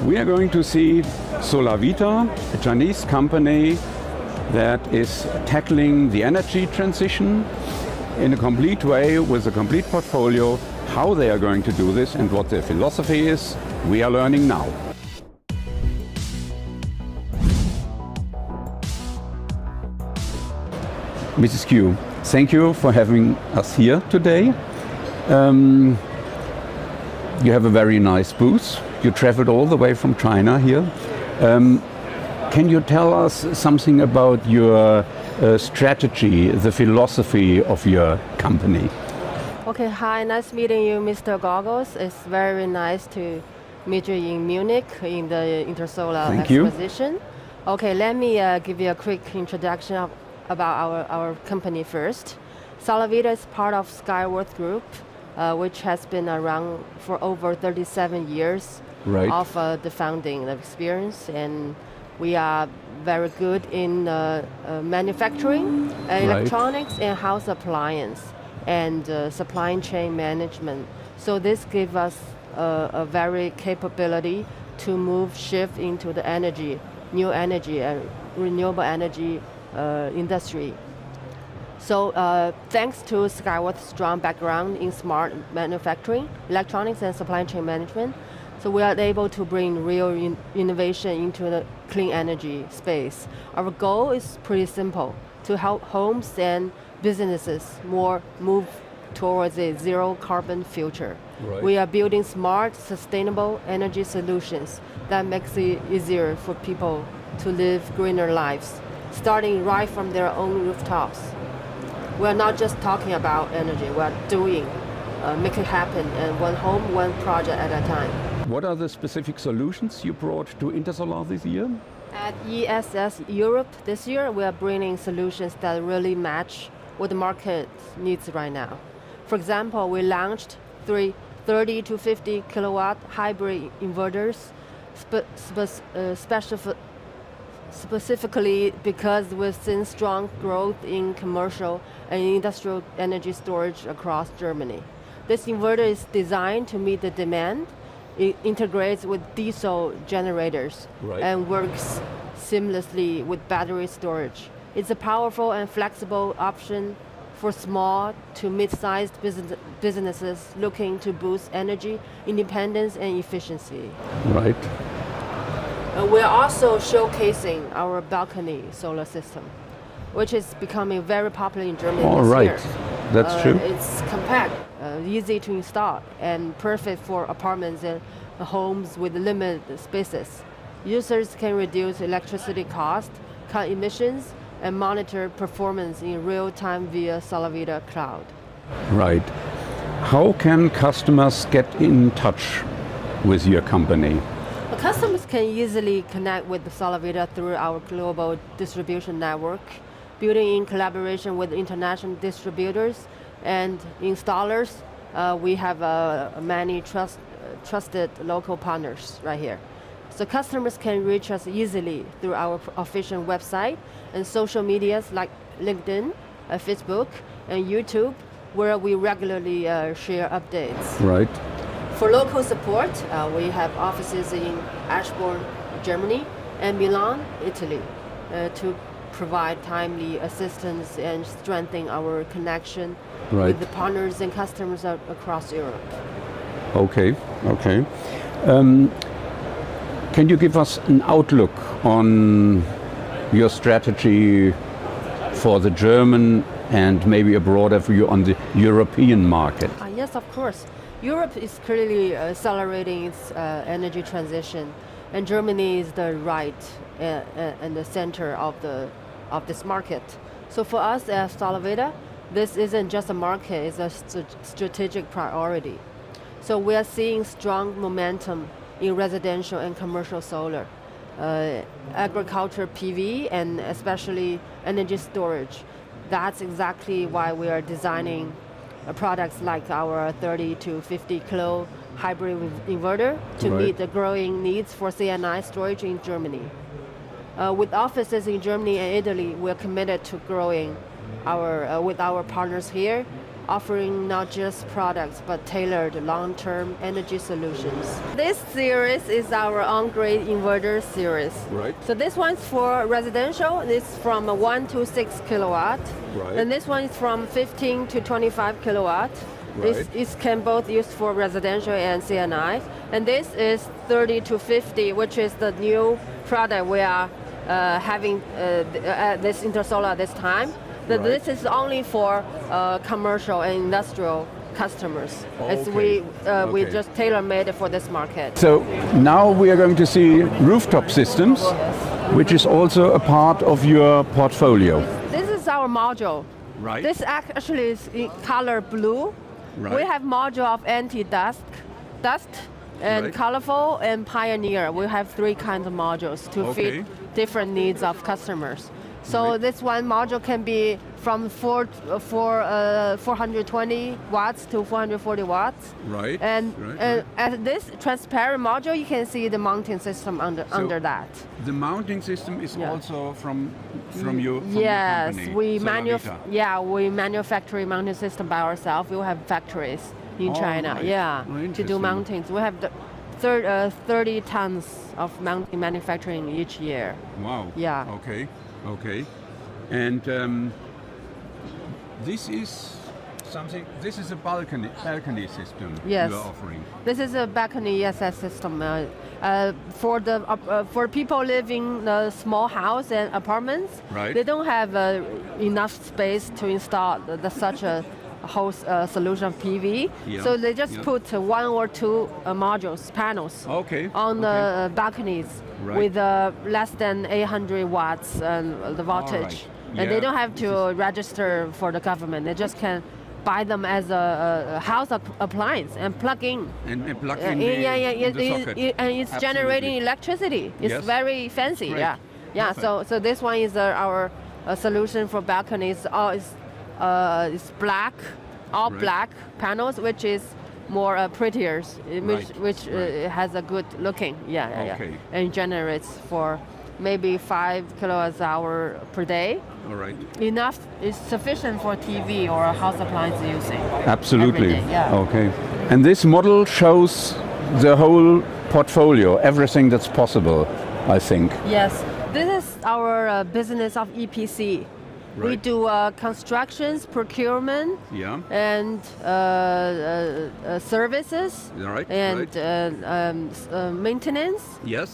We are going to see SolarVita, a Chinese company that is tackling the energy transition in a complete way with a complete portfolio. How they are going to do this and what their philosophy is, we are learning now. Mrs. Q, thank you for having us here today. You have a very nice booth. You traveled all the way from China here. Can you tell us something about your strategy, the philosophy of your company? Okay, hi, nice meeting you, Mr. Goggles. It's very nice to meet you in Munich in the Intersolar exposition. Okay, let me give you a quick introduction about our company first. SolarVita is part of Skyworth Group, which has been around for over 37 years of the founding experience, and we are very good in manufacturing, electronics, and house appliance, and supply chain management. So this gives us a very capability to shift into the new energy and renewable energy industry. So thanks to Skyworth's strong background in smart manufacturing, electronics, and supply chain management, so we are able to bring real innovation into the clean energy space. Our goal is pretty simple, to help homes and businesses move towards a zero carbon future. We are building smart, sustainable energy solutions that makes it easier for people to live greener lives, starting right from their own rooftops. We're not just talking about energy, we're doing, make it happen, and one home, one project at a time. What are the specific solutions you brought to Intersolar this year? At ESS Europe this year, we are bringing solutions that really match what the market needs right now. For example, we launched 30 to 50 kilowatt hybrid inverters, specifically because we've seen strong growth in commercial and industrial energy storage across Germany. This inverter is designed to meet the demand. It integrates with diesel generators and works seamlessly with battery storage. It's a powerful and flexible option for small to mid-sized businesses looking to boost energy independence and efficiency. We're also showcasing our balcony solar system, which is becoming very popular in Germany this year. That's true. It's compact, easy to install, and perfect for apartments and homes with limited spaces. Users can reduce electricity cost, cut emissions, and monitor performance in real time via SolarVita Cloud. Right. How can customers get in touch with your company? Well, customers can easily connect with the SolarVita through our global distribution network, building in collaboration with international distributors and installers. We have many trusted local partners right here. So customers can reach us easily through our official website and social medias like LinkedIn, Facebook, and YouTube, where we regularly share updates. For local support, we have offices in Ashburn, Germany, and Milan, Italy, to provide timely assistance and strengthen our connection with the partners and customers across Europe. Okay. Can you give us an outlook on your strategy for the German and maybe a broader view on the European market? Yes, of course. Europe is clearly accelerating its energy transition, and Germany is the and the center of this market. So for us at SolarVita, this isn't just a market, it's a strategic priority. So we are seeing strong momentum in residential and commercial solar, agriculture PV, and especially energy storage. That's exactly why we are designing products like our 30 to 50 kilo hybrid inverter to meet the growing needs for C&I storage in Germany. With offices in Germany and Italy, we're committed to growing with our partners here offering not just products but tailored long-term energy solutions. This series is our on-grid inverter series. Right. So this one's for residential. This from 1 to 6 kilowatt. Right. And this one is from 15 to 25 kilowatt. Right. This can both use for residential and CNI. And this is 30 to 50, which is the new product we are having this Intersolar this time. Right. This is only for commercial and industrial customers. Okay. We just tailor-made it for this market. So now we are going to see rooftop systems, which is also a part of your portfolio. This is our module. Right. This actually is in color blue. Right. We have module of anti-dust, and right. colorful and pioneer. We have 3 kinds of modules to fit different needs of customers. So this one module can be from 420 watts to 440 watts. Right. And as this transparent module, you can see the mounting system under that. The mounting system is also from you. From yes, your company, we manufacture mounting system by ourselves. We have factories in China, to do mountings. We have 30 tons of mounting manufacturing each year. Wow. Yeah. Okay. Okay. And this is something. This is a balcony system you are offering. This is a balcony ESS system for people living in a small house and apartments. Right. They don't have enough space to install such a whole solution of PV. Yeah. So they just put 1 or 2 panels on the balconies with less than 800 watts the voltage. And they don't have to register for the government. They just can buy them as a house appliance and plug in. And plug in the socket. And it's generating electricity. It's very fancy. Great. Yeah. So this one is our solution for balconies. It's black, black panels, which is more prettier, which has a good looking. And generates for maybe 5 kilowatts hour per day. All right. Enough is sufficient for TV or house appliance using. Absolutely. Every day, Okay. And this model shows the whole portfolio, everything that's possible, I think. Yes. This is our business of EPC. Right. We do constructions, procurement, and services, and maintenance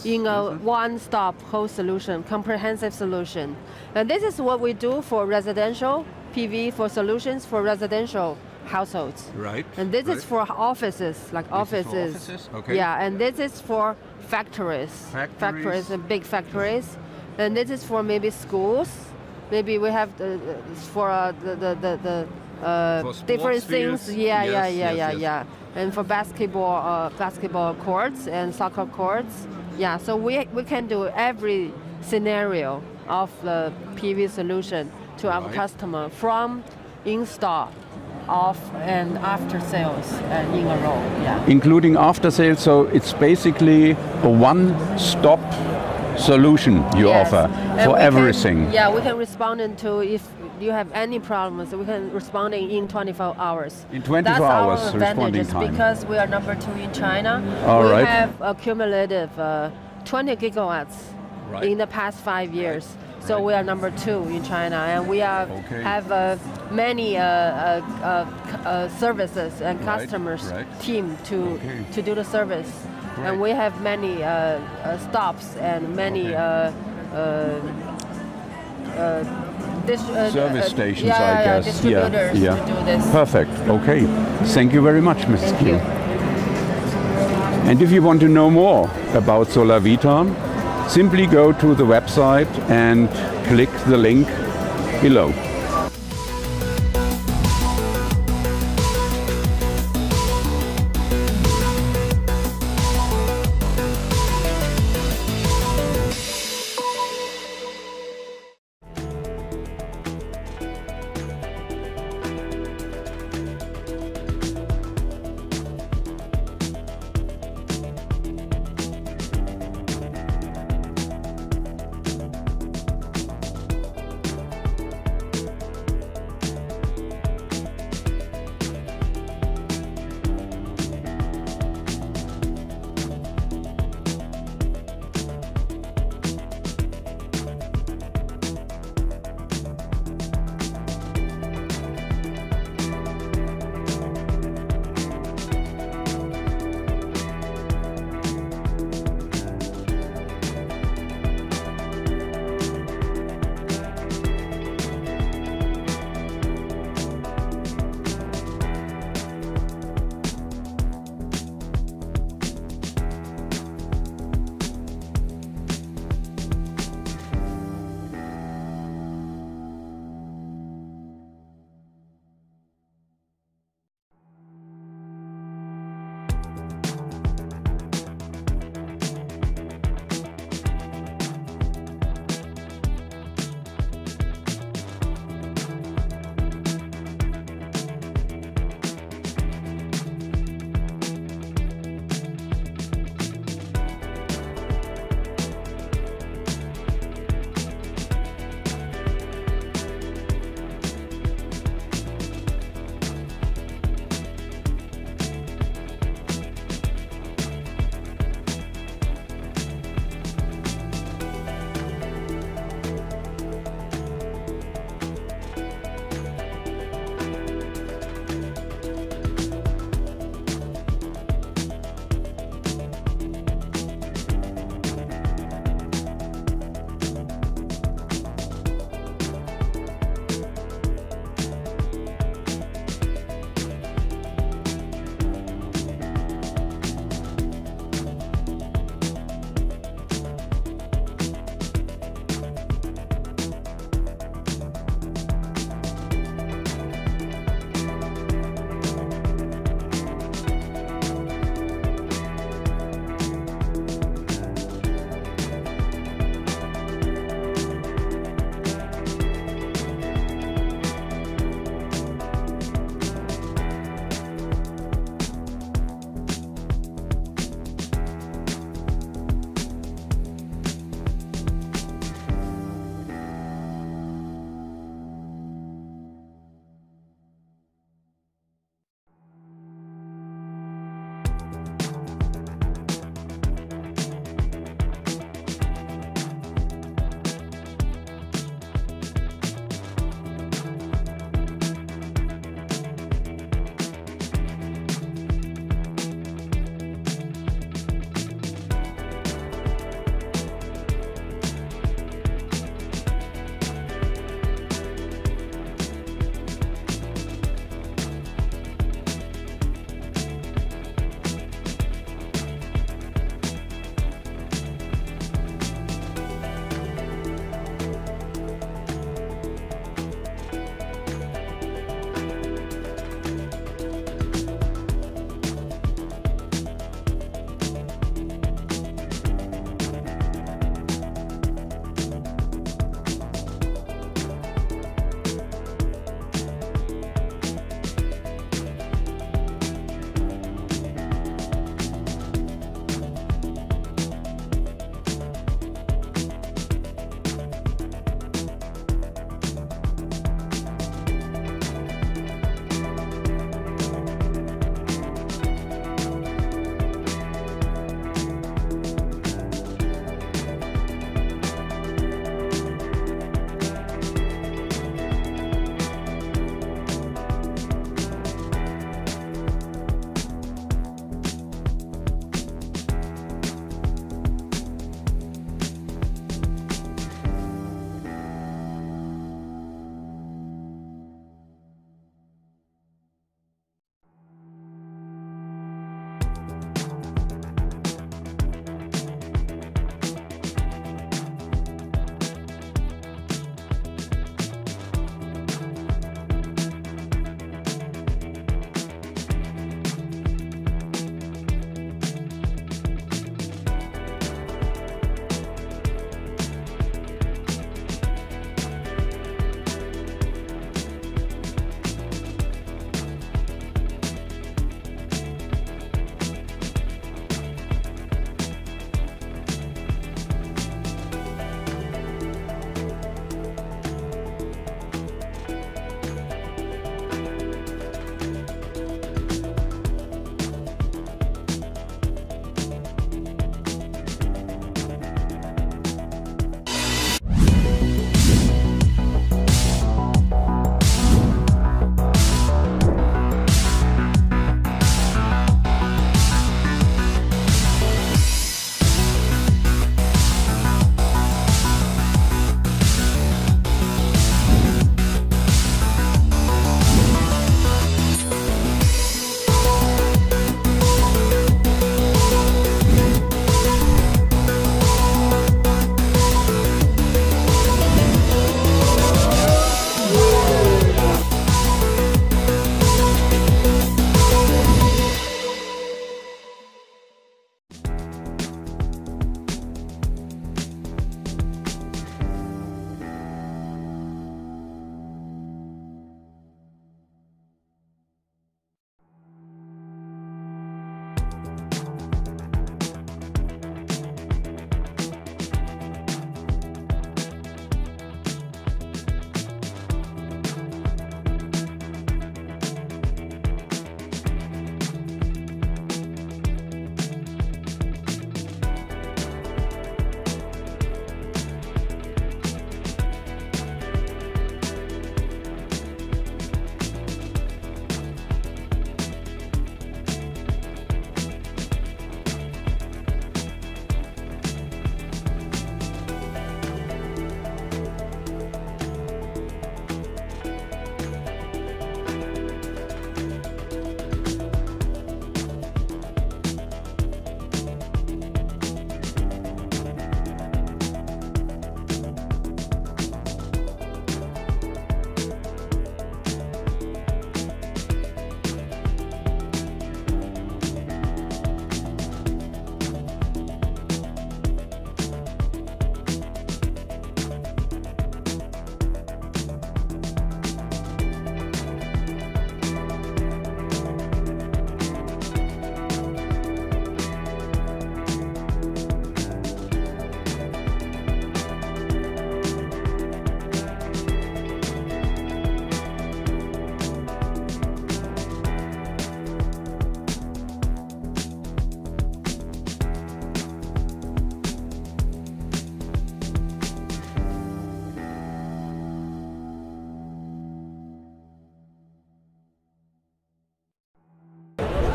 in a one-stop whole solution, comprehensive solution. And this is what we do for residential PV, for solutions for residential households. Right. And this is for offices, like offices. Okay. Yeah, and this is for factories and big factories. And this is for maybe schools. Maybe we have for different things. Yeah. And for basketball courts and soccer courts. Yeah. So we can do every scenario of the PV solution to our customer, from install, off and after sales in a row. Yeah. Including after sales. So it's basically a one-stop solution you offer for everything. We can respond to if you have any problems. We can respond in 24 hours. In 24 hours responding time. Because we are number 2 in China. We have accumulative 20 gigawatts in the past 5 years. So we are number 2 in China, and we have many services and customers team to do the service. Great. And we have many stops and many service stations, I guess. Distributors to do this. Perfect. Okay. Thank you very much, Mrs. Kiel. And if you want to know more about SolarVita, simply go to the website and click the link below.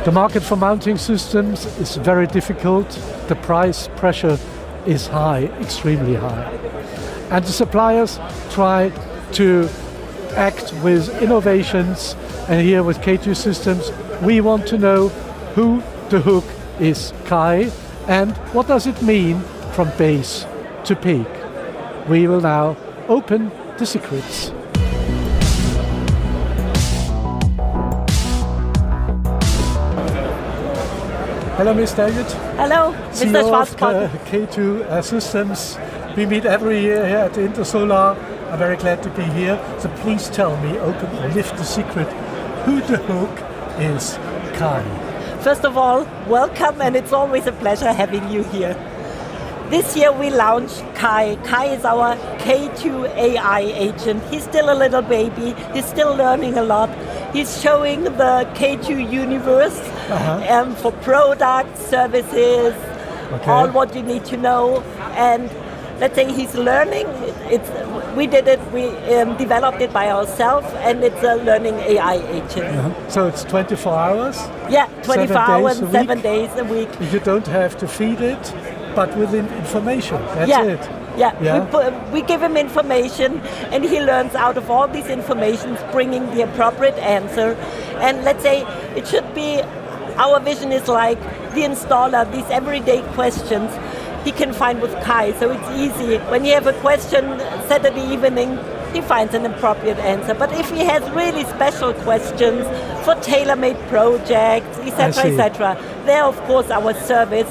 The market for mounting systems is very difficult. The price pressure is high, extremely high. And the suppliers try to act with innovations, and here with K2 Systems we want to know who the hook is Kai and what does it mean from base to peak. We will now open the secrets. Hello, Ms. David. Hello, Mr. Schwarzkopf. K2 Systems. We meet every year here at Intersolar. I'm very glad to be here. So please tell me, open or lift the secret, who the hook is Kai. First of all, welcome, and it's always a pleasure having you here. This year we launched Kai. Kai is our K2 AI agent. He's still a little baby. He's still learning a lot. He's showing the K2 universe for products, services, all what you need to know. And let's say he's learning. We developed it by ourselves, and it's a learning AI agent. So it's 24 hours? Yeah, 24 hours, 7 days a week. You don't have to feed it, but with information. That's it. Yeah. We give him information, and he learns out of all these informations, bringing the appropriate answer. And let's say it should be, our vision is like the installer, these everyday questions he can find with Kai. So it's easy. When you have a question Saturday evening, he finds an appropriate answer. But if he has really special questions for tailor-made projects, etc., there, of course, our service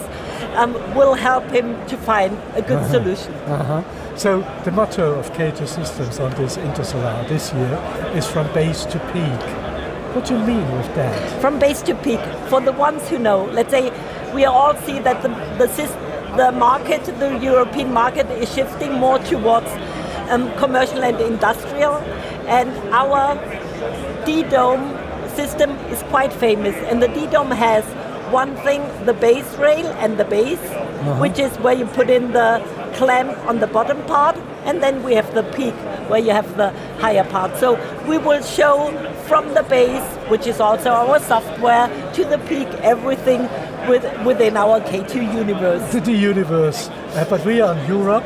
will help him to find a good solution. So the motto of K2 Systems on this Intersolar this year is from base to peak. What do you mean with that? From base to peak. For the ones who know, let's say we all see that the market, the European market, is shifting more towards commercial and industrial, and our D-Dome system is quite famous. And the D-Dome has one thing, the base rail and the base, which is where you put in the clamp on the bottom part, and then we have the peak where you have the higher part. So we will show from the base, which is also our software, to the peak, everything within our K2 universe. The universe, but we are in Europe.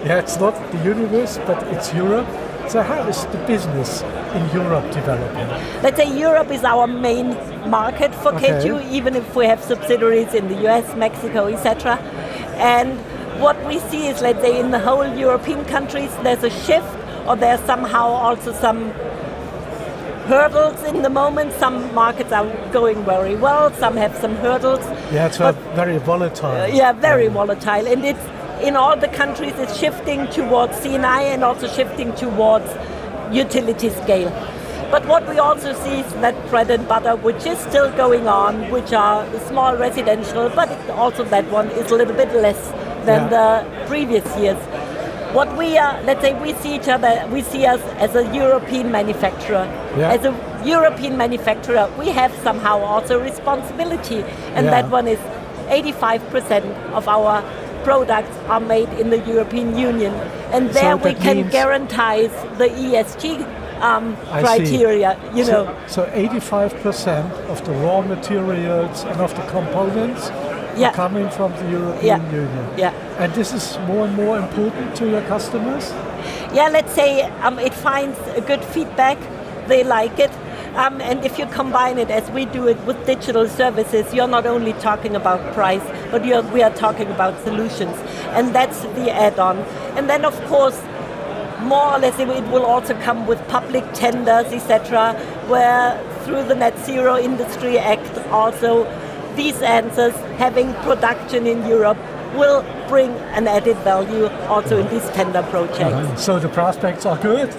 Yeah, it's not the universe, but it's Europe. So how is the business in Europe developing? Let's say Europe is our main market for K2, even if we have subsidiaries in the US, Mexico, etc. And what we see is, let's say, in the whole European countries, there's a shift, or there's somehow also some hurdles in the moment. Some markets are going very well, some have some hurdles. Yeah, it's very volatile. Yeah, very volatile. And it's in all the countries, it's shifting towards C&I and also shifting towards utility scale. But what we also see is that bread and butter, which is still going on, which are small residential, but also that one is a little bit less than the previous years. What we are, let's say, we see each other, we see us as a European manufacturer. As a European manufacturer, we have somehow also responsibility, and that one is 85% of our products are made in the European Union, and there we can guarantee the ESG criteria. So 85% of the raw materials and of the components are coming from the European Union. And this is more and more important to your customers? Yeah, let's say it finds a good feedback. They like it. And if you combine it, as we do it, with digital services, you're not only talking about price, but we are talking about solutions. And that's the add-on. And then, of course, more or less it will also come with public tenders, etc., where through the Net Zero Industry Act also these answers, having production in Europe, will bring an added value also in these tender projects. So the prospects are good?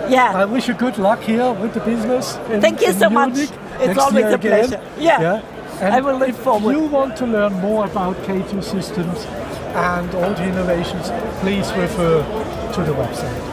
Yeah. I wish you good luck here with the business. Thank you so much. It's always a pleasure. Yeah. And I will look forward. If you want to learn more about K2 Systems and all the innovations, please refer to the website.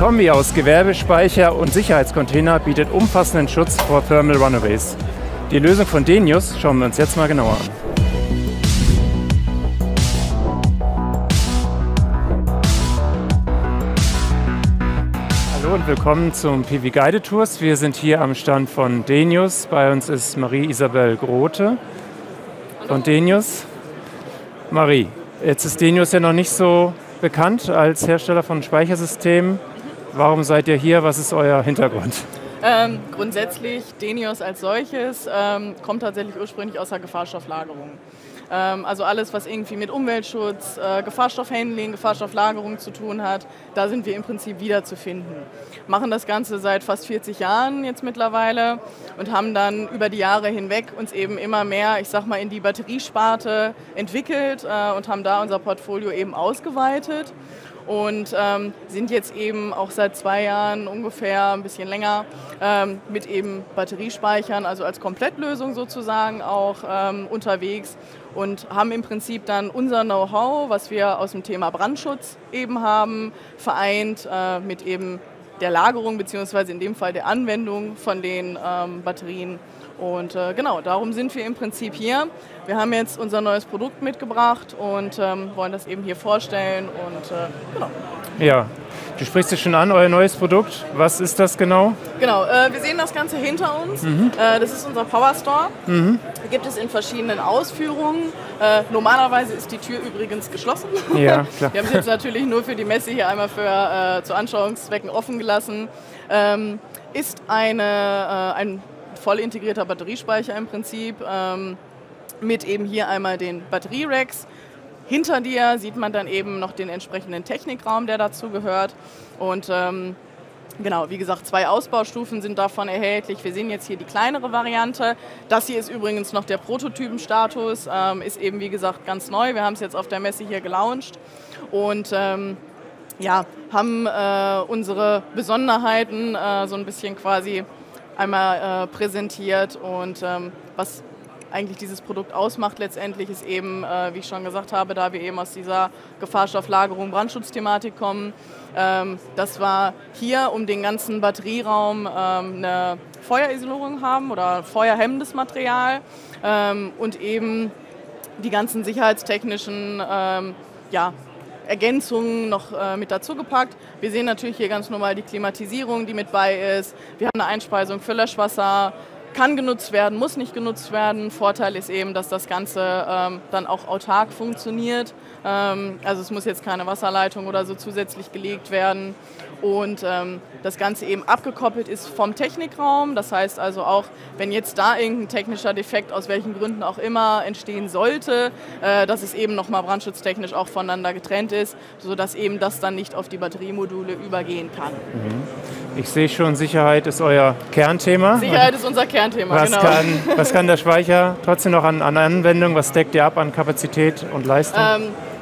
Kombi aus Gewerbespeicher und Sicherheitscontainer bietet umfassenden Schutz vor Thermal Runaways. Die Lösung von Denius schauen wir uns jetzt mal genauer an. Hallo und willkommen zum PV Guided Tours. Wir sind hier am Stand von Denius. Bei uns ist Marie-Isabel Grote von Denius. Marie, jetzt ist Denius ja noch nicht so bekannt als Hersteller von Speichersystemen. Warum seid ihr hier? Was ist euer Hintergrund? Grundsätzlich, Denius als solches kommt tatsächlich ursprünglich aus der Gefahrstofflagerung. Also alles, was irgendwie mit Umweltschutz, Gefahrstoffhandling, Gefahrstofflagerung zu tun hat, da sind wir im Prinzip wiederzufinden. Machen das Ganze seit fast 40 Jahren jetzt mittlerweile und haben dann über die Jahre hinweg uns eben immer mehr, ich sag mal, in die Batteriesparte entwickelt und haben da unser Portfolio eben ausgeweitet. Und sind jetzt eben auch seit 2 Jahren ungefähr, ein bisschen länger, mit eben Batteriespeichern, also als Komplettlösung sozusagen auch unterwegs und haben im Prinzip dann unser Know-how, was wir aus dem Thema Brandschutz eben haben, vereint mit eben der Lagerung bzw. in dem Fall der Anwendung von den Batterien. Und genau, darum sind wir im Prinzip hier. Wir haben jetzt unser neues Produkt mitgebracht und wollen das eben hier vorstellen und genau. Ja, du sprichst es schon an, euer neues Produkt. Was ist das genau? Genau, wir sehen das Ganze hinter uns. Das ist unser Power Store. Gibt es in verschiedenen Ausführungen. Normalerweise ist die Tür übrigens geschlossen. Ja, klar. Wir haben es jetzt natürlich nur für die Messe hier einmal zu Anschauungszwecken offen gelassen. Ist ein voll integrierter Batteriespeicher im Prinzip, mit eben hier einmal den Batterieracks. Hinter dir sieht man dann eben noch den entsprechenden Technikraum, der dazu gehört. Und genau, wie gesagt, 2 Ausbaustufen sind davon erhältlich. Wir sehen jetzt hier die kleinere Variante. Das hier ist übrigens noch der Prototypenstatus, ist eben wie gesagt ganz neu. Wir haben es jetzt auf der Messe hier gelauncht und ja, haben unsere Besonderheiten so ein bisschen quasi einmal präsentiert und was eigentlich dieses Produkt ausmacht letztendlich ist eben, wie ich schon gesagt habe, da wir eben aus dieser Gefahrstofflagerung, Brandschutzthematik kommen, dass wir hier um den ganzen Batterieraum eine Feuerisolierung haben oder feuerhemmendes Material und eben die ganzen sicherheitstechnischen Ergänzungen noch mit dazu gepackt. Wir sehen natürlich hier ganz normal die Klimatisierung, die mit bei ist. Wir haben eine Einspeisung für Löschwasser, kann genutzt werden, muss nicht genutzt werden. Vorteil ist eben, dass das Ganze dann auch autark funktioniert. Also es muss jetzt keine Wasserleitung oder so zusätzlich gelegt werden. Und das Ganze eben abgekoppelt ist vom Technikraum. Das heißt also auch, wenn jetzt da irgendein technischer Defekt aus welchen Gründen auch immer entstehen sollte, dass es eben nochmal brandschutztechnisch auch voneinander getrennt ist, sodass eben das dann nicht auf die Batteriemodule übergehen kann. Ich sehe schon, Sicherheit ist euer Kernthema. Sicherheit ist unser Kernthema, genau. Was kann der Speicher trotzdem noch an Anwendung? Was deckt ihr ab an Kapazität und Leistung?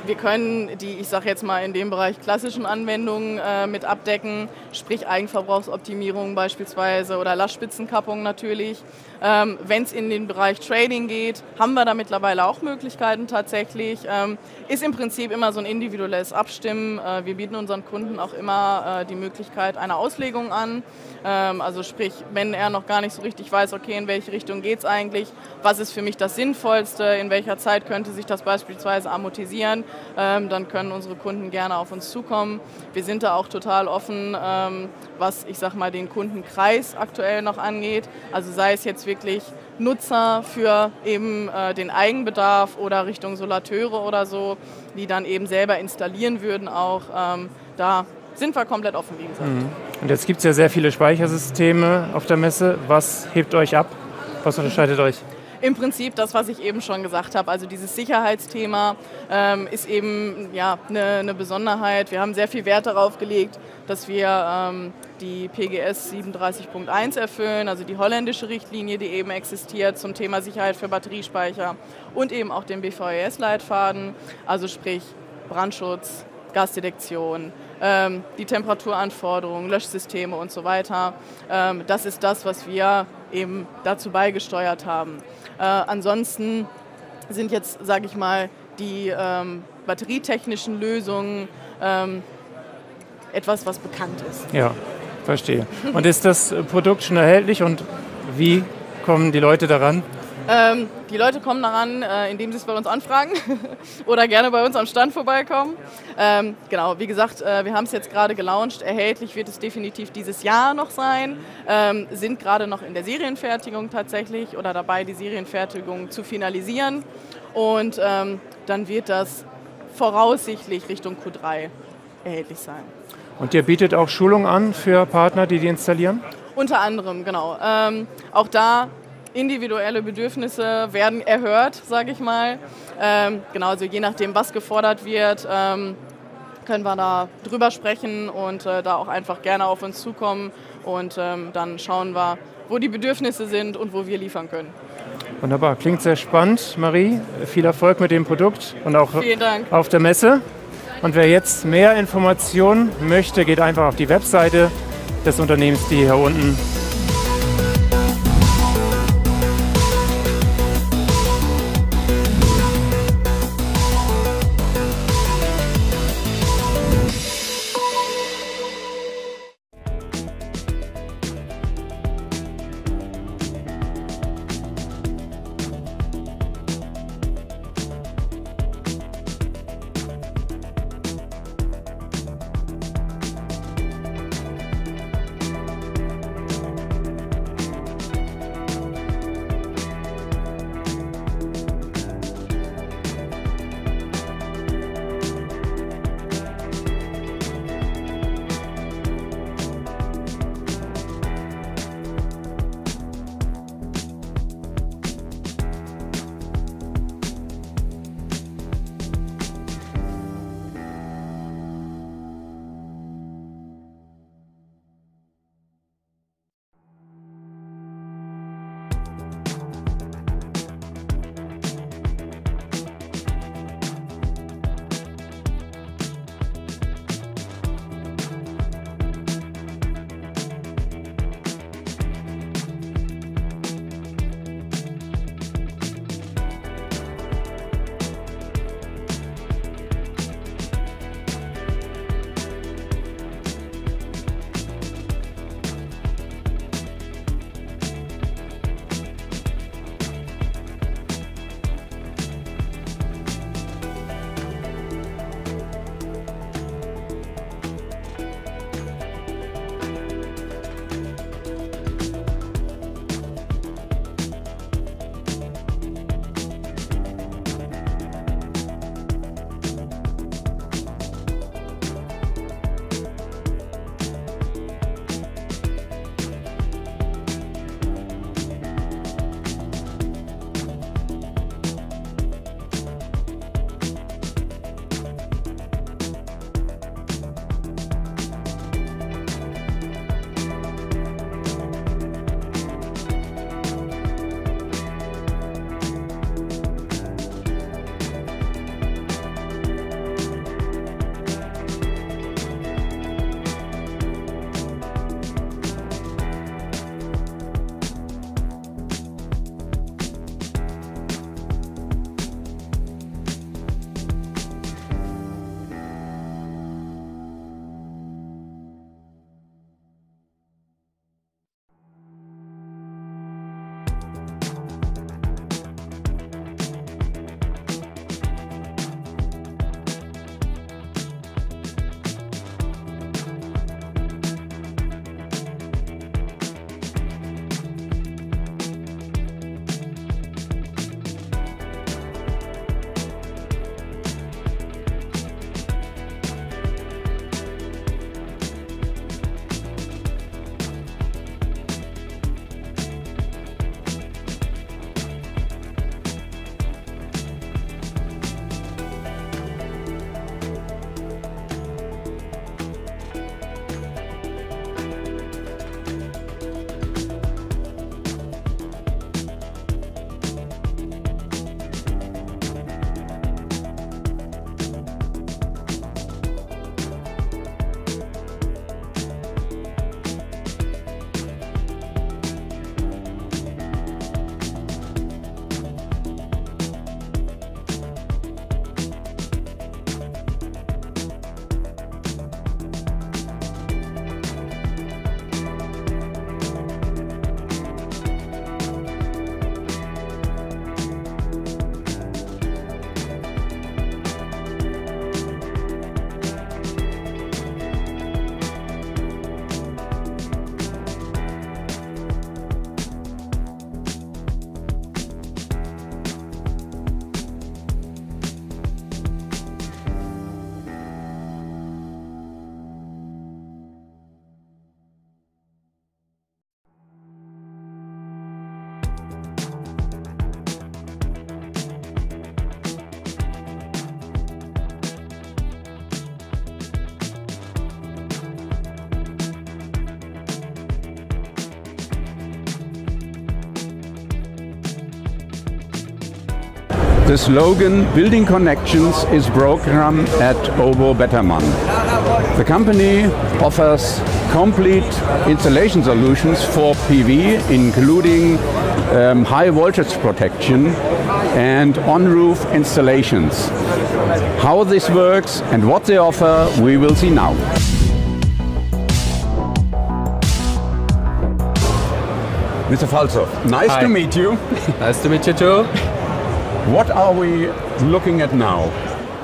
Wir können die, ich sage jetzt mal in dem Bereich klassischen Anwendungen mit abdecken, sprich Eigenverbrauchsoptimierung beispielsweise oder Lastspitzenkappung natürlich. Wenn es in den Bereich Trading geht, haben wir da mittlerweile auch Möglichkeiten tatsächlich. Ist im Prinzip immer so ein individuelles Abstimmen. Wir bieten unseren Kunden auch immer die Möglichkeit einer Auslegung an. Also sprich, wenn er noch gar nicht so richtig weiß, okay, in welche Richtung geht es eigentlich, was ist für mich das Sinnvollste, in welcher Zeit könnte sich das beispielsweise amortisieren, dann können unsere Kunden gerne auf uns zukommen. Wir sind da auch total offen, was, ich sag mal, den Kundenkreis aktuell noch angeht. Also sei es jetzt wirklich Nutzer für eben den Eigenbedarf oder Richtung Solateure oder so, die dann eben selber installieren würden auch. Da sind wir komplett offen, wie gesagt. Und jetzt gibt es ja sehr viele Speichersysteme auf der Messe. Was hebt euch ab? Was unterscheidet euch? Im Prinzip das, was ich eben schon gesagt habe. Also dieses Sicherheitsthema ist eben ja, eine Besonderheit. Wir haben sehr viel Wert darauf gelegt, dass wir die PGS 37.1 erfüllen, also die holländische Richtlinie, die eben existiert zum Thema Sicherheit für Batteriespeicher und eben auch den BVES-Leitfaden, also sprich Brandschutz, Gasdetektion, die Temperaturanforderungen, Löschsysteme und so weiter. Das ist das, was wir eben dazu beigesteuert haben. Ansonsten sind jetzt, sage ich mal, die batterietechnischen Lösungen etwas, was bekannt ist. Ja, verstehe. Und ist das Produkt schon erhältlich und wie kommen die Leute daran? Die Leute kommen daran, indem sie es bei uns anfragen oder gerne bei uns am Stand vorbeikommen. Genau, wie gesagt, wir haben es jetzt gerade gelauncht. Erhältlich wird es definitiv dieses Jahr noch sein. Sind gerade noch in der Serienfertigung tatsächlich oder dabei, die Serienfertigung zu finalisieren. Und dann wird das voraussichtlich Richtung Q3 erhältlich sein. Und ihr bietet auch Schulungen an für Partner, die installieren? Unter anderem, genau. Auch da individuelle Bedürfnisse werden erhört, sage ich mal. Genau, also je nachdem, was gefordert wird, können wir da drüber sprechen und da auch einfach gerne auf uns zukommen und dann schauen wir, wo die Bedürfnisse sind und wo wir liefern können. Wunderbar, klingt sehr spannend, Marie. Viel Erfolg mit dem Produkt und auch auf der Messe. Und wer jetzt mehr Informationen möchte, geht einfach auf die Webseite des Unternehmens, die hier unten The slogan Building Connections is programmed at OBO Betterman. The company offers complete installation solutions for PV, including high voltage protection and on-roof installations. How this works and what they offer, we will see now. Mr. Falzow, nice Hi. to meet you. Nice to meet you too. What are we looking at now?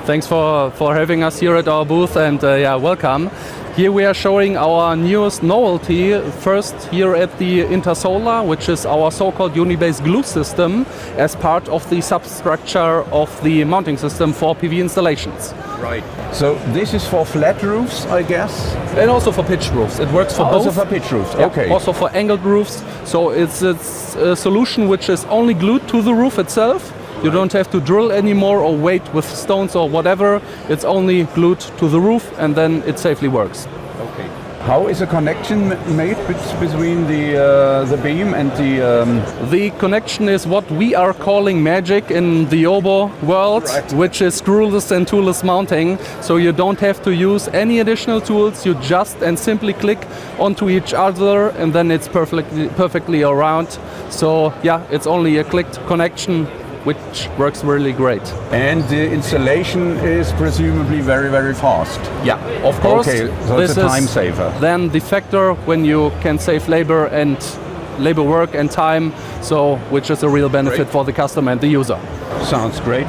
Thanks for having us here at our booth, and welcome. Here we are showing our newest novelty, first here at the Intersolar, which is our so-called Unibase glue system as part of the substructure of the mounting system for PV installations. Right. So this is for flat roofs, I guess? And also for pitched roofs. It works for both. Also for pitched roofs, Yeah, okay. also for angled roofs. So it's a solution which is only glued to the roof itself. You don't have to drill anymore or wait with stones or whatever. It's only glued to the roof and then it safely works. Okay. How is a connection made between the beam and the... The connection is what we are calling magic in the OBO world, Right. which is screwless and toolless mounting. So you don't have to use any additional tools. You just and simply click onto each other and then it's perfectly around. So yeah, it's only a clicked connection, which works really great. And the installation is presumably very, very fast. Yeah, of course. Okay, so this it's a time is saver. Then the factor when you can save labor work and time, so which is a real benefit Great. for the customer and the user. Sounds great.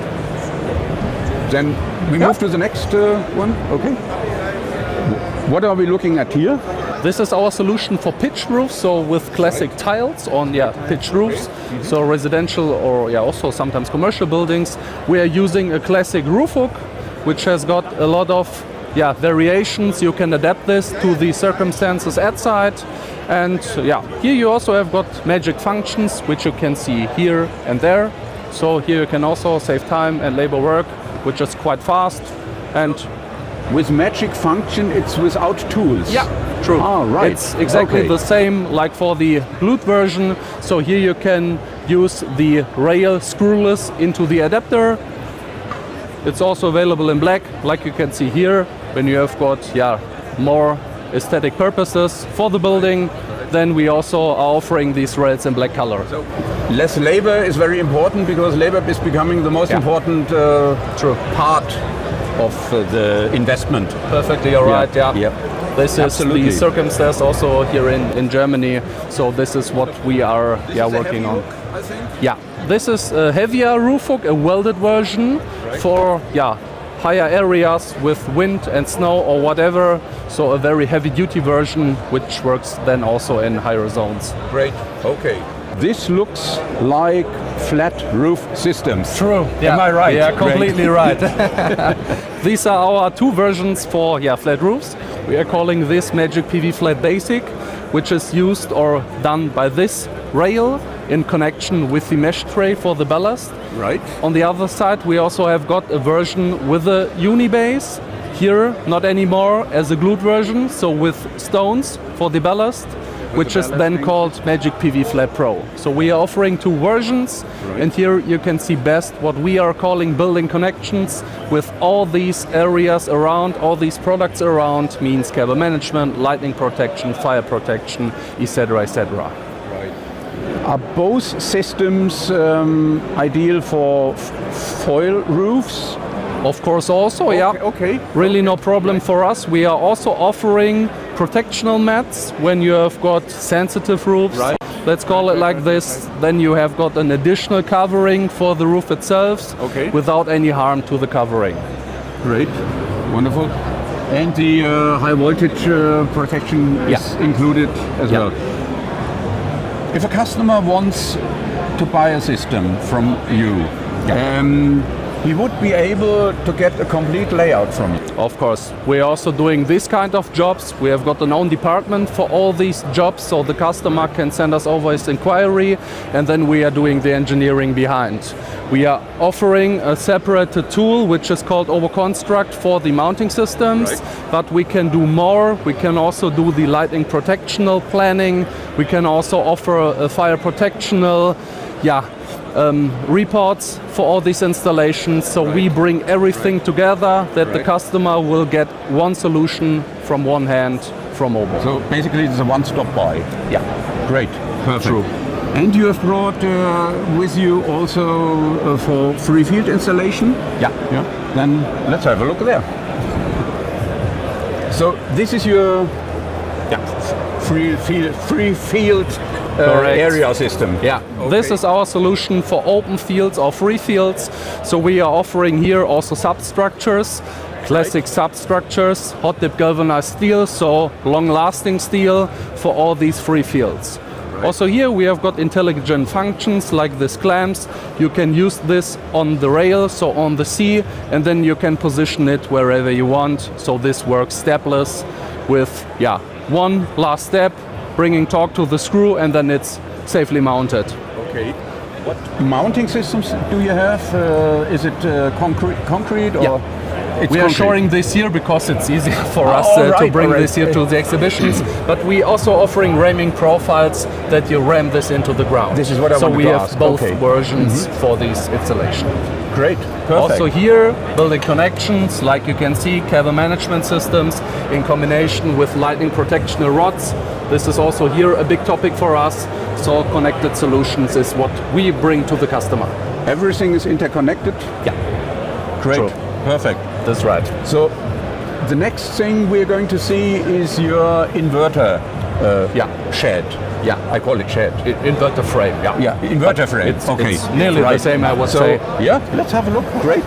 Then we move to the next one. Okay. What are we looking at here? This is our solution for pitched roofs, so with classic tiles on pitched roofs, so residential or also sometimes commercial buildings. We are using a classic roof hook, which has got a lot of variations. You can adapt this to the circumstances at site. And here you also have got magic functions, which you can see here and there. So here you can also save time and labor work, which is quite fast. And with magic function, it's without tools. Yeah, true. Ah, right. It's exactly the same like for the glued version. So here you can use the rail screwless into the adapter. It's also available in black, like you can see here, when you have got more aesthetic purposes for the building. Then we also are offering these rails in black color. So less labor is very important because labor is becoming the most important part of the investment. Perfectly all right, Yep. This is the circumstance also here in Germany. So this is what we are working on. Yeah, this is a heavier roof hook, a welded version for higher areas with wind and snow or whatever. So a very heavy duty version, which works then also in higher zones. Great. Okay. This looks like flat roof systems. True. Am I right? Yeah, completely Great. right. These are our two versions for flat roofs. We are calling this Magic PV Flat Basic, which is used or done by this rail in connection with the mesh tray for the ballast. Right. On the other side, we also have got a version with a Unibase. Here, not anymore as a glued version, so with stones for the ballast, which is then called Magic PV Flat Pro. So we are offering two versions, and here you can see best what we are calling building connections with all these areas around, all these products around, means cable management, lightning protection, fire protection, etc., etc. Are both systems ideal for foil roofs? Of course also, Okay. Really no problem for us. We are also offering protectional mats when you have got sensitive roofs. Right. Let's call it like this. Then you have got an additional covering for the roof itself without any harm to the covering. Great. Wonderful. And the high voltage protection is included as well. If a customer wants to buy a system from you, he would be able to get a complete layout from you. Of course. We're also doing this kind of jobs. We have got an own department for all these jobs, so the customer can send us over his inquiry, and then we are doing the engineering behind. We are offering a separate tool which is called OBOConstruct for the mounting systems, but we can do more. We can also do the lighting protectional planning. We can also offer a fire protectional reports for all these installations. So we bring everything together that the customer will get one solution from one hand from Obo. So basically it's a one-stop buy. Yeah. Great. Perfect. True. And you have brought with you also for free field installation? Yeah. Then let's have a look there. So this is your free field area system. Yeah, This is our solution for open fields or free fields. So we are offering here also substructures, classic substructures, hot dip galvanized steel, so long-lasting steel for all these free fields. Also here we have got intelligent functions like these clamps. You can use this on the rail, so on the sea, and then you can position it wherever you want. So this works stepless with one last step, bringing torque to the screw, and then it's safely mounted. Okay. What mounting systems do you have? Is it concrete or? Yeah. We are showing this here because it's easier for us to bring this here to the exhibitions. But we also offering ramming profiles that you ram this into the ground. This is what I wanted to ask. So we have both versions for this installation. Great. Perfect. Also here, building connections, like you can see, cable management systems in combination with lightning protectional rods. This is also here a big topic for us. So connected solutions is what we bring to the customer. Everything is interconnected? Yeah. Great. True. Perfect. That's right. So the next thing we're going to see is your inverter shed. Yeah, I call it shed. Inverter frame. Yeah, inverter frame. It's nearly the same, I would say. Yeah, let's have a look. Great.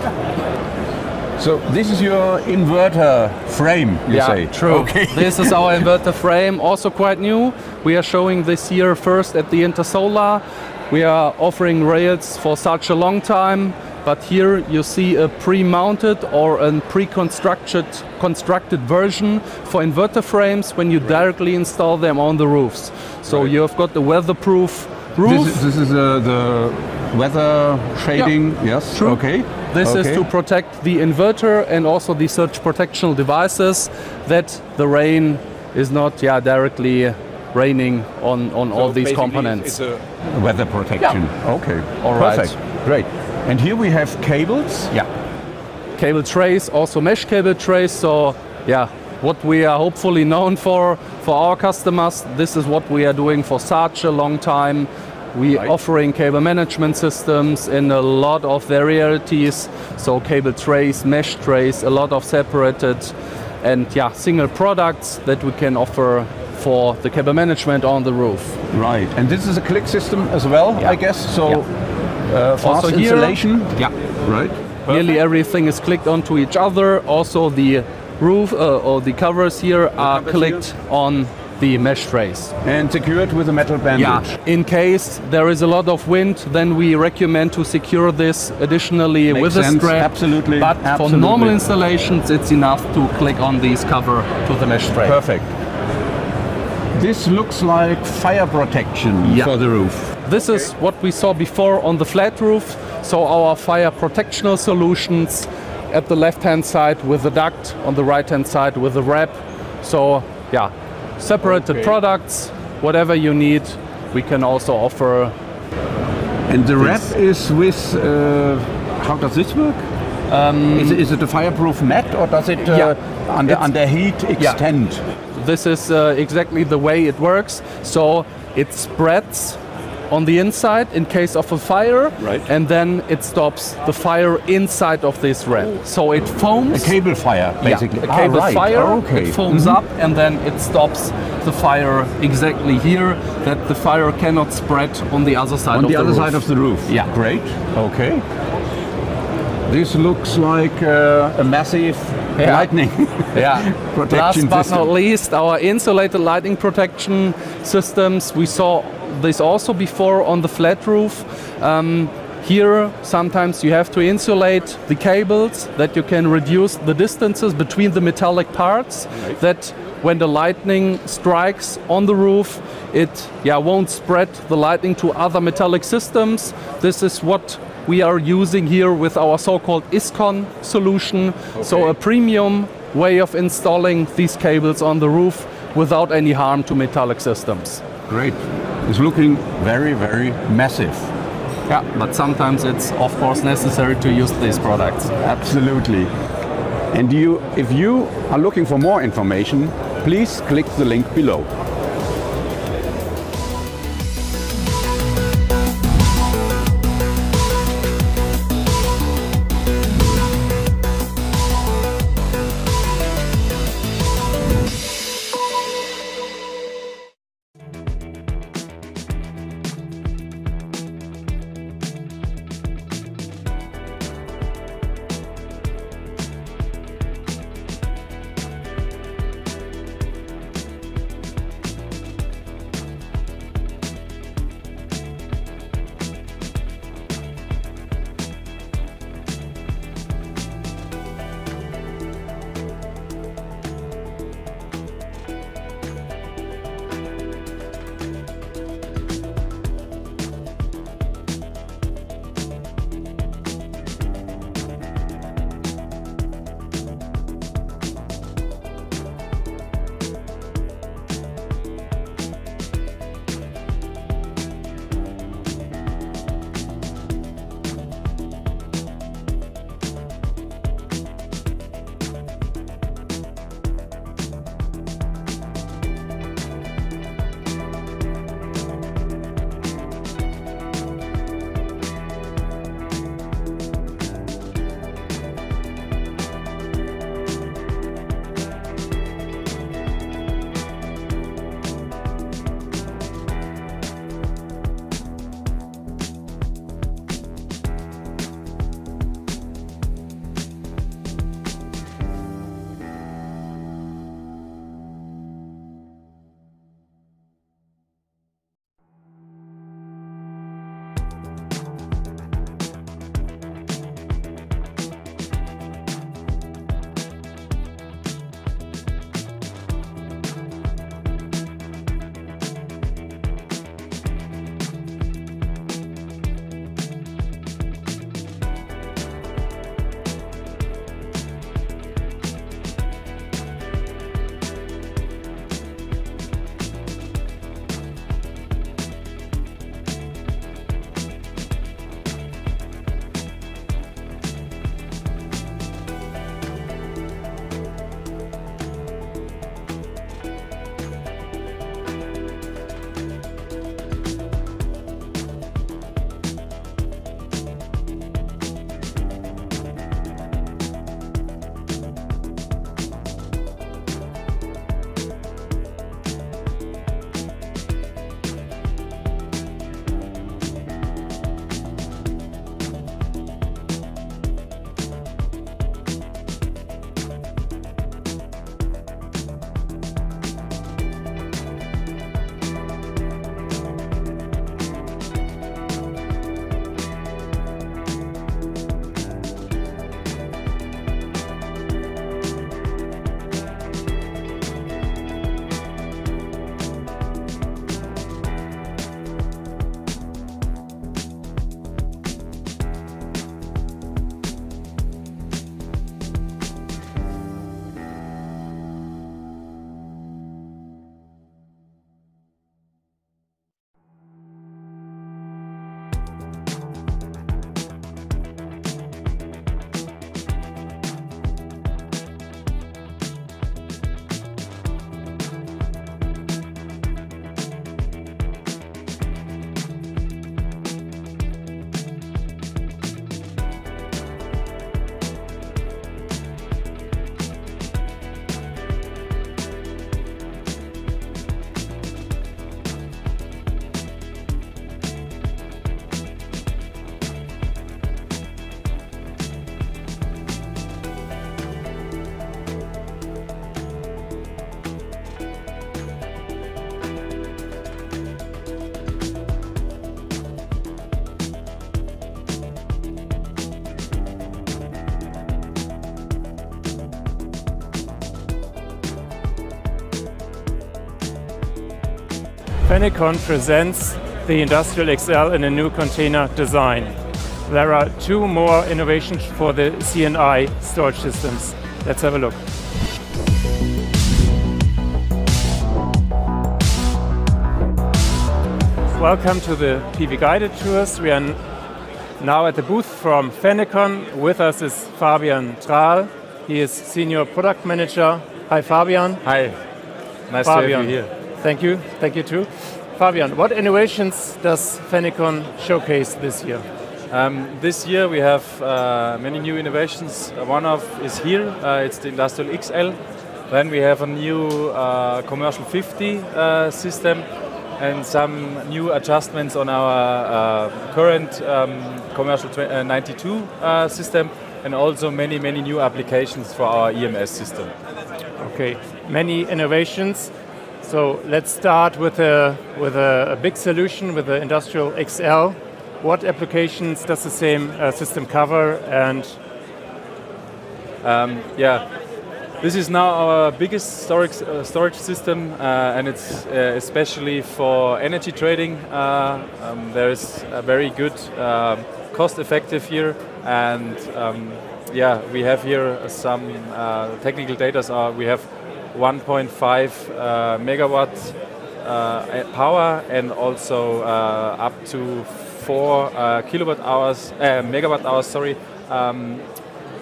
So this is your inverter frame, you say? True. Okay. This is our inverter frame, also quite new. We are showing this year first at the Intersolar. We are offering rails for such a long time. But here you see a pre-mounted or a constructed version for inverter frames when you directly install them on the roofs. So you have got the weatherproof roof. This is the weather shading, yes? True. Okay. This is to protect the inverter and also the surge protectional devices that the rain is not directly raining on all these components. It's a weather protection. Yeah. Okay. All perfect. Right. Great. And here we have cables. Yeah. Cable trays, also mesh cable trays. So what we are hopefully known for our customers, this is what we are doing for such a long time. We are offering cable management systems in a lot of varieties. So cable trays, mesh trays, a lot of separated and single products that we can offer for the cable management on the roof. Right. And this is a click system as well, I guess. So fast also installation. Here, right. Nearly everything is clicked onto each other. Also the roof or the covers here are clicked on the mesh trays. And secured with a metal bandage. Yeah. In case there is a lot of wind, then we recommend to secure this additionally with a strap. Absolutely. But for normal installations, it's enough to click on these cover to the mesh tray. Perfect. This looks like fire protection for the roof. This is what we saw before on the flat roof. So our fire protectional solutions at the left-hand side with the duct, on the right-hand side with the wrap. So separated products, whatever you need, we can also offer. And the wrap is with, how does this work? Is it a fireproof net or does it under heat extend? This is exactly the way it works. So it spreads on the inside in case of a fire, and then it stops the fire inside of this wrap. So it foams. A cable fire, basically. A cable fire. It foams up, and then it stops the fire exactly here, that the fire cannot spread on the other side of the roof. On the other side of the roof. Yeah. Great. Okay. This looks like a massive lightning protection Last but system. not least, our insulated lightning protection systems. We saw this also before on the flat roof. Here, sometimes you have to insulate the cables that you can reduce the distances between the metallic parts. That when the lightning strikes on the roof, it won't spread the lightning to other metallic systems. This is what we are using here with our so-called ISCON solution. So a premium way of installing these cables on the roof without any harm to metallic systems. Great. It's looking very, very massive. Yeah, but sometimes it's of course necessary to use these products. Absolutely. And if you are looking for more information, please click the link below. Fennicon presents the Industrial XL in a new container design. There are two more innovations for the C&I storage systems. Let's have a look. Welcome to the PV Guided Tours. We are now at the booth from Fenecon. With us is Fabian Trahl. He is Senior Product Manager. Hi, Fabian. Hi. Nice Fabian. to have you here. Thank you. Thank you too. Fabian, what innovations does Fenecon showcase this year? This year we have many new innovations. One of is here. It's the Industrial XL. Then we have a new Commercial 50 system and some new adjustments on our current Commercial 92 system, and also many new applications for our EMS system. Okay, many innovations. So let's start with a big solution with the Industrial XL. What applications does the same system cover? And this is now our biggest storage system, and it's especially for energy trading. There is a very good cost-effective here, and we have here some technical data. We have 1.5 megawatt power, and also up to 4 megawatt hours.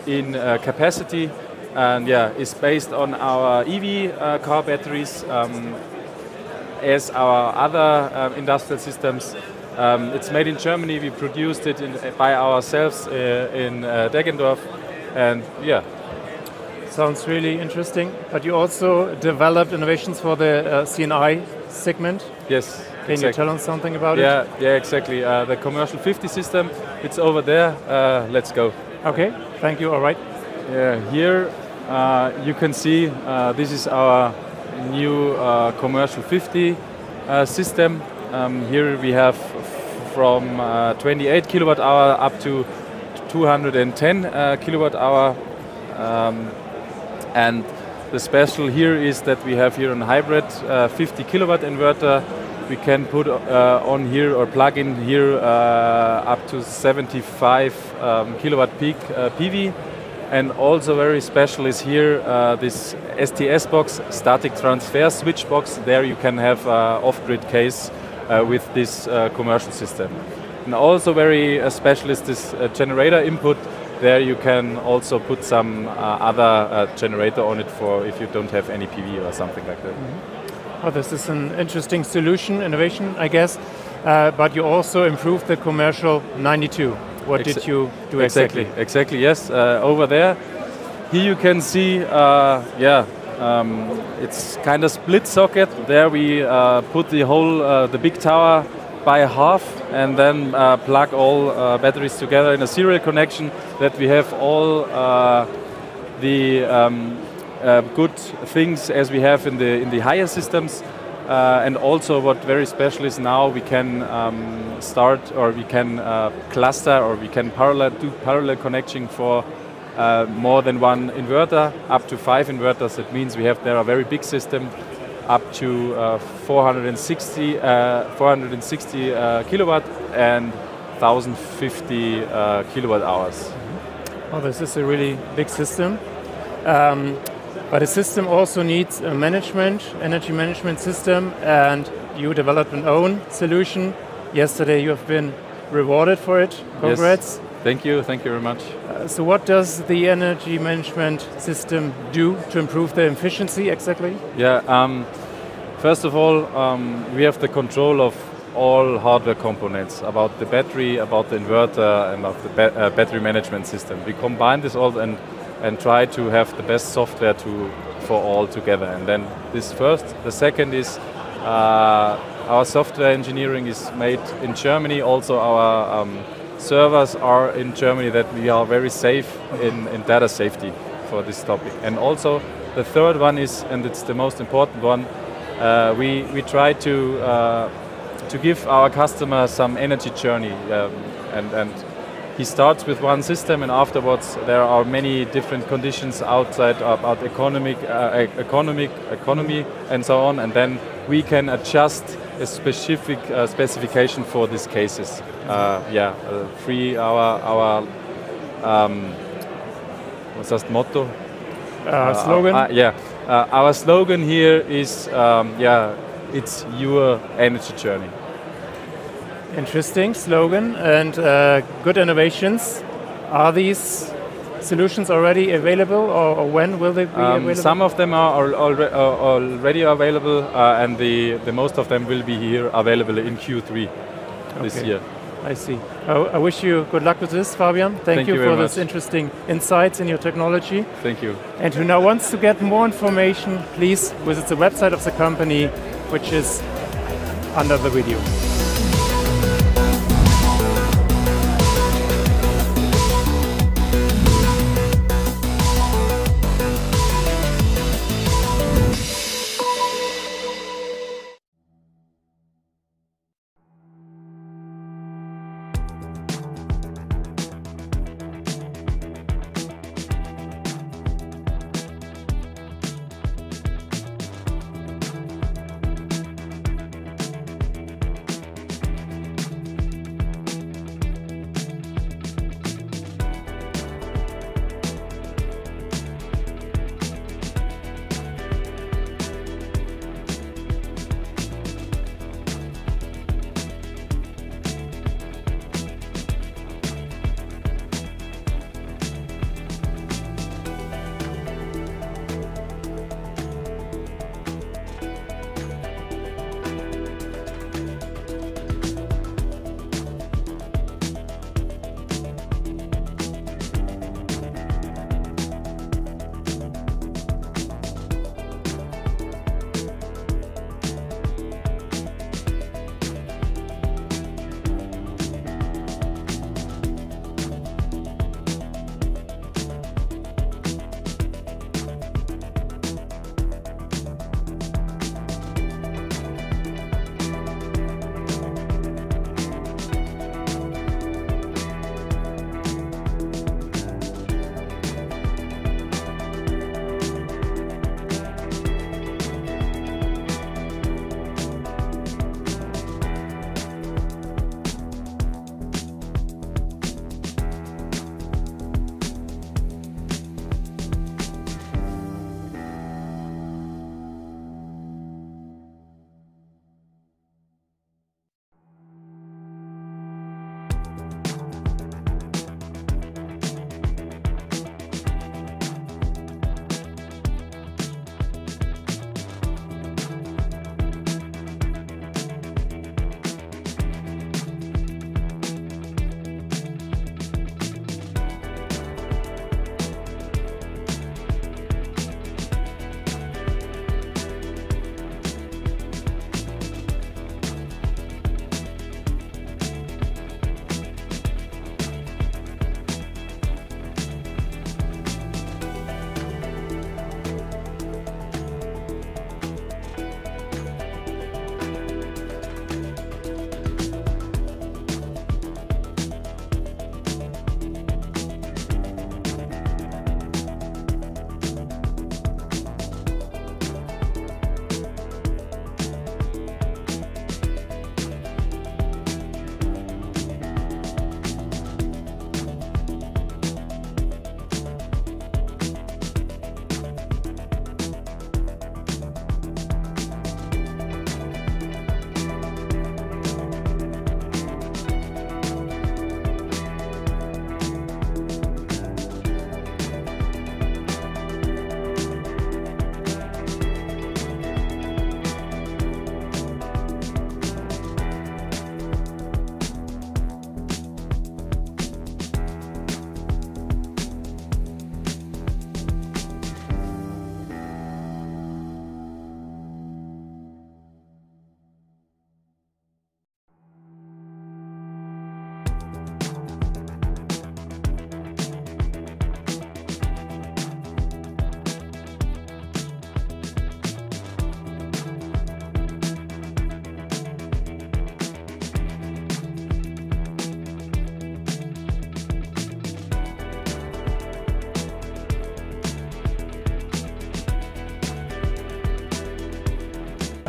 In capacity, and is based on our EV car batteries as our other industrial systems. It's made in Germany. We produced it by ourselves in Deggendorf, and sounds really interesting. But you also developed innovations for the C&I segment. Yes. Can you tell us something about it? Yeah, exactly. The Commercial 50 system, it's over there. Let's go. Okay, thank you. All right. Yeah, here you can see this is our new Commercial 50 system. Here we have from 28 kilowatt hour up to 210 kilowatt hour. And the special here is that we have here a hybrid 50 kilowatt inverter. We can put on here or plug in here up to 75 kilowatt peak PV. And also very special is here this STS box, static transfer switch box. There you can have off-grid case with this commercial system. And also very special is this generator input. There you can also put some other generator on it for if you don't have any PV or something like that. Mm-hmm. Oh, this is an interesting solution, innovation, I guess. But you also improved the Commercial 92. What did you do exactly? Exactly, yes. Over there, here you can see, it's kind of split socket. There we put the whole, the big tower by half, and then plug all batteries together in a serial connection, that we have all the good things as we have in the higher systems. And also what very special is now we can start, or we can cluster, or we can do parallel connection for more than one inverter, up to 5 inverters. It means we have there a very big system up to 460 kilowatt and 1050 kilowatt hours. Mm-hmm. Oh, this is a really big system. But a system also needs a energy management system, and you developed an own solution. Yesterday you have been rewarded for it. Congrats. Yes. Thank you very much. So what does the energy management system do to improve the efficiency exactly? Yeah, first of all, we have the control of all hardware components, about the battery, about the inverter, and of the battery management system. We combine this all and try to have the best software for all together. And then this first. The second is our software engineering is made in Germany. Also our servers are in Germany, that we are very safe in data safety for this topic. And also the third one is, and it's the most important one, we try to give our customer some energy journey, and he starts with one system, and afterwards there are many different conditions outside about economy and so on, and then we can adjust a specific specification for these cases. Our what's that motto? Slogan? Our slogan here is it's your energy journey. Interesting slogan and good innovations. Are these solutions already available, or when will they be available? Some of them are already available, and the most of them will be here available in Q3 this year. I see. I wish you good luck with this, Fabian. Thank you for this interesting insights in your technology. Thank you. And who now wants to get more information, please visit the website of the company, which is under the video.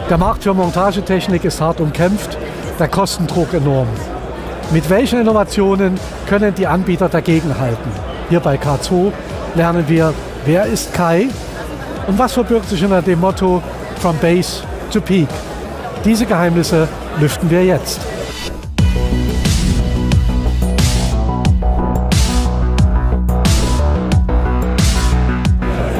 Der Markt für Montagetechnik ist hart umkämpft, der Kostendruck enorm. Mit welchen Innovationen können die Anbieter dagegenhalten? Hier bei K2 lernen wir, wer ist Kai und was verbirgt sich hinter dem Motto From Base to Peak. Diese Geheimnisse lüften wir jetzt.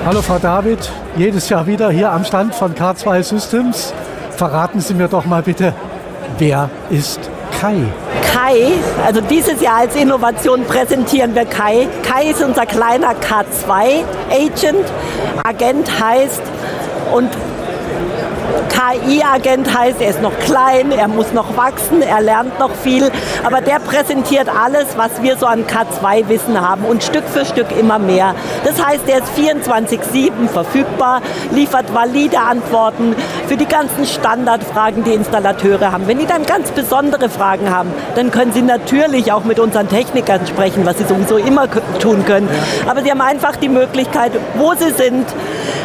Hallo Frau David, jedes Jahr wieder hier am Stand von K2 Systems. Verraten Sie mir doch mal bitte, wer ist Kai? Kai, also dieses Jahr als Innovation präsentieren wir Kai. Kai ist unser kleiner K2-Agent. Agent heißt, und KI-Agent heißt, er ist noch klein, er muss noch wachsen, er lernt noch viel, aber der präsentiert alles, was wir so an K2-Wissen haben und Stück für Stück immer mehr. Das heißt, er ist 24/7 verfügbar, liefert valide Antworten für die ganzen Standardfragen, die Installateure haben. Wenn die dann ganz besondere Fragen haben, dann können sie natürlich auch mit unseren Technikern sprechen, was sie sowieso immer tun können. Aber sie haben einfach die Möglichkeit, wo sie sind,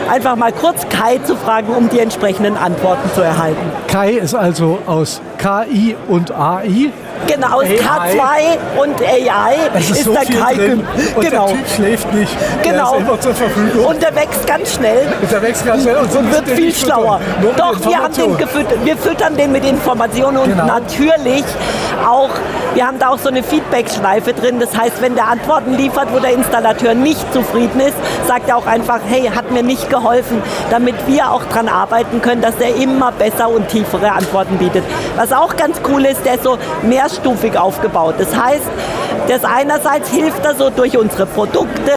einfach mal kurz Kai zu fragen, um die entsprechenden Antworten zu erhalten. Kai ist also aus KI und AI. Genau, aus K2 und AI ist der Kai. Und genau. Der Typ schläft nicht. Genau. Der ist immer zur Verfügung. Und der wächst ganz schnell. Und der wächst ganz schnell und wird viel schlauer. Doch, wir füttern den mit Informationen und natürlich auch, wir haben da auch so eine Feedback-Schleife drin. Das heißt, wenn der Antworten liefert, wo der Installateur nicht zufrieden ist, sagt er auch einfach, hey, hat mir nicht geholfen, damit wir auch dran arbeiten können, dass er immer besser und tiefere Antworten bietet. Was auch ganz cool ist, der ist so mehrstufig aufgebaut. Das heißt, das einerseits hilft er so durch unsere Produkte,